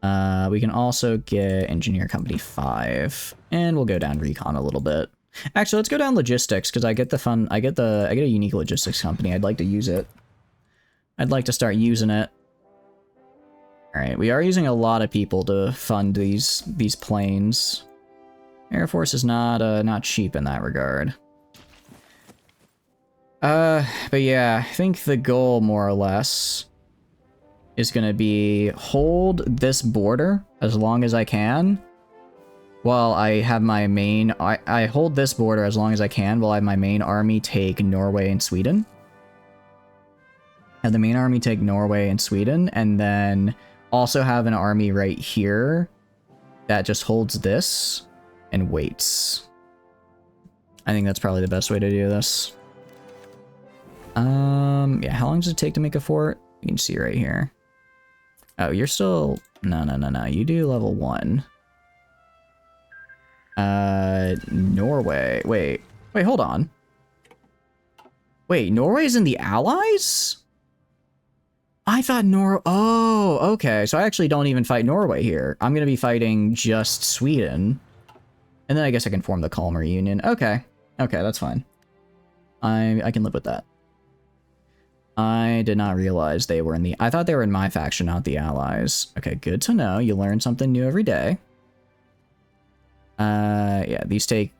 We can also get engineer company 5, and we'll go down recon a little bit. Actually, let's go down logistics, because I get a unique logistics company. I'd like to use it. I'd like to start using it. Alright, we are using a lot of people to fund these planes. Air Force is not cheap in that regard. But yeah, I think the goal, more or less, is gonna be hold this border as long as I can. While I have my main... I hold this border as long as I can while I have my main army take Norway and Sweden. Have the main army take Norway and Sweden, and then also have an army right here that just holds this and waits. I think that's probably the best way to do this. Yeah, how long does it take to make a fort? You can see right here. Oh, you're still... No. You do level 1. Norway. Wait, hold on. Wait, Norway's in the Allies? I thought oh, okay. So I actually don't even fight Norway here. I'm gonna be fighting just Sweden. And then I guess I can form the Calmer Union. Okay. Okay, that's fine. I can live with that. I did not realize they were in the... I thought they were in my faction, not the Allies. Okay, good to know. You learn something new every day. Yeah, these take,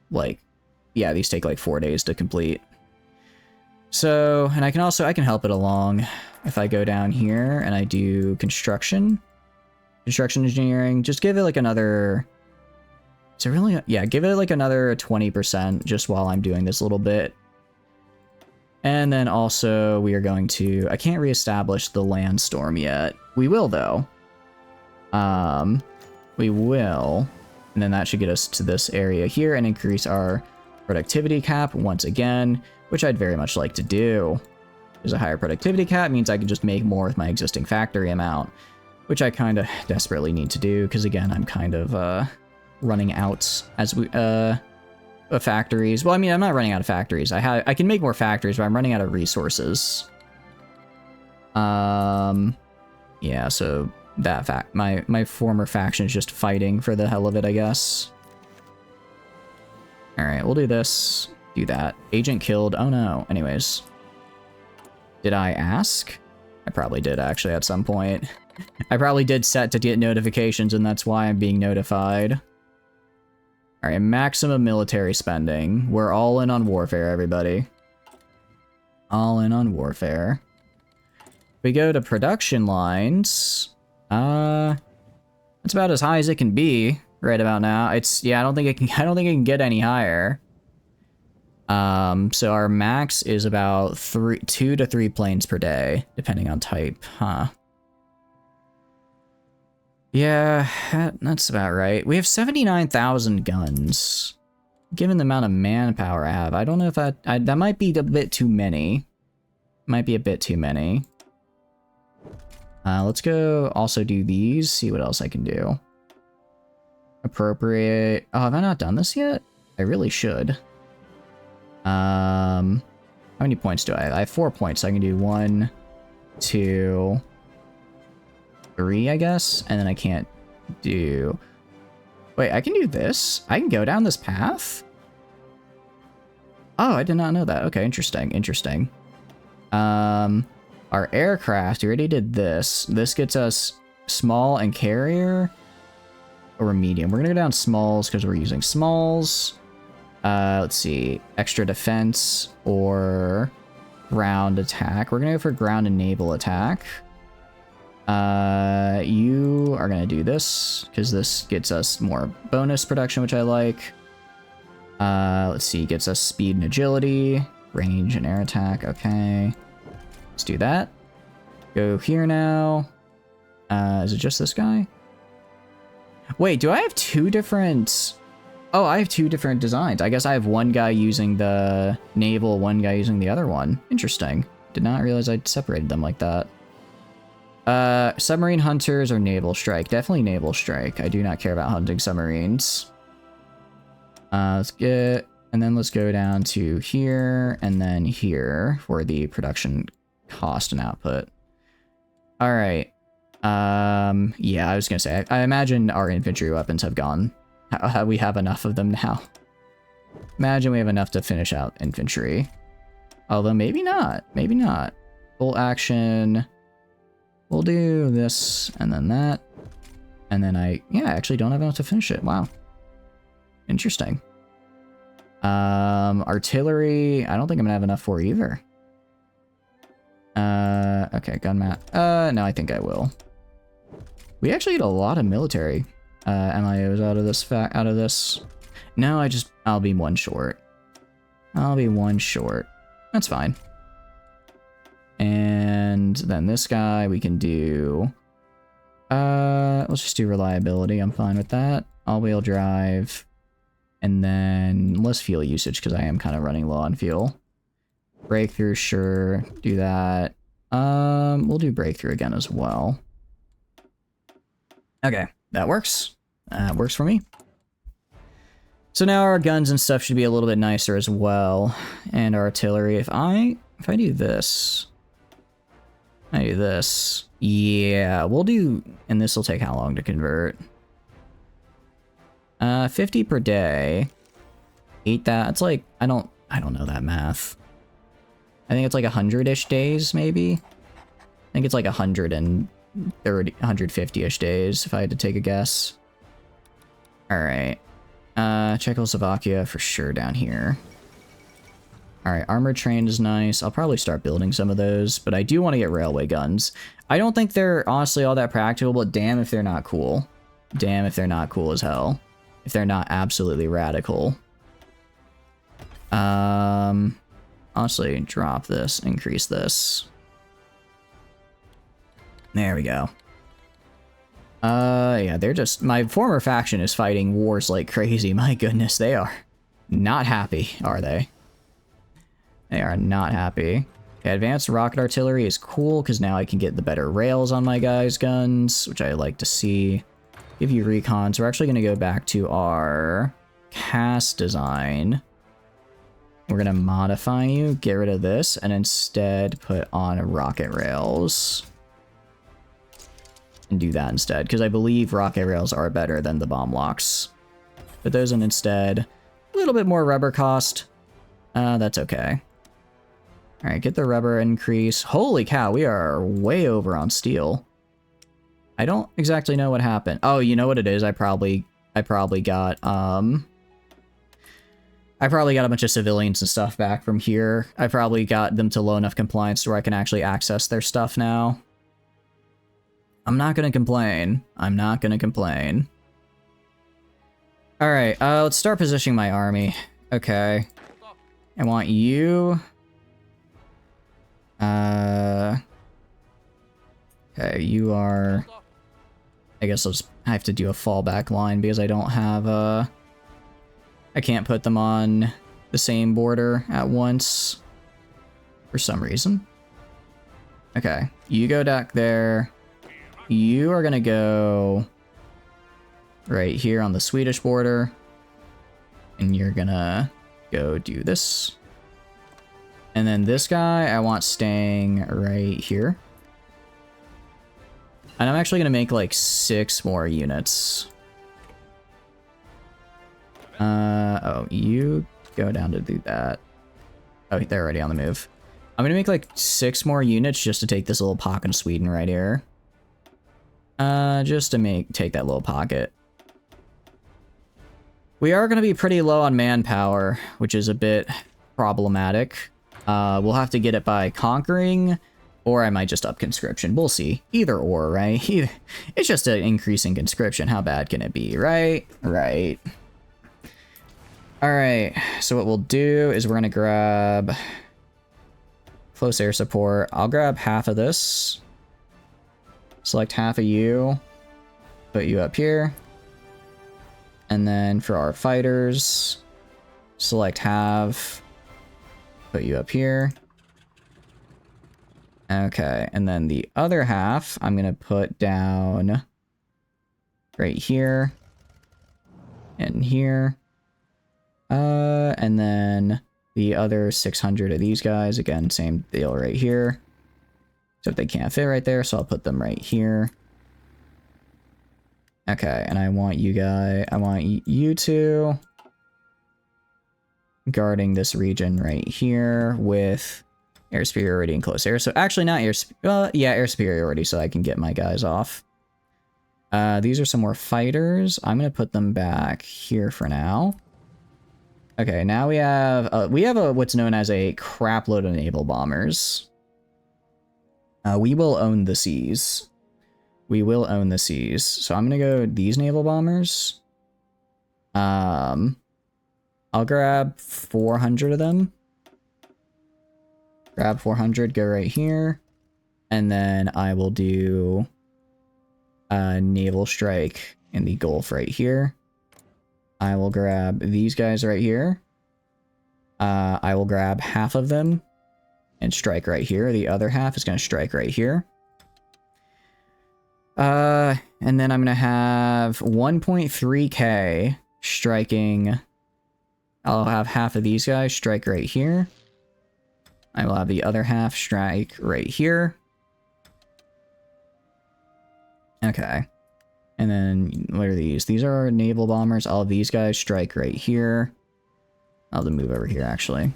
like... Yeah, these take like 4 days to complete. So, and I can help it along. If I go down here and I do construction engineering, just give it like another... Is it really... Yeah, give it like another 20% just while I'm doing this little bit. And then also we are going to... I can't reestablish the landstorm yet. We will, though. We will. And then that should get us to this area here and increase our productivity cap once again, which I'd very much like to do. There's a higher productivity cap, means I can just make more with my existing factory amount, which I kind of desperately need to do, because again, I'm kind of running out as we... of factories. Well, I mean, I'm not running out of factories. I can make more factories, but I'm running out of resources. Yeah, so that my former faction is just fighting for the hell of it, I guess. All right, we'll do this, do that. Agent killed. Oh no. Anyways, did I ask? I probably did actually at some point. I probably did set to get notifications, and that's why I'm being notified. All right, maximum military spending. We're all in on warfare, everybody. All in on warfare. We go to production lines. It's about as high as it can be right about now. It's, yeah, I don't think it can get any higher. So our max is about 2 to 3 planes per day, depending on type, huh? Yeah, that's about right. We have 79,000 guns. Given the amount of manpower I have, I don't know if that might be a bit too many. Might be a bit too many. Let's go also do these, see what else I can do. Appropriate. Oh, have I not done this yet? I really should. How many points do I have? I have 4 points, so I can do 1, 2... 3, I guess, and then I can't do... Wait, I can do this? I can go down this path? Oh, I did not know that. Okay, interesting, interesting. Our aircraft, we already did this. This gets us small and carrier, or medium. We're gonna go down smalls because we're using smalls. Let's see, extra defense or ground attack. We're gonna go for ground and naval attack. You are gonna do this because this gets us more bonus production, which I like. Let's see, gets us speed and agility, range and air attack. Okay, let's do that. Go here now. Is it just this guy? Wait, do I have 2 different... Oh, I have 2 different designs. I guess I have one guy using the naval, one guy using the other one. Interesting. Did not realize I'd separated them like that. Submarine hunters or naval strike? Definitely naval strike. I do not care about hunting submarines. Let's get... And then let's go down to here and then here for the production cost and output. All right. Yeah, I was gonna say, I imagine our infantry weapons have gone. We have enough of them now. Imagine we have enough to finish out infantry. Although maybe not. Maybe not. Full action. We'll do this and then that. And then I actually don't have enough to finish it. Wow. Interesting. Artillery, I don't think I'm gonna have enough for either. Okay, gun map. No, I think I will. We actually get a lot of military MIOs out of this. No, I'll be 1 short. I'll be 1 short. That's fine. And then this guy we can do... let's just do reliability. I'm fine with that. All-wheel drive. And then less fuel usage because I am kind of running low on fuel. Breakthrough, sure. Do that. We'll do breakthrough again as well. Okay, that works. Works for me. So now our guns and stuff should be a little bit nicer as well. And our artillery. If I do this... I do this. Yeah, we'll do... And this will take how long to convert? 50 per day. 8 that. It's like, I don't know that math. I think it's like 100-ish days, maybe? I think it's like 130, 150-ish days, if I had to take a guess. Alright. Czechoslovakia for sure down here. Alright, armored train is nice. I'll probably start building some of those, but I do want to get railway guns. I don't think they're honestly all that practical, but damn if they're not cool. Damn if they're not cool as hell. If they're not absolutely radical. Honestly, drop this, increase this. There we go. Yeah, they're just... My former faction is fighting wars like crazy. My goodness, they are not happy, are they? They are not happy. Okay, advanced rocket artillery is cool, because now I can get the better rails on my guys' guns, which I like to see. Give you recon. So we're actually going to go back to our cast design. We're going to modify you, get rid of this, and instead put on rocket rails. And do that instead, because I believe rocket rails are better than the bomb locks. Put those in instead. A little bit more rubber cost. That's okay. Alright, get the rubber increase. Holy cow, we are way over on steel. I don't exactly know what happened. Oh, you know what it is? I probably got a bunch of civilians and stuff back from here. I probably got them to low enough compliance where I can actually access their stuff now. I'm not gonna complain. I'm not gonna complain. Alright, let's start positioning my army. Okay. I want you... Okay, you are... I guess I have to do a fallback line because I don't have, I can't put them on the same border at once. For some reason. Okay, you go back there. You are gonna go... right here on the Swedish border. And you're gonna go do this. And then this guy, I want staying right here. And I'm actually gonna make like 6 more units. Oh, you go down to do that. Oh, they're already on the move. I'm gonna make like 6 more units just to take this little pocket of Sweden right here. Just to take that little pocket. We are gonna be pretty low on manpower, which is a bit problematic. We'll have to get it by conquering, or I might just up conscription. We'll see. Either or, right? It's just an increase in conscription. How bad can it be, right? Right. Alright, so what we'll do is we're gonna grab close air support. I'll grab half of this. Select half of you. Put you up here. And then for our fighters, select half. Put you up here. Okay, and then the other half, I'm gonna put down right here and here. And then the other 600 of these guys, again, same deal right here. Except they can't fit right there, so I'll put them right here. Okay, and I want you you two guarding this region right here with air superiority and close air. So actually not air superiority, so I can get my guys off. These are some more fighters. I'm gonna put them back here for now. Okay, now we have what's known as a crap load of naval bombers. We will own the seas. We will own the seas. So I'm gonna go these naval bombers. I'll grab 400 of them. Grab 400, go right here. And then I will do a naval strike in the Gulf right here. I will grab these guys right here. I will grab half of them and strike right here. The other half is going to strike right here. And then I'm going to have 1.3k striking. I'll have half of these guys strike right here. I will have the other half strike right here. Okay. And then, what are these? These are our naval bombers. All of these guys strike right here. I'll have to move over here, actually.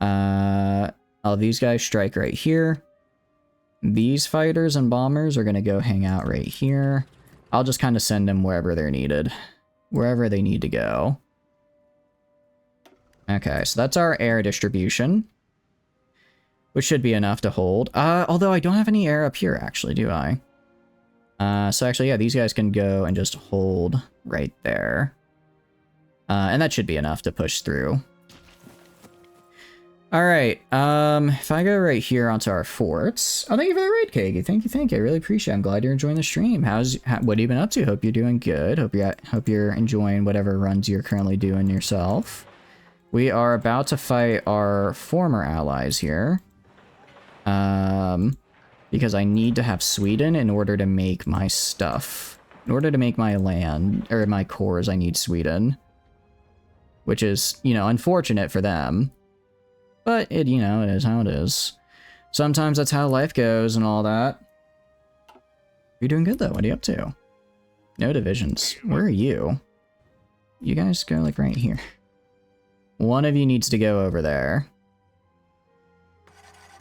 All of these guys strike right here. These fighters and bombers are going to go hang out right here. I'll just kind of send them wherever they're needed. Wherever they need to go. Okay, so that's our air distribution. Which should be enough to hold. Although I don't have any air up here, actually, do I? So actually, yeah, these guys can go and just hold right there. And that should be enough to push through. Alright, if I go right here onto our forts... Oh, thank you for the raid, Kagi. Thank you. I really appreciate it. I'm glad you're enjoying the stream. What have you been up to? Hope you're doing good. Hope you're enjoying whatever runs you're currently doing yourself. We are about to fight our former allies here. Because I need to have Sweden in order to make my stuff. In order to make my land, or my cores, I need Sweden. Which is, you know, unfortunate for them. But, it is how it is. Sometimes that's how life goes and all that. You're doing good, though. What are you up to? No divisions. Where are you? You guys go, like, right here. One of you needs to go over there.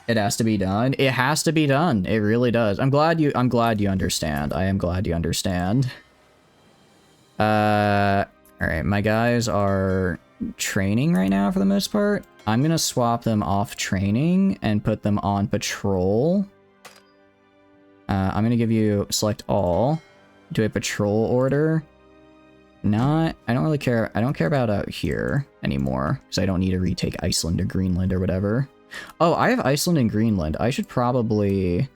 It has to be done. It has to be done. It really does. I'm glad you understand. I am glad you understand. Alright, my guys are training right now for the most part. I'm gonna swap them off training and put them on patrol. I'm gonna give you select all. Do a patrol order. I don't really care. I don't care about out here anymore because I don't need to retake Iceland or Greenland or whatever. Oh, I have Iceland and Greenland. I should probably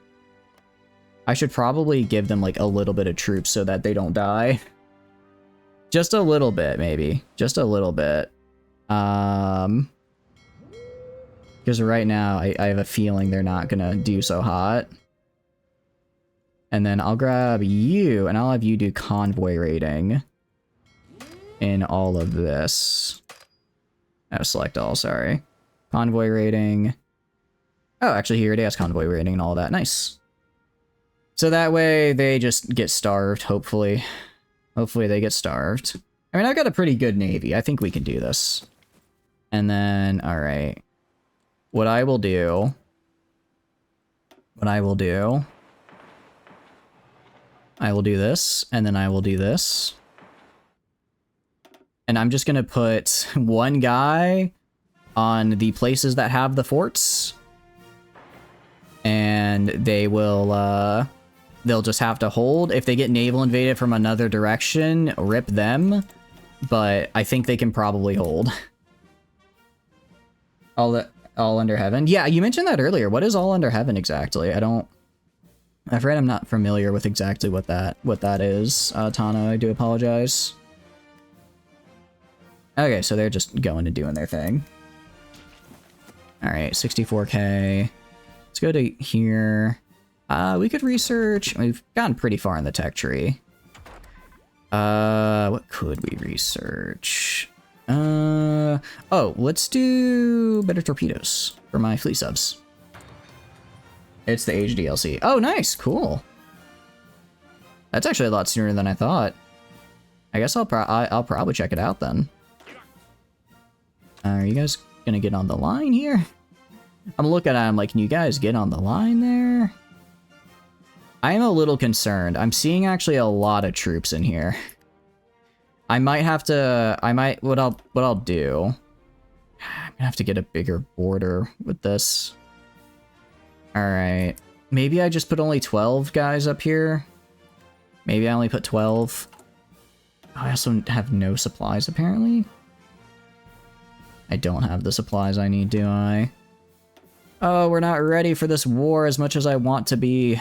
give them like a little bit of troops so that they don't die. Just a little bit, maybe. Just a little bit. Because right now, I have a feeling they're not gonna do so hot. And then I'll grab you, and I'll have you do convoy raiding in all of this. Oh, select all, sorry. Convoy raiding. Oh, actually, he already has convoy raiding and all that. Nice. So that way, they just get starved, hopefully. Hopefully they get starved. I mean, I've got a pretty good navy. I think we can do this. And then, alright. What I will do... I will do this, and then I will do this. And I'm just gonna put one guy on the places that have the forts. And they will, they'll just have to hold. If they get naval invaded from another direction, rip them. But I think they can probably hold. All under heaven? Yeah, you mentioned that earlier. What is all under heaven exactly? I'm afraid I'm not familiar with exactly what that is. Tana, I do apologize. Okay, so they're just going and doing their thing. Alright, 64k. Let's go to here. We could research. We've gotten pretty far in the tech tree. What could we research? Oh, let's do better torpedoes for my fleet subs. It's the Age DLC. Oh, nice, cool. That's actually a lot sooner than I thought. I guess I'll probably check it out then. Are you guys gonna get on the line here? I'm looking at him like, can you guys get on the line there? I am a little concerned. I'm seeing actually a lot of troops in here. I might have to, what I'll do, I'm gonna have to get a bigger border with this. Alright, maybe I just put only 12 guys up here. Maybe I only put 12. Oh, I also have no supplies apparently. I don't have the supplies I need, do I? Oh, we're not ready for this war as much as I want to be.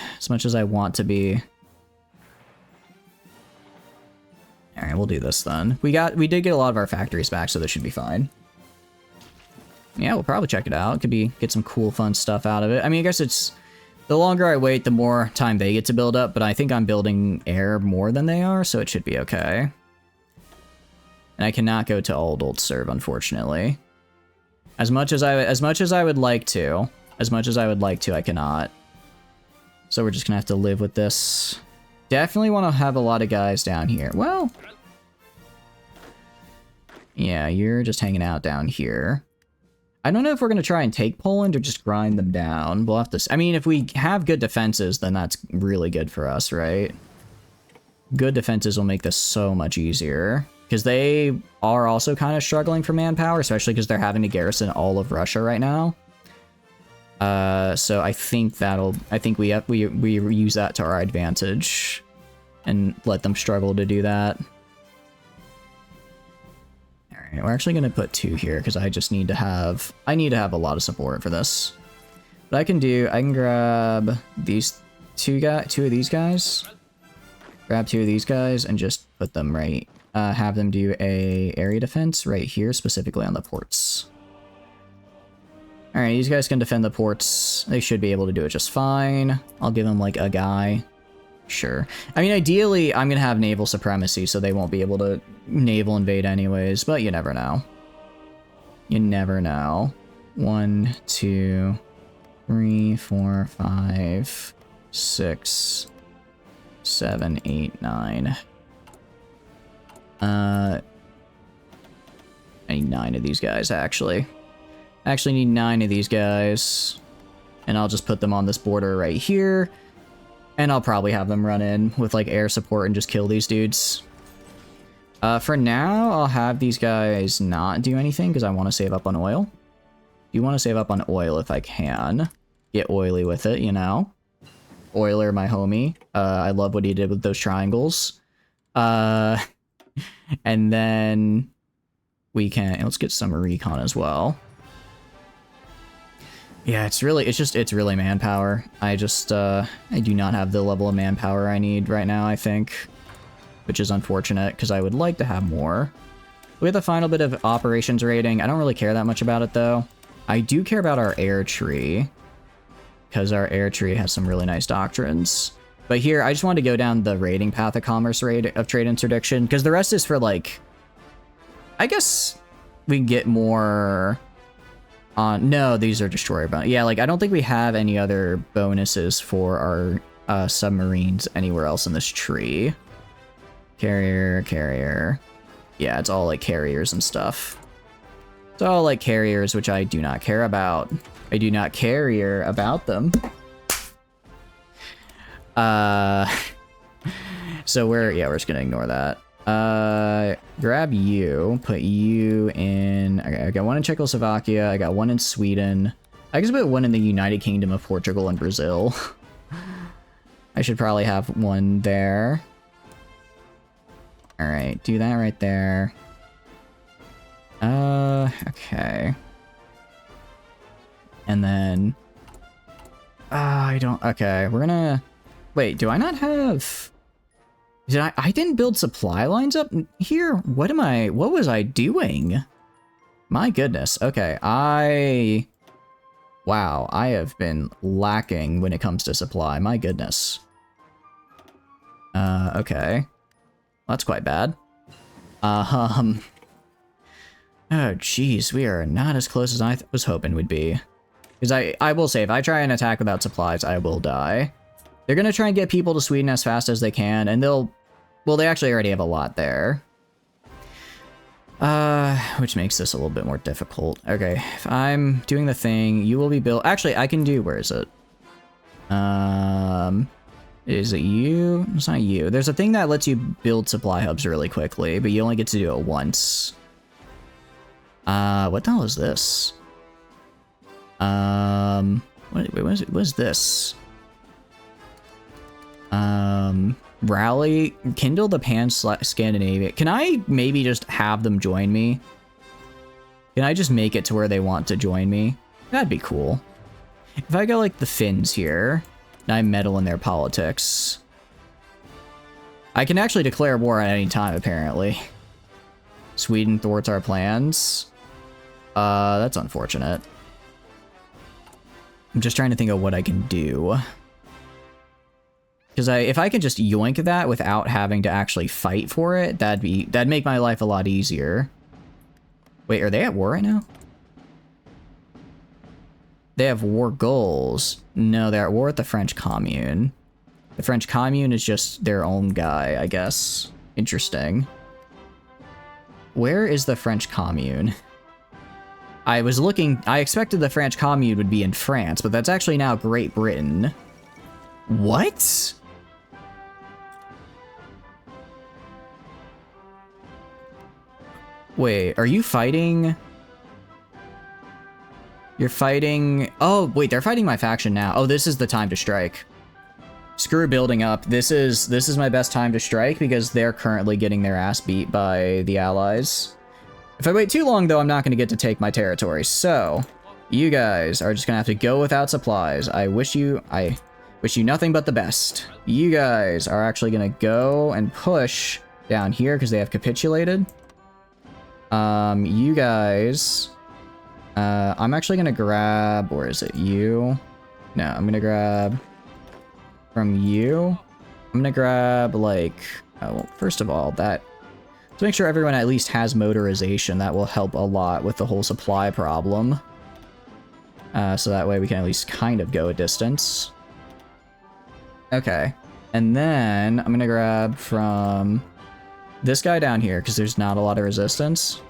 Alright, we'll do this then. We did get a lot of our factories back, so this should be fine. Yeah, we'll probably check it out. Get some cool, fun stuff out of it. I mean, I guess it's... The longer I wait, the more time they get to build up, but I think I'm building air more than they are, so it should be okay. And I cannot go to old serve, unfortunately. As much as I would like to, I cannot. So we're just gonna have to live with this. Definitely want to have a lot of guys down here. Well, yeah, you're just hanging out down here. I don't know if we're going to try and take Poland or just grind them down. We'll have to... I mean, if we have good defenses, then that's really good for us, right? Good defenses will make this so much easier. Because they are also kind of struggling for manpower, especially because they're having to garrison all of Russia right now. So I think that'll... I think we use that to our advantage. And let them struggle to do that. Alright, we're actually going to put 2 here, because I just need to have... I need to have a lot of support for this. What I can do, I can grab these 2 of these guys. Grab 2 of these guys, and just put them right... have them do a area defense right here, specifically on the ports. Alright, these guys can defend the ports. They should be able to do it just fine. I'll give them, like, a guy. Sure. I mean, ideally, I'm gonna have naval supremacy, so they won't be able to naval invade anyways, but you never know. You never know. 1, 2, 3, 4, 5, 6, 7, 8, 9. I need 9 of these guys, actually. I actually need 9 of these guys. And I'll just put them on this border right here. And I'll probably have them run in with, like, air support and just kill these dudes. For now, I'll have these guys not do anything because I want to save up on oil. You want to save up on oil if I can. Get oily with it, you know? Oiler, my homie. I love what he did with those triangles. And then we can... Let's get some recon as well. Yeah, it's really manpower. I do not have the level of manpower I need right now, I think. Which is unfortunate, because I would like to have more. We have the final bit of operations rating. I don't really care that much about it, though. I do care about our air tree. Because our air tree has some really nice doctrines. But here, I just wanted to go down the rating path of commerce rate of trade interdiction, because the rest is for, like... I guess we can get more... no, these are destroyer bonus. Yeah, like, I don't think we have any other bonuses for our submarines anywhere else in this tree. Carrier. Yeah, it's all, like, carriers and stuff. It's all, like, carriers, which I do not care about. I do not care about them. So we're just gonna ignore that. Grab you, put you in... Okay, I got 1 in Czechoslovakia, I got 1 in Sweden. I guess I put 1 in the United Kingdom of Portugal and Brazil. I should probably have 1 there. Alright, do that right there. Okay. And then... Okay, we're gonna... Wait, do I not have... I didn't build supply lines up here? What was I doing? My goodness. Okay, wow, I have been lacking when it comes to supply. My goodness. Okay. That's quite bad. Oh, jeez, we are not as close as I was hoping we'd be. Because I will say, if I try and attack without supplies, I will die. They're gonna try and get people to Sweden as fast as they can, and well, they actually already have a lot there. Which makes this a little bit more difficult. Okay, if I'm doing the thing, you will be built... Actually, I can do... Where is it? Is it you? It's not you. There's a thing that lets you build supply hubs really quickly, but you only get to do it once. What the hell is this? What is this? Rally, kindle the Pan-Scandinavia. Can I maybe just have them join me? Can I just make it to where they want to join me? That'd be cool. If I go like the Finns here, and I meddle in their politics, I can actually declare war at any time, apparently. Sweden thwarts our plans. That's unfortunate. I'm just trying to think of what I can do. Because if I could just yoink that without having to actually fight for it, that'd make my life a lot easier. Wait, are they at war right now? They have war goals. No, they're at war with the French Commune. The French Commune is just their own guy, I guess. Interesting. Where is the French Commune? I expected the French Commune would be in France, but that's actually now Great Britain. What? Wait, are you fighting? You're fighting... Oh, wait, they're fighting my faction now. Oh, this is the time to strike. Screw building up. This is my best time to strike because they're currently getting their ass beat by the allies. If I wait too long, though, I'm not going to get to take my territory. So, you guys are just going to have to go without supplies. I wish you nothing but the best. You guys are actually going to go and push down here because they have capitulated. You guys... I'm actually going to grab... Where is it? You? No, I'm going to grab... From you? I'm going to grab, like... Oh, well, first of all, that... To make sure everyone at least has motorization, that will help a lot with the whole supply problem. So that way we can at least kind of go a distance. Okay. And then I'm going to grab from this guy down here, because there's not a lot of resistance.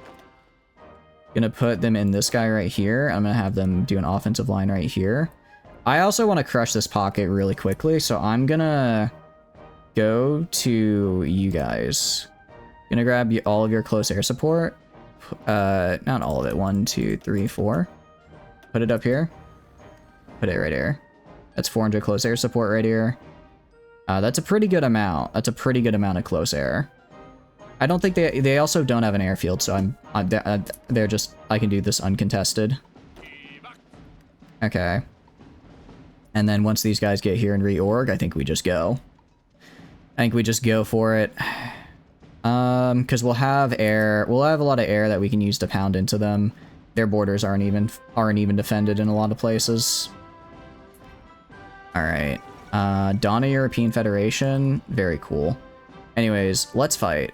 Gonna put them in this guy right here. I'm gonna have them do an offensive line right here. I also want to crush this pocket really quickly, so I'm gonna go to you guys. Gonna grab all of your close air support. Not all of it. 1, 2, 3, 4. Put it up here. Put it right here. That's 400 close air support right here. That's a pretty good amount. That's a pretty good amount of close air. I don't think they also don't have an airfield, so they're just, I can do this uncontested. Okay. And then once these guys get here and reorg, I think we just go. I think we just go for it. Because we'll have a lot of air that we can use to pound into them. Their borders aren't even defended in a lot of places. Alright. Donna European Federation, very cool. Anyways, let's fight.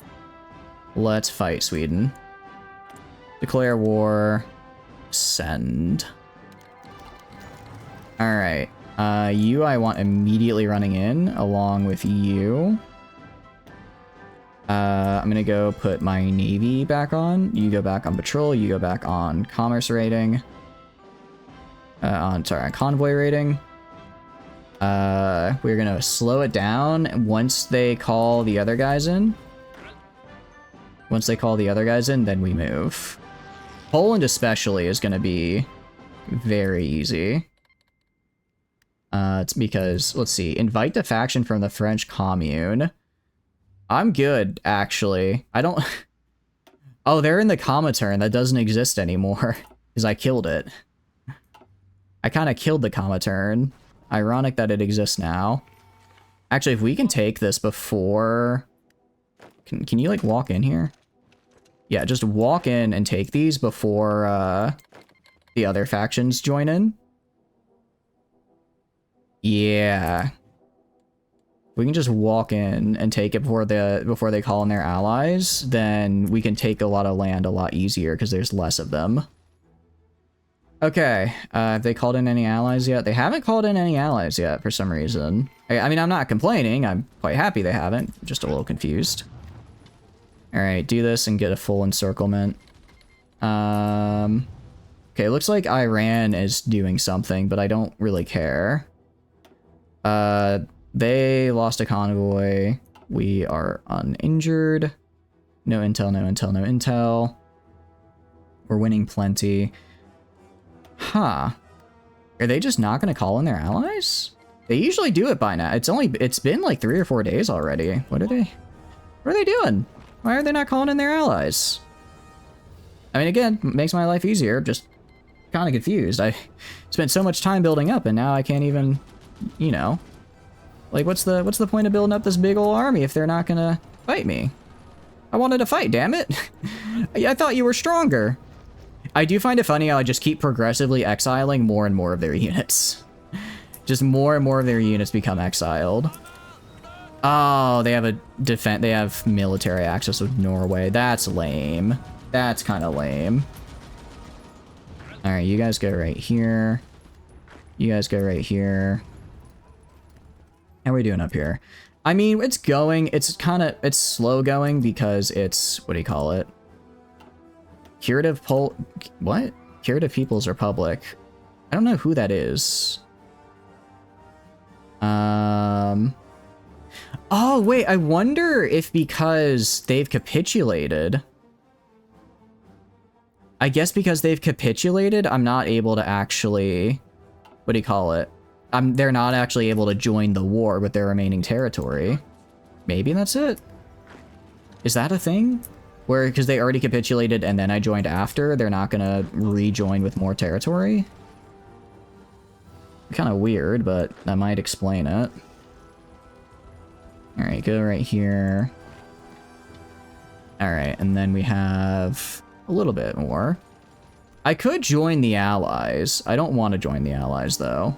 Let's fight Sweden. Declare war. Send. Alright. You I want immediately running in, along with you. I'm gonna go put my navy back on. You go back on patrol. You go back on commerce rating. On convoy rating. We're gonna slow it down once they call the other guys in. Once they call the other guys in, then we move. Poland especially is gonna be very easy. It's because, let's see, invite the faction from the French Commune. I'm good, actually. I don't... Oh, they're in the Comintern. That doesn't exist anymore, because I killed it. I kind of killed the Comintern. Ironic that it exists now. Actually, if we can take this before... Can you, like, walk in here? Yeah, just walk in and take these before, the other factions join in. Yeah. We can just walk in and take it before they call in their allies, then we can take a lot of land a lot easier because there's less of them. Okay, have they called in any allies yet? They haven't called in any allies yet for some reason. I mean, I'm not complaining. I'm quite happy they haven't. Just a little confused. Alright, do this and get a full encirclement. Okay, looks like Iran is doing something, but I don't really care. They lost a convoy. We are uninjured. No intel, no intel, no intel. We're winning plenty. Huh. Are they just not going to call in their allies? They usually do it by now. It's been like 3 or 4 days already. What are they doing? Why are they not calling in their allies? I mean, again, makes my life easier. Just kind of confused. I spent so much time building up and now I can't even, you know. Like, what's the point of building up this big old army if they're not gonna fight me? I wanted to fight, damn it. I thought you were stronger. I do find it funny how I just keep progressively exiling more and more of their units. Just more and more of their units become exiled. Oh, they have military access with Norway. That's lame. That's kind of lame. Alright, you guys go right here. You guys go right here. How are we doing up here? I mean, it's going, it's slow going because it's, what do you call it? What? Curative People's Republic. I don't know who that is. Oh, wait, I wonder if because they've capitulated. I guess because they've capitulated, I'm not able to actually, what do you call it? They're not actually able to join the war with their remaining territory. Maybe that's it. Is that a thing? Where, because they already capitulated and then I joined after, they're not gonna rejoin with more territory? Kind of weird, but that might explain it. Alright, go right here. Alright, and then we have a little bit more. I could join the Allies. I don't want to join the Allies, though.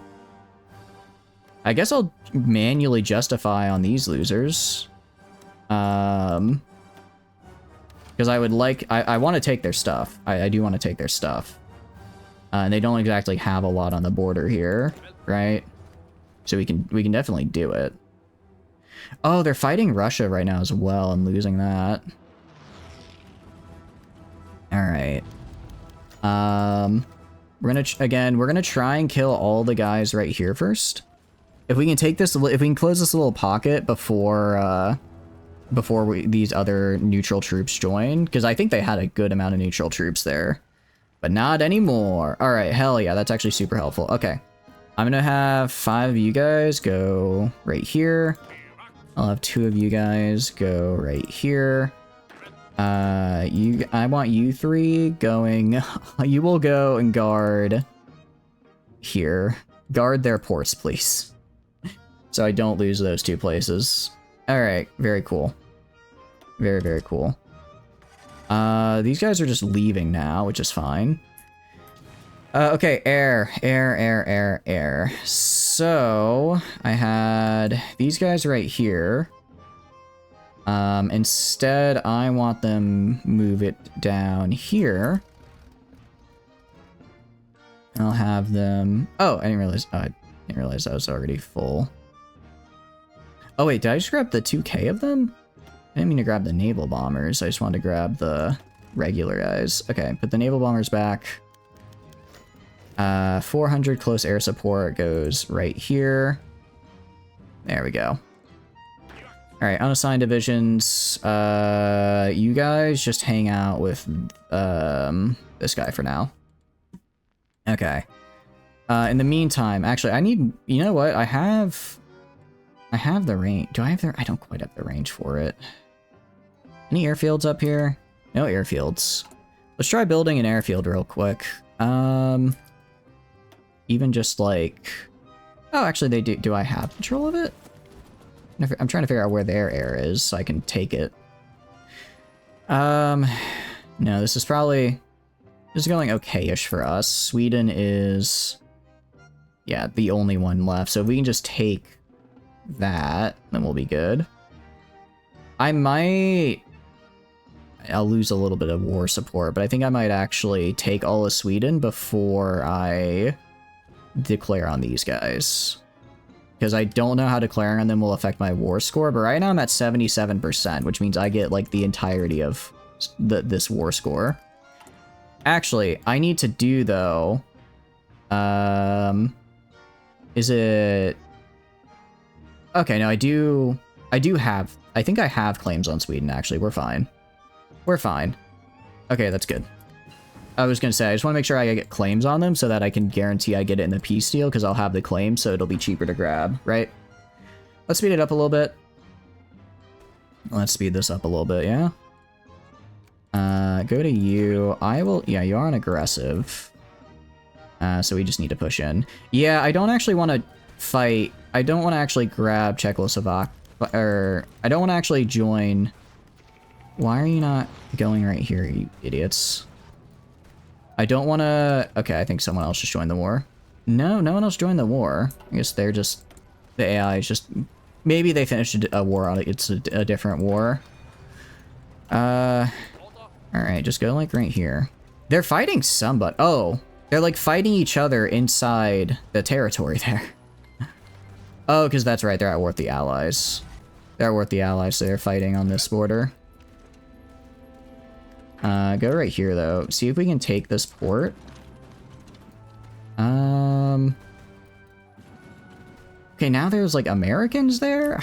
I guess I'll manually justify on these losers. Because I would like... I want to take their stuff. I do want to take their stuff. And they don't exactly have a lot on the border here, right? So we can definitely do it. Oh, they're fighting Russia right now as well and losing that. Alright. We're gonna try and kill all the guys right here first. If we can take this, if we can close this little pocket before these other neutral troops join, because I think they had a good amount of neutral troops there, but not anymore. All right, hell yeah, that's actually super helpful. Okay, I'm gonna have 5 of you guys go right here. I'll have 2 of you guys go right here. I want you 3 going. You will go and guard here. Guard their ports, please. So I don't lose those 2 places. Alright, very cool. Very, very cool. These guys are just leaving now, which is fine. Okay, air. So, I had these guys right here. Instead, I want them move it down here. I'll have them... Oh, I didn't realize I was already full. Oh wait, did I just grab the 2K of them? I didn't mean to grab the naval bombers. I just wanted to grab the regular guys. Okay, put the naval bombers back. 400 close air support goes right here. There we go. Alright, unassigned divisions. You guys just hang out with this guy for now. Okay. In the meantime, actually, I need... You know what? I have the range. Do I have the... I don't quite have the range for it. Any airfields up here? No airfields. Let's try building an airfield real quick. Even just like... Oh, actually, they do. Do I have control of it? I'm trying to figure out where their air is so I can take it. No, this is probably... This is going okay-ish for us. Sweden is... Yeah, the only one left. So if we can just take that, then we'll be good. I might... I'll lose a little bit of war support, but I think I might actually take all of Sweden before I declare on these guys. Because I don't know how declaring on them will affect my war score, but right now I'm at 77%, which means I get like the entirety of this war score. Actually, I need to do though... Is it... Okay, no, I do have... I think I have claims on Sweden, actually. We're fine. We're fine. Okay, that's good. I was gonna say, I just want to make sure I get claims on them so that I can guarantee I get it in the peace deal, because I'll have the claim, so it'll be cheaper to grab, right? Let's speed it up a little bit. Let's speed this up a little bit, yeah? Go to you. I will... Yeah, you are an aggressive. So we just need to push in. Yeah, I don't actually want to fight... I don't want to actually grab Czechoslovakia, or... I don't want to actually join... Why are you not going right here, you idiots? I don't want to... Okay, I think someone else just joined the war. No, no one else joined the war. I guess they're just... The AI is just... Maybe they finished a war on it. It's a different war. Alright, just go like right here. They're fighting somebody. Oh, they're like fighting each other inside the territory there. Oh, because that's right, they're at war with the Allies. They're at war with the Allies, so they're fighting on this border. Go right here, though. See if we can take this port. Okay, now there's, like, Americans there?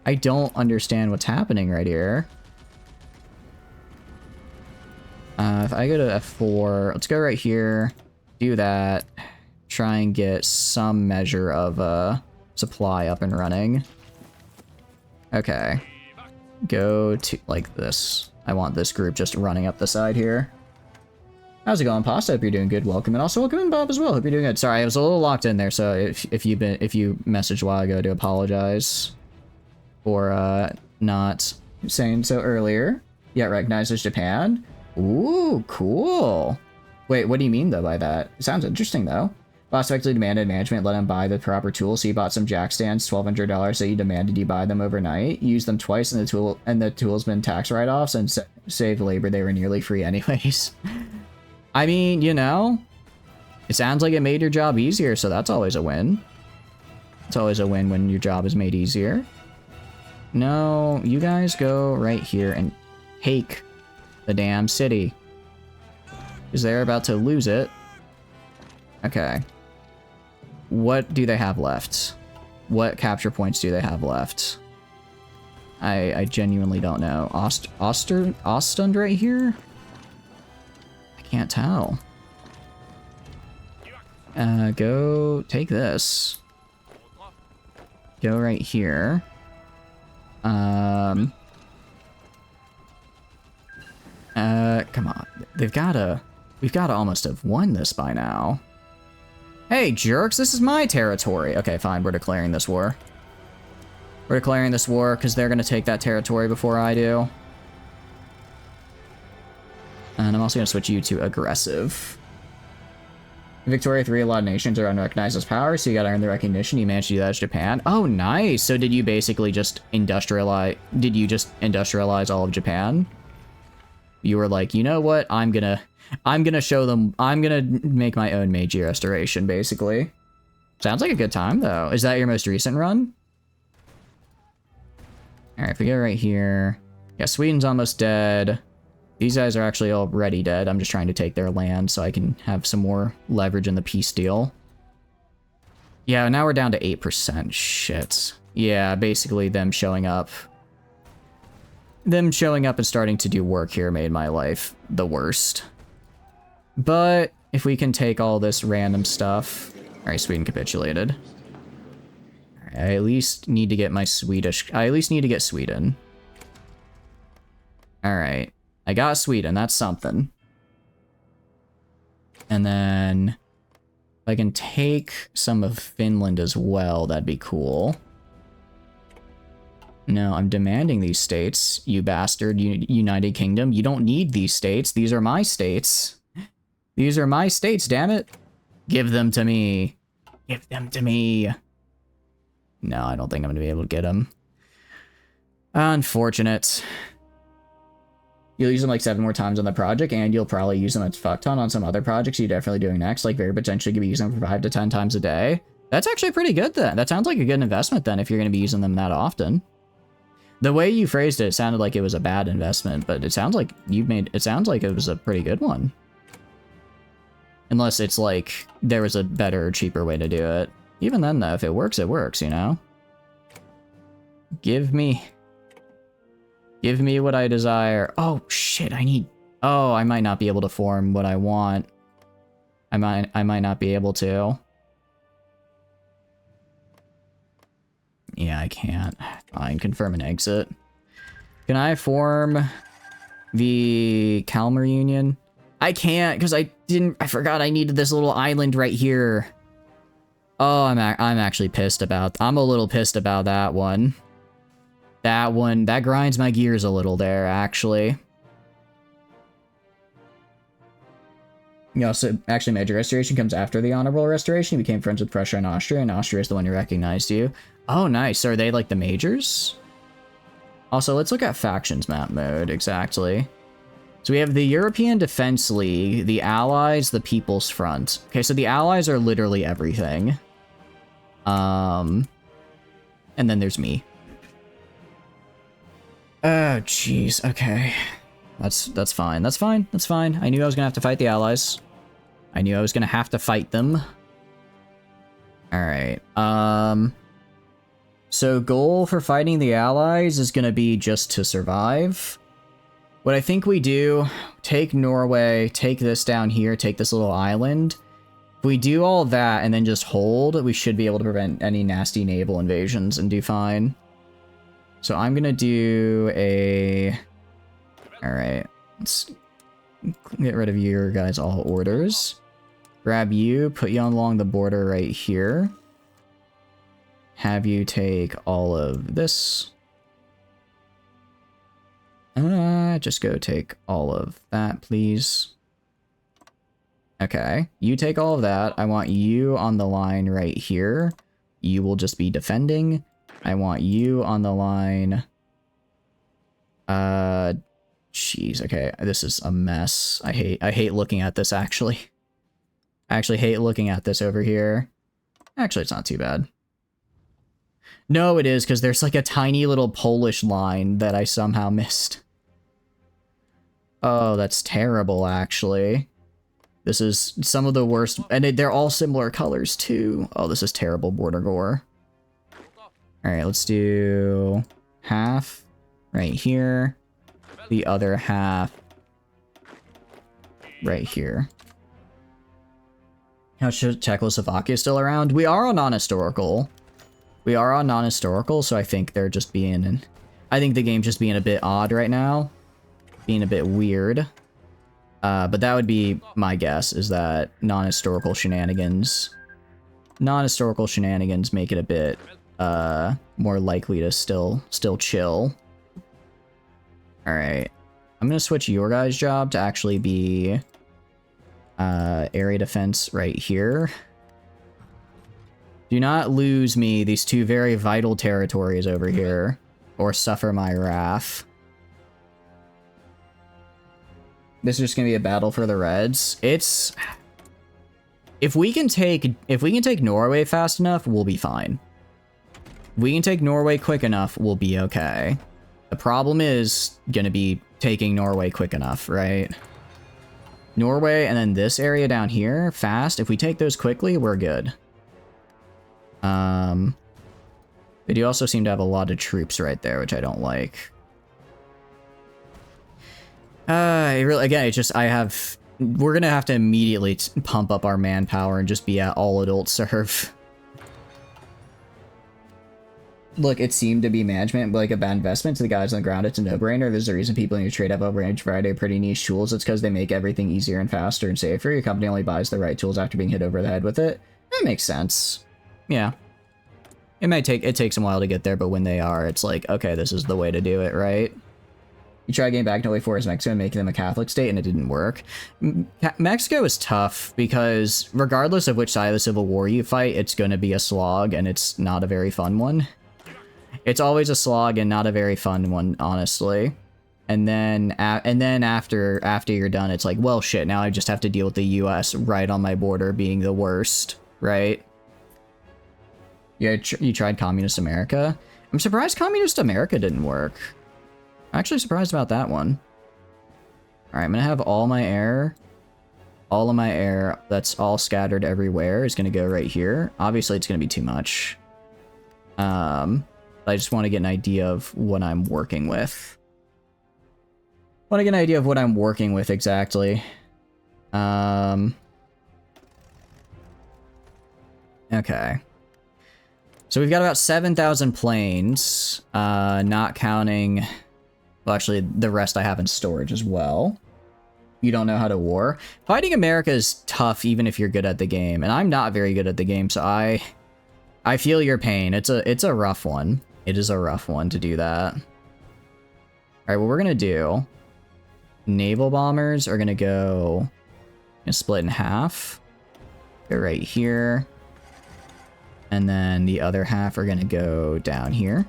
I don't understand what's happening right here. If I go to F4, let's go right here, do that, try and get some measure of supply up and running. Okay. Go to, like, this. I want this group just running up the side here. How's it going, Pasta? Hope you're doing good. Welcome, and also welcome in, Bob, as well. Hope you're doing good. Sorry, I was a little locked in there, so if you messaged a while ago, to apologize for not saying so earlier. Yeah, recognizes Japan. Ooh, cool. Wait, what do you mean though by that? It sounds interesting though. Boss effectively demanded management let him buy the proper tools, so he bought some jack stands, $1,200 that he demanded he buy them overnight. He used them twice, and the tools been tax write-offs and saved labor. They were nearly free anyways. I mean, you know, it sounds like it made your job easier, so that's always a win. It's always a win when your job is made easier. No, you guys go right here and take the damn city. Because they're about to lose it. Okay. What do they have left? What capture points do they have left? I genuinely don't know. Ostend right here? I can't tell. Go take this. Go right here. Come on. We've gotta almost have won this by now. Hey, jerks, this is my territory. Okay, fine, we're declaring this war. We're declaring this war because they're gonna take that territory before I do. And I'm also gonna switch you to aggressive. In Victoria 3, a lot of nations are unrecognized as power, so you gotta earn the recognition. You managed to do that as Japan. Oh, nice! So did you basically just industrialize... Did you just industrialize all of Japan? You were like, you know what? I'm gonna show them... I'm gonna make my own Meiji Restoration, basically. Sounds like a good time, though. Is that your most recent run? Alright, if we go right here... Yeah, Sweden's almost dead. These guys are actually already dead. I'm just trying to take their land so I can have some more leverage in the peace deal. Yeah, now we're down to 8%. Shit. Yeah, basically them showing up. Them showing up and starting to do work here made my life the worst. But if we can take all this random stuff... Alright, Sweden capitulated. I at least need to get my Swedish... I at least need to get Sweden. Alright. I got Sweden, that's something. And then... if I can take some of Finland as well, that'd be cool. No, I'm demanding these states, you bastard, United Kingdom. You don't need these states, these are my states. These are my states, damn it. Give them to me. Give them to me. No, I don't think I'm gonna be able to get them. Unfortunate. You'll use them like 7 more times on the project, and you'll probably use them a fuck ton on some other projects you're definitely doing next, like very potentially could be using them for 5 to 10 times a day. That's actually pretty good then. That sounds like a good investment then if you're going to be using them that often. The way you phrased it sounded like it was a bad investment, but it sounds like it sounds like it was a pretty good one. Unless it's like there was a better or cheaper way to do it. Even then though, if it works, you know? Give me what I desire. Oh shit, oh, I might not be able to form what I want. I might not be able to. Yeah, I can't. Fine, confirm and exit. Can I form the Kalmar Union? I can't, because I forgot I needed this little island right here. Oh, I'm actually pissed about, I'm a little pissed about that one. That grinds my gears a little there, actually. You also, actually, Major Restoration comes after the Honorable Restoration. You became friends with Prussia and Austria is the one who recognized you. Oh, nice. So are they like the majors? Also, let's look at factions map mode, exactly. So we have the European Defense League, the Allies, the People's Front. Okay, so the Allies are literally everything. And then there's me. Oh, jeez. Okay. That's fine. That's fine. That's fine. I knew I was gonna have to fight the allies. I knew I was gonna have to fight them. Alright. So goal for fighting the allies is gonna be just to survive. What I think we do, take Norway, take this down here, take this little island. If we do all that and then just hold, we should be able to prevent any nasty naval invasions and do fine. So I'm gonna do a... Alright, let's get rid of your guys' all orders. Grab you, put you along the border right here. Have you take all of this. Just go take all of that, please. Okay, you take all of that. I want you on the line right here. You will just be defending. I want you on the line. Jeez, okay, this is a mess. I hate looking at this, actually. I actually hate looking at this over here. Actually, it's not too bad. No, it is, because there's like a tiny little Polish line that I somehow missed. Oh, that's terrible, actually. This is some of the worst, and they're all similar colors, too. Oh, this is terrible border gore. Alright, let's do half right here. The other half right here. How should Czechoslovakia still around? We are on non-historical. We are on non-historical, so I think they're just being... I think the game's just being a bit odd right now. Being a bit weird. But that would be my guess, is that non-historical shenanigans... Non-historical shenanigans make it a bit more likely to still chill. Alright. I'm gonna switch your guys' job to actually be area defense right here. Do not lose me these two very vital territories over here, or suffer my wrath. This is just gonna be a battle for the Reds. It's... If we can take Norway fast enough, we'll be fine. If we can take Norway quick enough, we'll be okay. The problem is gonna be taking Norway quick enough, right? Norway and then this area down here, fast. If we take those quickly, we're good. They do also seem to have a lot of troops right there, which I don't like. Again, it's just, we're gonna have to immediately pump up our manpower and just be at all adult serve. Look, it seemed to be management, but like a bad investment to the guys on the ground. It's a no-brainer. There's a reason people need to trade up a range variety of pretty niche tools. It's because they make everything easier and faster and safer. Your company only buys the right tools after being hit over the head with it. That makes sense. Yeah. It takes a while to get there, but when they are, it's like, okay, this is the way to do it, right? You try getting back to Norway for Mexico and making them a Catholic state, and it didn't work. Mexico is tough because regardless of which side of the Civil War you fight, it's going to be a slog, and it's not a very fun one. It's always a slog and not a very fun one, honestly. And then after you're done, it's like, well, shit, now I just have to deal with the U.S. right on my border being the worst, right? Yeah, you tried Communist America? I'm surprised Communist America didn't work. I'm actually surprised about that one. Alright, I'm gonna have all of my air that's all scattered everywhere is gonna go right here. Obviously, it's gonna be too much. I just want to get an idea of what I'm working with. Exactly. Okay. So we've got about 7,000 planes, not counting... Well, actually, the rest I have in storage as well. You don't know how to war. Fighting America is tough even if you're good at the game, and I'm not very good at the game, so I feel your pain. It's a rough one. It is a rough one to do that. All right, what we're gonna do... Naval bombers are gonna go... split in half. Go right here. And then the other half are gonna go down here.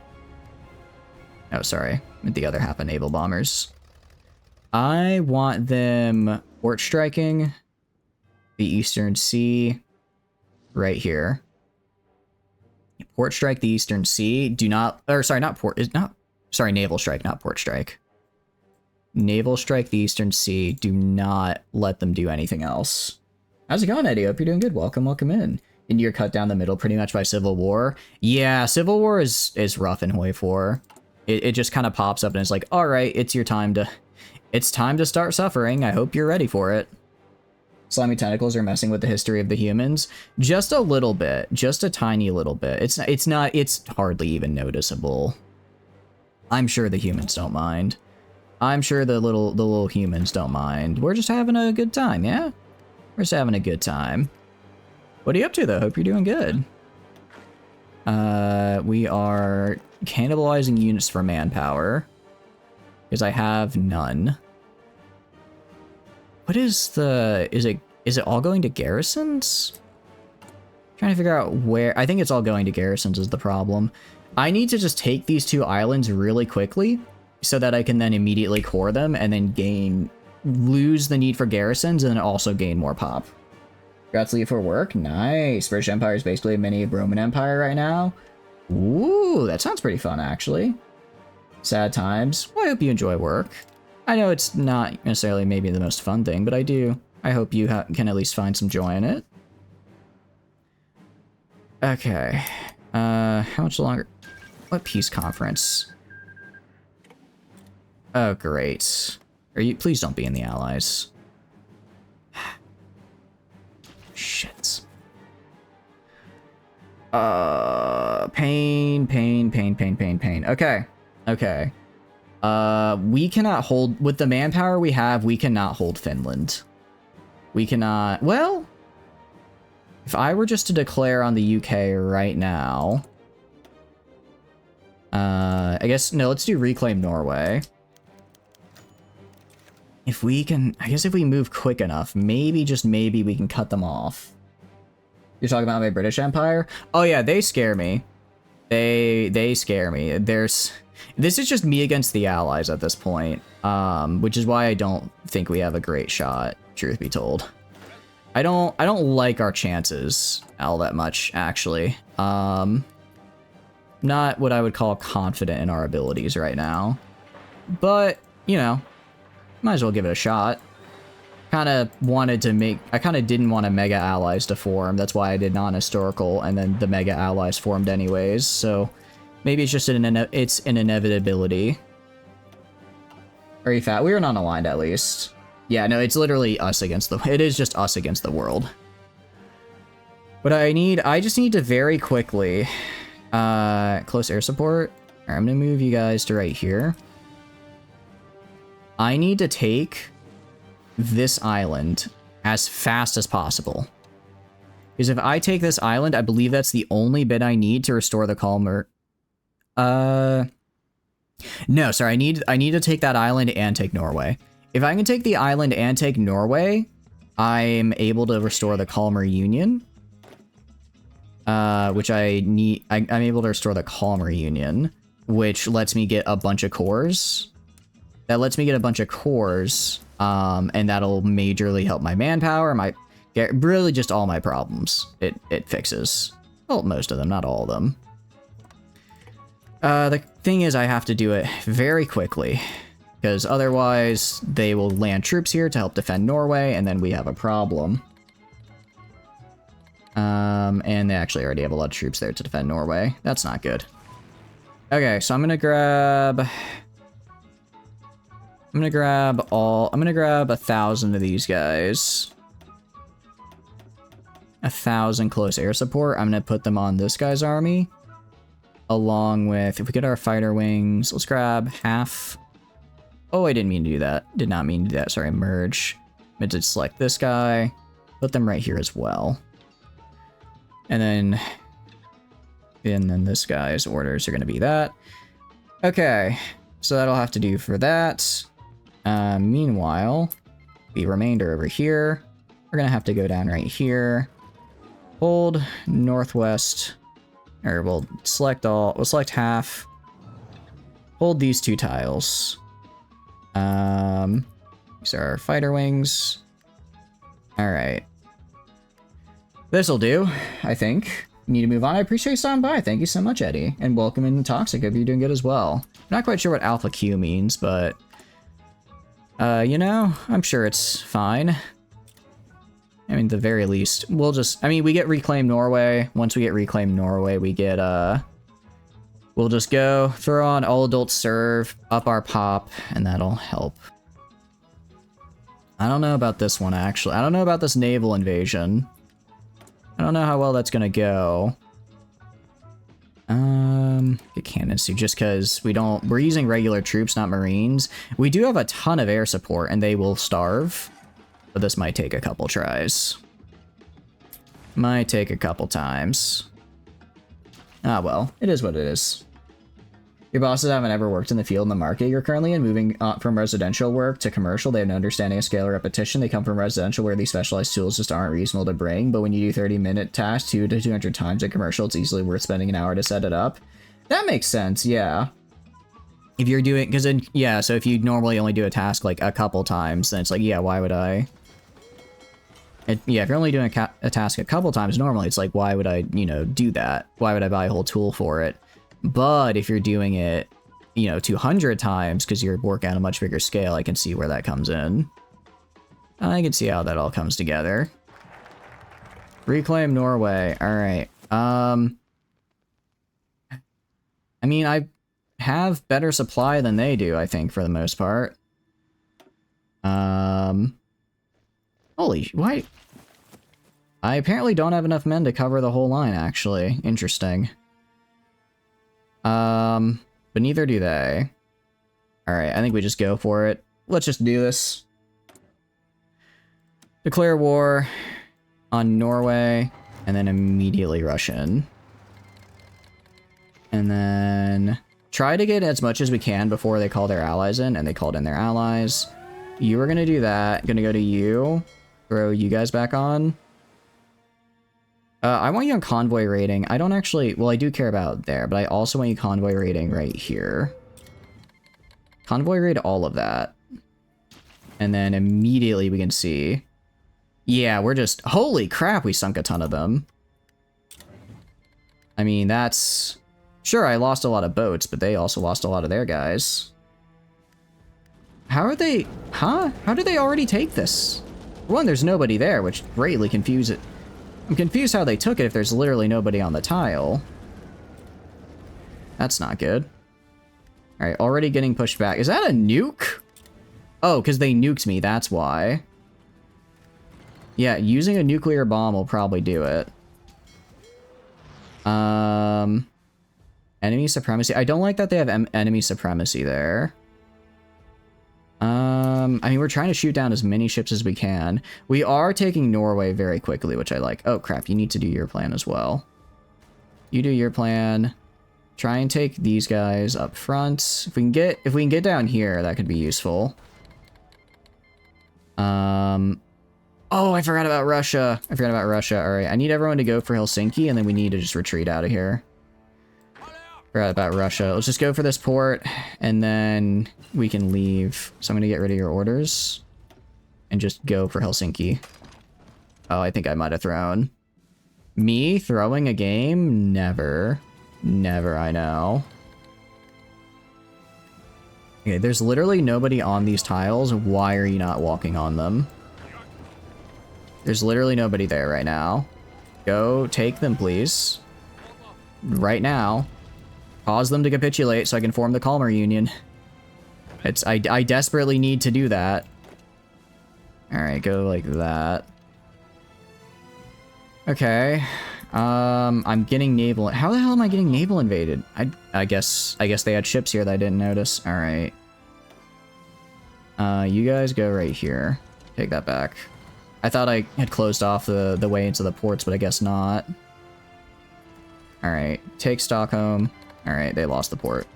Oh, sorry. The other half of naval bombers. I want them port striking the Eastern Sea right here. Port strike the Eastern Sea. Do not, or sorry, not port, is not, sorry, naval strike, not port strike. Naval strike the Eastern Sea. Do not let them do anything else. How's it going, Eddie? Hope you're doing good. Welcome, welcome in. India cut down the middle pretty much by Civil War. Yeah, Civil War is rough in Hoi 4. It just kind of pops up and it's like, all right, it's time to start suffering. I hope you're ready for it. Slimy tentacles are messing with the history of the humans. Just a little bit, just a tiny little bit. It's hardly even noticeable. I'm sure the humans don't mind. I'm sure the little humans don't mind. We're just having a good time, yeah? We're just having a good time. What are you up to, though? Hope you're doing good. We are cannibalizing units for manpower. Because I have none. What is the... Is it all going to garrisons? Trying to figure out where... I think it's all going to garrisons is the problem. I need to just take these 2 islands really quickly so that I can then immediately core them and then lose the need for garrisons and then also gain more pop. Congrats, leave for work. Nice. British Empire is basically a mini Roman Empire right now. Ooh, that sounds pretty fun, actually. Sad times. Well, I hope you enjoy work. I know it's not necessarily maybe the most fun thing, but I hope you can at least find some joy in it. Okay. How much longer? What peace conference? Oh, great. Please don't be in the Allies. Shit. Pain. Okay. We cannot hold, with the manpower we have, we cannot hold Finland. We cannot, well, if I were just to declare on the UK right now, I guess, no, let's do reclaim Norway. If we can, I guess if we move quick enough, maybe, just maybe, we can cut them off. You're talking about my British Empire? Oh yeah, they scare me. They scare me. This is just me against the Allies at this point, which is why I don't think we have a great shot, truth be told. I don't like our chances all that much, actually. Not what I would call confident in our abilities right now. But, you know, might as well give it a shot. I kind of didn't want a Mega Allies to form. That's why I did non-historical, and then the Mega Allies formed anyways, so maybe it's just it's an inevitability. Are you fat? We are not aligned, at least. Yeah, no, it's literally us against it is just us against the world. What I just need to very quickly, close air support. All right, I'm gonna move you guys to right here. I need to take this island as fast as possible. Because if I take this island, I believe that's the only bit I need to restore the calmer. No, sorry, I need to take that island and take Norway. If I can take the island and take Norway, I'm able to restore the Calmer Union. Which I'm able to restore the Calmer Union, which lets me get a bunch of cores. That lets me get a bunch of cores, and that'll majorly help my manpower, really just all my problems. It fixes. Well, most of them, not all of them. The thing is, I have to do it very quickly, because otherwise they will land troops here to help defend Norway, and then we have a problem. And they actually already have a lot of troops there to defend Norway. That's not good. Okay, so I'm gonna grab 1,000 of these guys. 1,000 close air support. I'm gonna put them on this guy's army. Along with, if we get our fighter wings, let's grab half. Oh, I didn't mean to do that. Did not mean to do that. Sorry, merge. Meant to select this guy. Put them right here as well. And then this guy's orders are gonna be that. Okay, so that'll have to do for that. Meanwhile, the remainder over here, we're gonna have to go down right here. Hold northwest, or we'll select half. Hold these 2 tiles. These are our fighter wings. All right. This'll do, I think. need to move on. I appreciate you stopping by. Thank you so much, Eddie. And welcome in Toxic. Hope you're doing good as well. I'm not quite sure what Alpha Q means, but... you know, I'm sure it's fine. I mean, the very least, we'll just... I mean, we get Reclaim Norway. Once we get Reclaim Norway, we get, we'll just go, throw on all adults serve, up our pop, and that'll help. I don't know about this one, actually. I don't know about this naval invasion. I don't know how well that's gonna go. Get cannons too, just because we're using regular troops, not Marines. We do have a ton of air support, and they will starve. But this might take a couple tries. Might take a couple times. Ah, well, it is what it is. Your bosses haven't ever worked in the field in the market you're currently in, moving from residential work to commercial. They have no understanding of scale or repetition. They come from residential where these specialized tools just aren't reasonable to bring, but when you do 30-minute tasks 200 to 200 times in commercial, it's easily worth spending an hour to set it up. That makes sense, yeah. If you're doing, because then, yeah, so if you normally only do a task like a couple times, then it's like, yeah, why would I? Yeah, if you're only doing a task a couple times normally, it's like, why would I, you know, do that? Why would I buy a whole tool for it? But if you're doing it, you know, 200 times because you're working on a much bigger scale, I can see where that comes in. I can see how that all comes together. Reclaim Norway. All right. I mean, I have better supply than they do, I think, for the most part. Holy, why? I apparently don't have enough men to cover the whole line, actually. Interesting. But neither do they. Alright, I think we just go for it. Let's just do this. Declare war on Norway, and then immediately rush in. And then try to get as much as we can before they call their allies in, and they called in their allies. You were gonna do that. Gonna go to you. Throw you guys back on. I want you on convoy rating. I don't actually... Well, I do care about there, but I also want you convoy rating right here. Convoy raid all of that. And then immediately we can see... Yeah, we're just... Holy crap, we sunk a ton of them. I mean, that's... Sure, I lost a lot of boats, but they also lost a lot of their guys. How are they... Huh? How did they already take this? For one, there's nobody there, which greatly confuses it. I'm confused how they took it if there's literally nobody on the tile. That's not good. Alright, already getting pushed back. Is that a nuke? Oh, because they nuked me, that's why. Yeah, using a nuclear bomb will probably do it. Enemy supremacy. I don't like that they have enemy supremacy there. I mean, we're trying to shoot down as many ships as we can. We are taking Norway very quickly, which I like. Oh, crap. You need to do your plan as well. You do your plan. Try and take these guys up front. If we can get down here, that could be useful. Oh, I forgot about Russia. All right. I need everyone to go for Helsinki, and then we need to just retreat out of here. Forgot about Russia. Let's just go for this port, and then we can leave. So I'm going to get rid of your orders and just go for Helsinki. Oh, I think I might have thrown. Me throwing a game? Never. Never, I know. Okay, there's literally nobody on these tiles. Why are you not walking on them? There's literally nobody there right now. Go take them, please. Right now. Cause them to capitulate so I can form the Calmer Union. I desperately need to do that. Alright, go like that. Okay. I'm getting naval... How the hell am I getting naval invaded? I guess they had ships here that I didn't notice. Alright. You guys go right here. Take that back. I thought I had closed off the way into the ports, but I guess not. Alright, take Stockholm. Alright, they lost the port.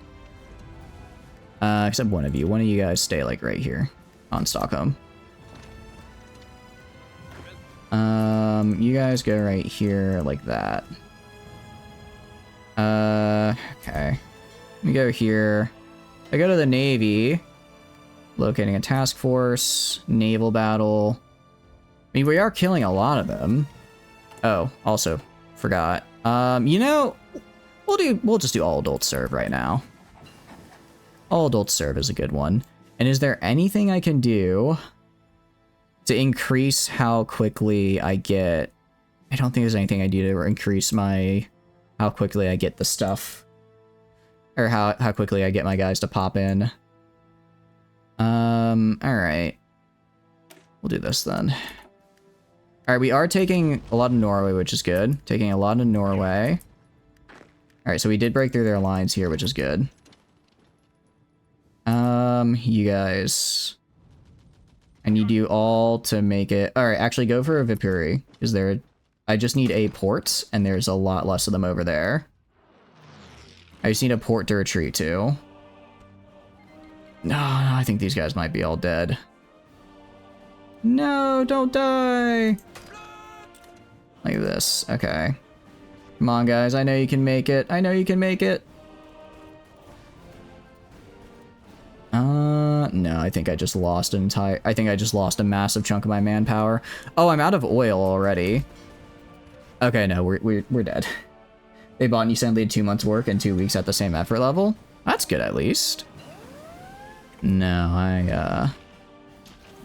Except one of you. One of you guys stay, like, right here on Stockholm. You guys go right here like that. Okay. Let me go here. I go to the Navy. Locating a task force. Naval battle. I mean, we are killing a lot of them. Oh, also, forgot. You know, we'll just do all adults serve right now. All adults serve is a good one. And is there anything I can do to increase how quickly I get? I don't think there's anything I do to increase how quickly I get the stuff, or how quickly I get my guys to pop in. All right, we'll do this then. All right, we are taking a lot of Norway, which is good. Taking a lot of Norway. All right, so we did break through their lines here, which is good. You guys, I need you all to make it. All right, actually go for a Vipuri. I just need a port, and there's a lot less of them over there. I just need a port to retreat to. No, I think these guys might be all dead. No, don't die. Like this. Okay. Come on, guys. I know you can make it. I know you can make it. No, I think I just lost I think I just lost a massive chunk of my manpower. Oh, I'm out of oil already. Okay, no, we're dead. They bought and you suddenly did 2 months work in 2 weeks at the same effort level. That's good, at least. No, I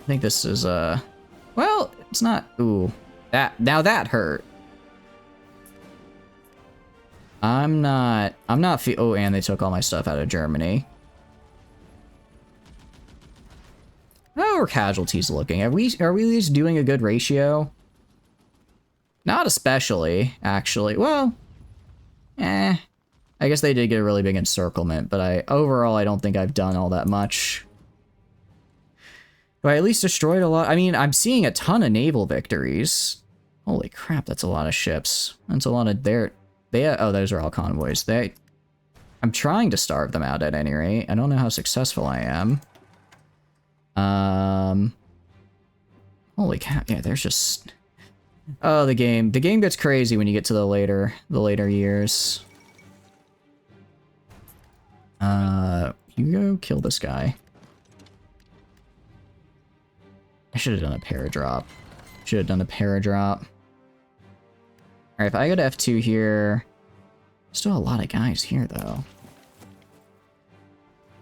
think this is, well, it's not, ooh, now that hurt. I'm not, oh, and they took all my stuff out of Germany. How are casualties looking? Are we at least doing a good ratio? Not especially, actually. Well, I guess they did get a really big encirclement, but overall, I don't think I've done all that much. But I at least destroyed a lot. I mean, I'm seeing a ton of naval victories. Holy crap, that's a lot of ships. That's a lot of oh, those are all convoys. I'm trying to starve them out at any rate. I don't know how successful I am. Holy cow, yeah, there's just... Oh, the game gets crazy when you get to the later years. You go kill this guy. I should have done a paradrop. Alright, if I go to F2 here... Still a lot of guys here, though.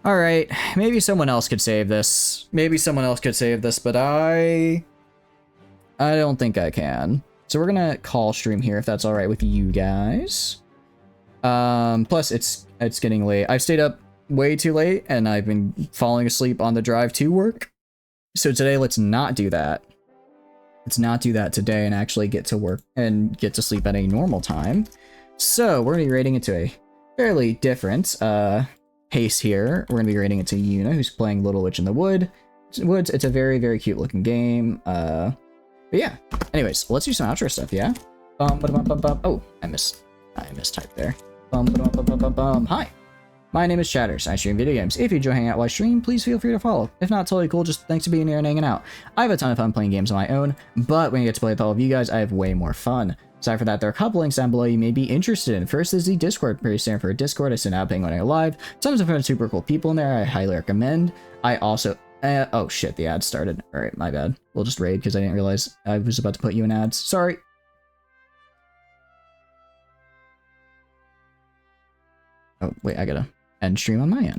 Alright, maybe someone else could save this. But I don't think I can. So we're gonna call stream here, if that's alright with you guys. Plus, it's getting late. I've stayed up way too late, and I've been falling asleep on the drive to work. So today, let's not do that. Let's not do that today and actually get to work and get to sleep at a normal time. So we're gonna be rating it to a fairly different pace here. We're gonna be rating it to Yuna, who's playing Little Witch in the Woods. It's a very, very cute looking game. But yeah. Anyways, let's do some outro stuff, yeah? Oh, I mistyped there. Hi. My name is Chatters. I stream video games. If you enjoy hanging out while I stream, please feel free to follow. If not, totally cool. Just thanks for being here and hanging out. I have a ton of fun playing games on my own, but when you get to play with all of you guys, I have way more fun. Aside from that, there are a couple links down below you may be interested in. First is the Discord page, stand for Discord. I send out ping when I go live. Tons of fun, super cool people in there. I highly recommend. I also, oh shit, the ad started. All right, my bad. We'll just raid because I didn't realize I was about to put you in ads. Sorry. Oh wait, I gotta end stream on my end.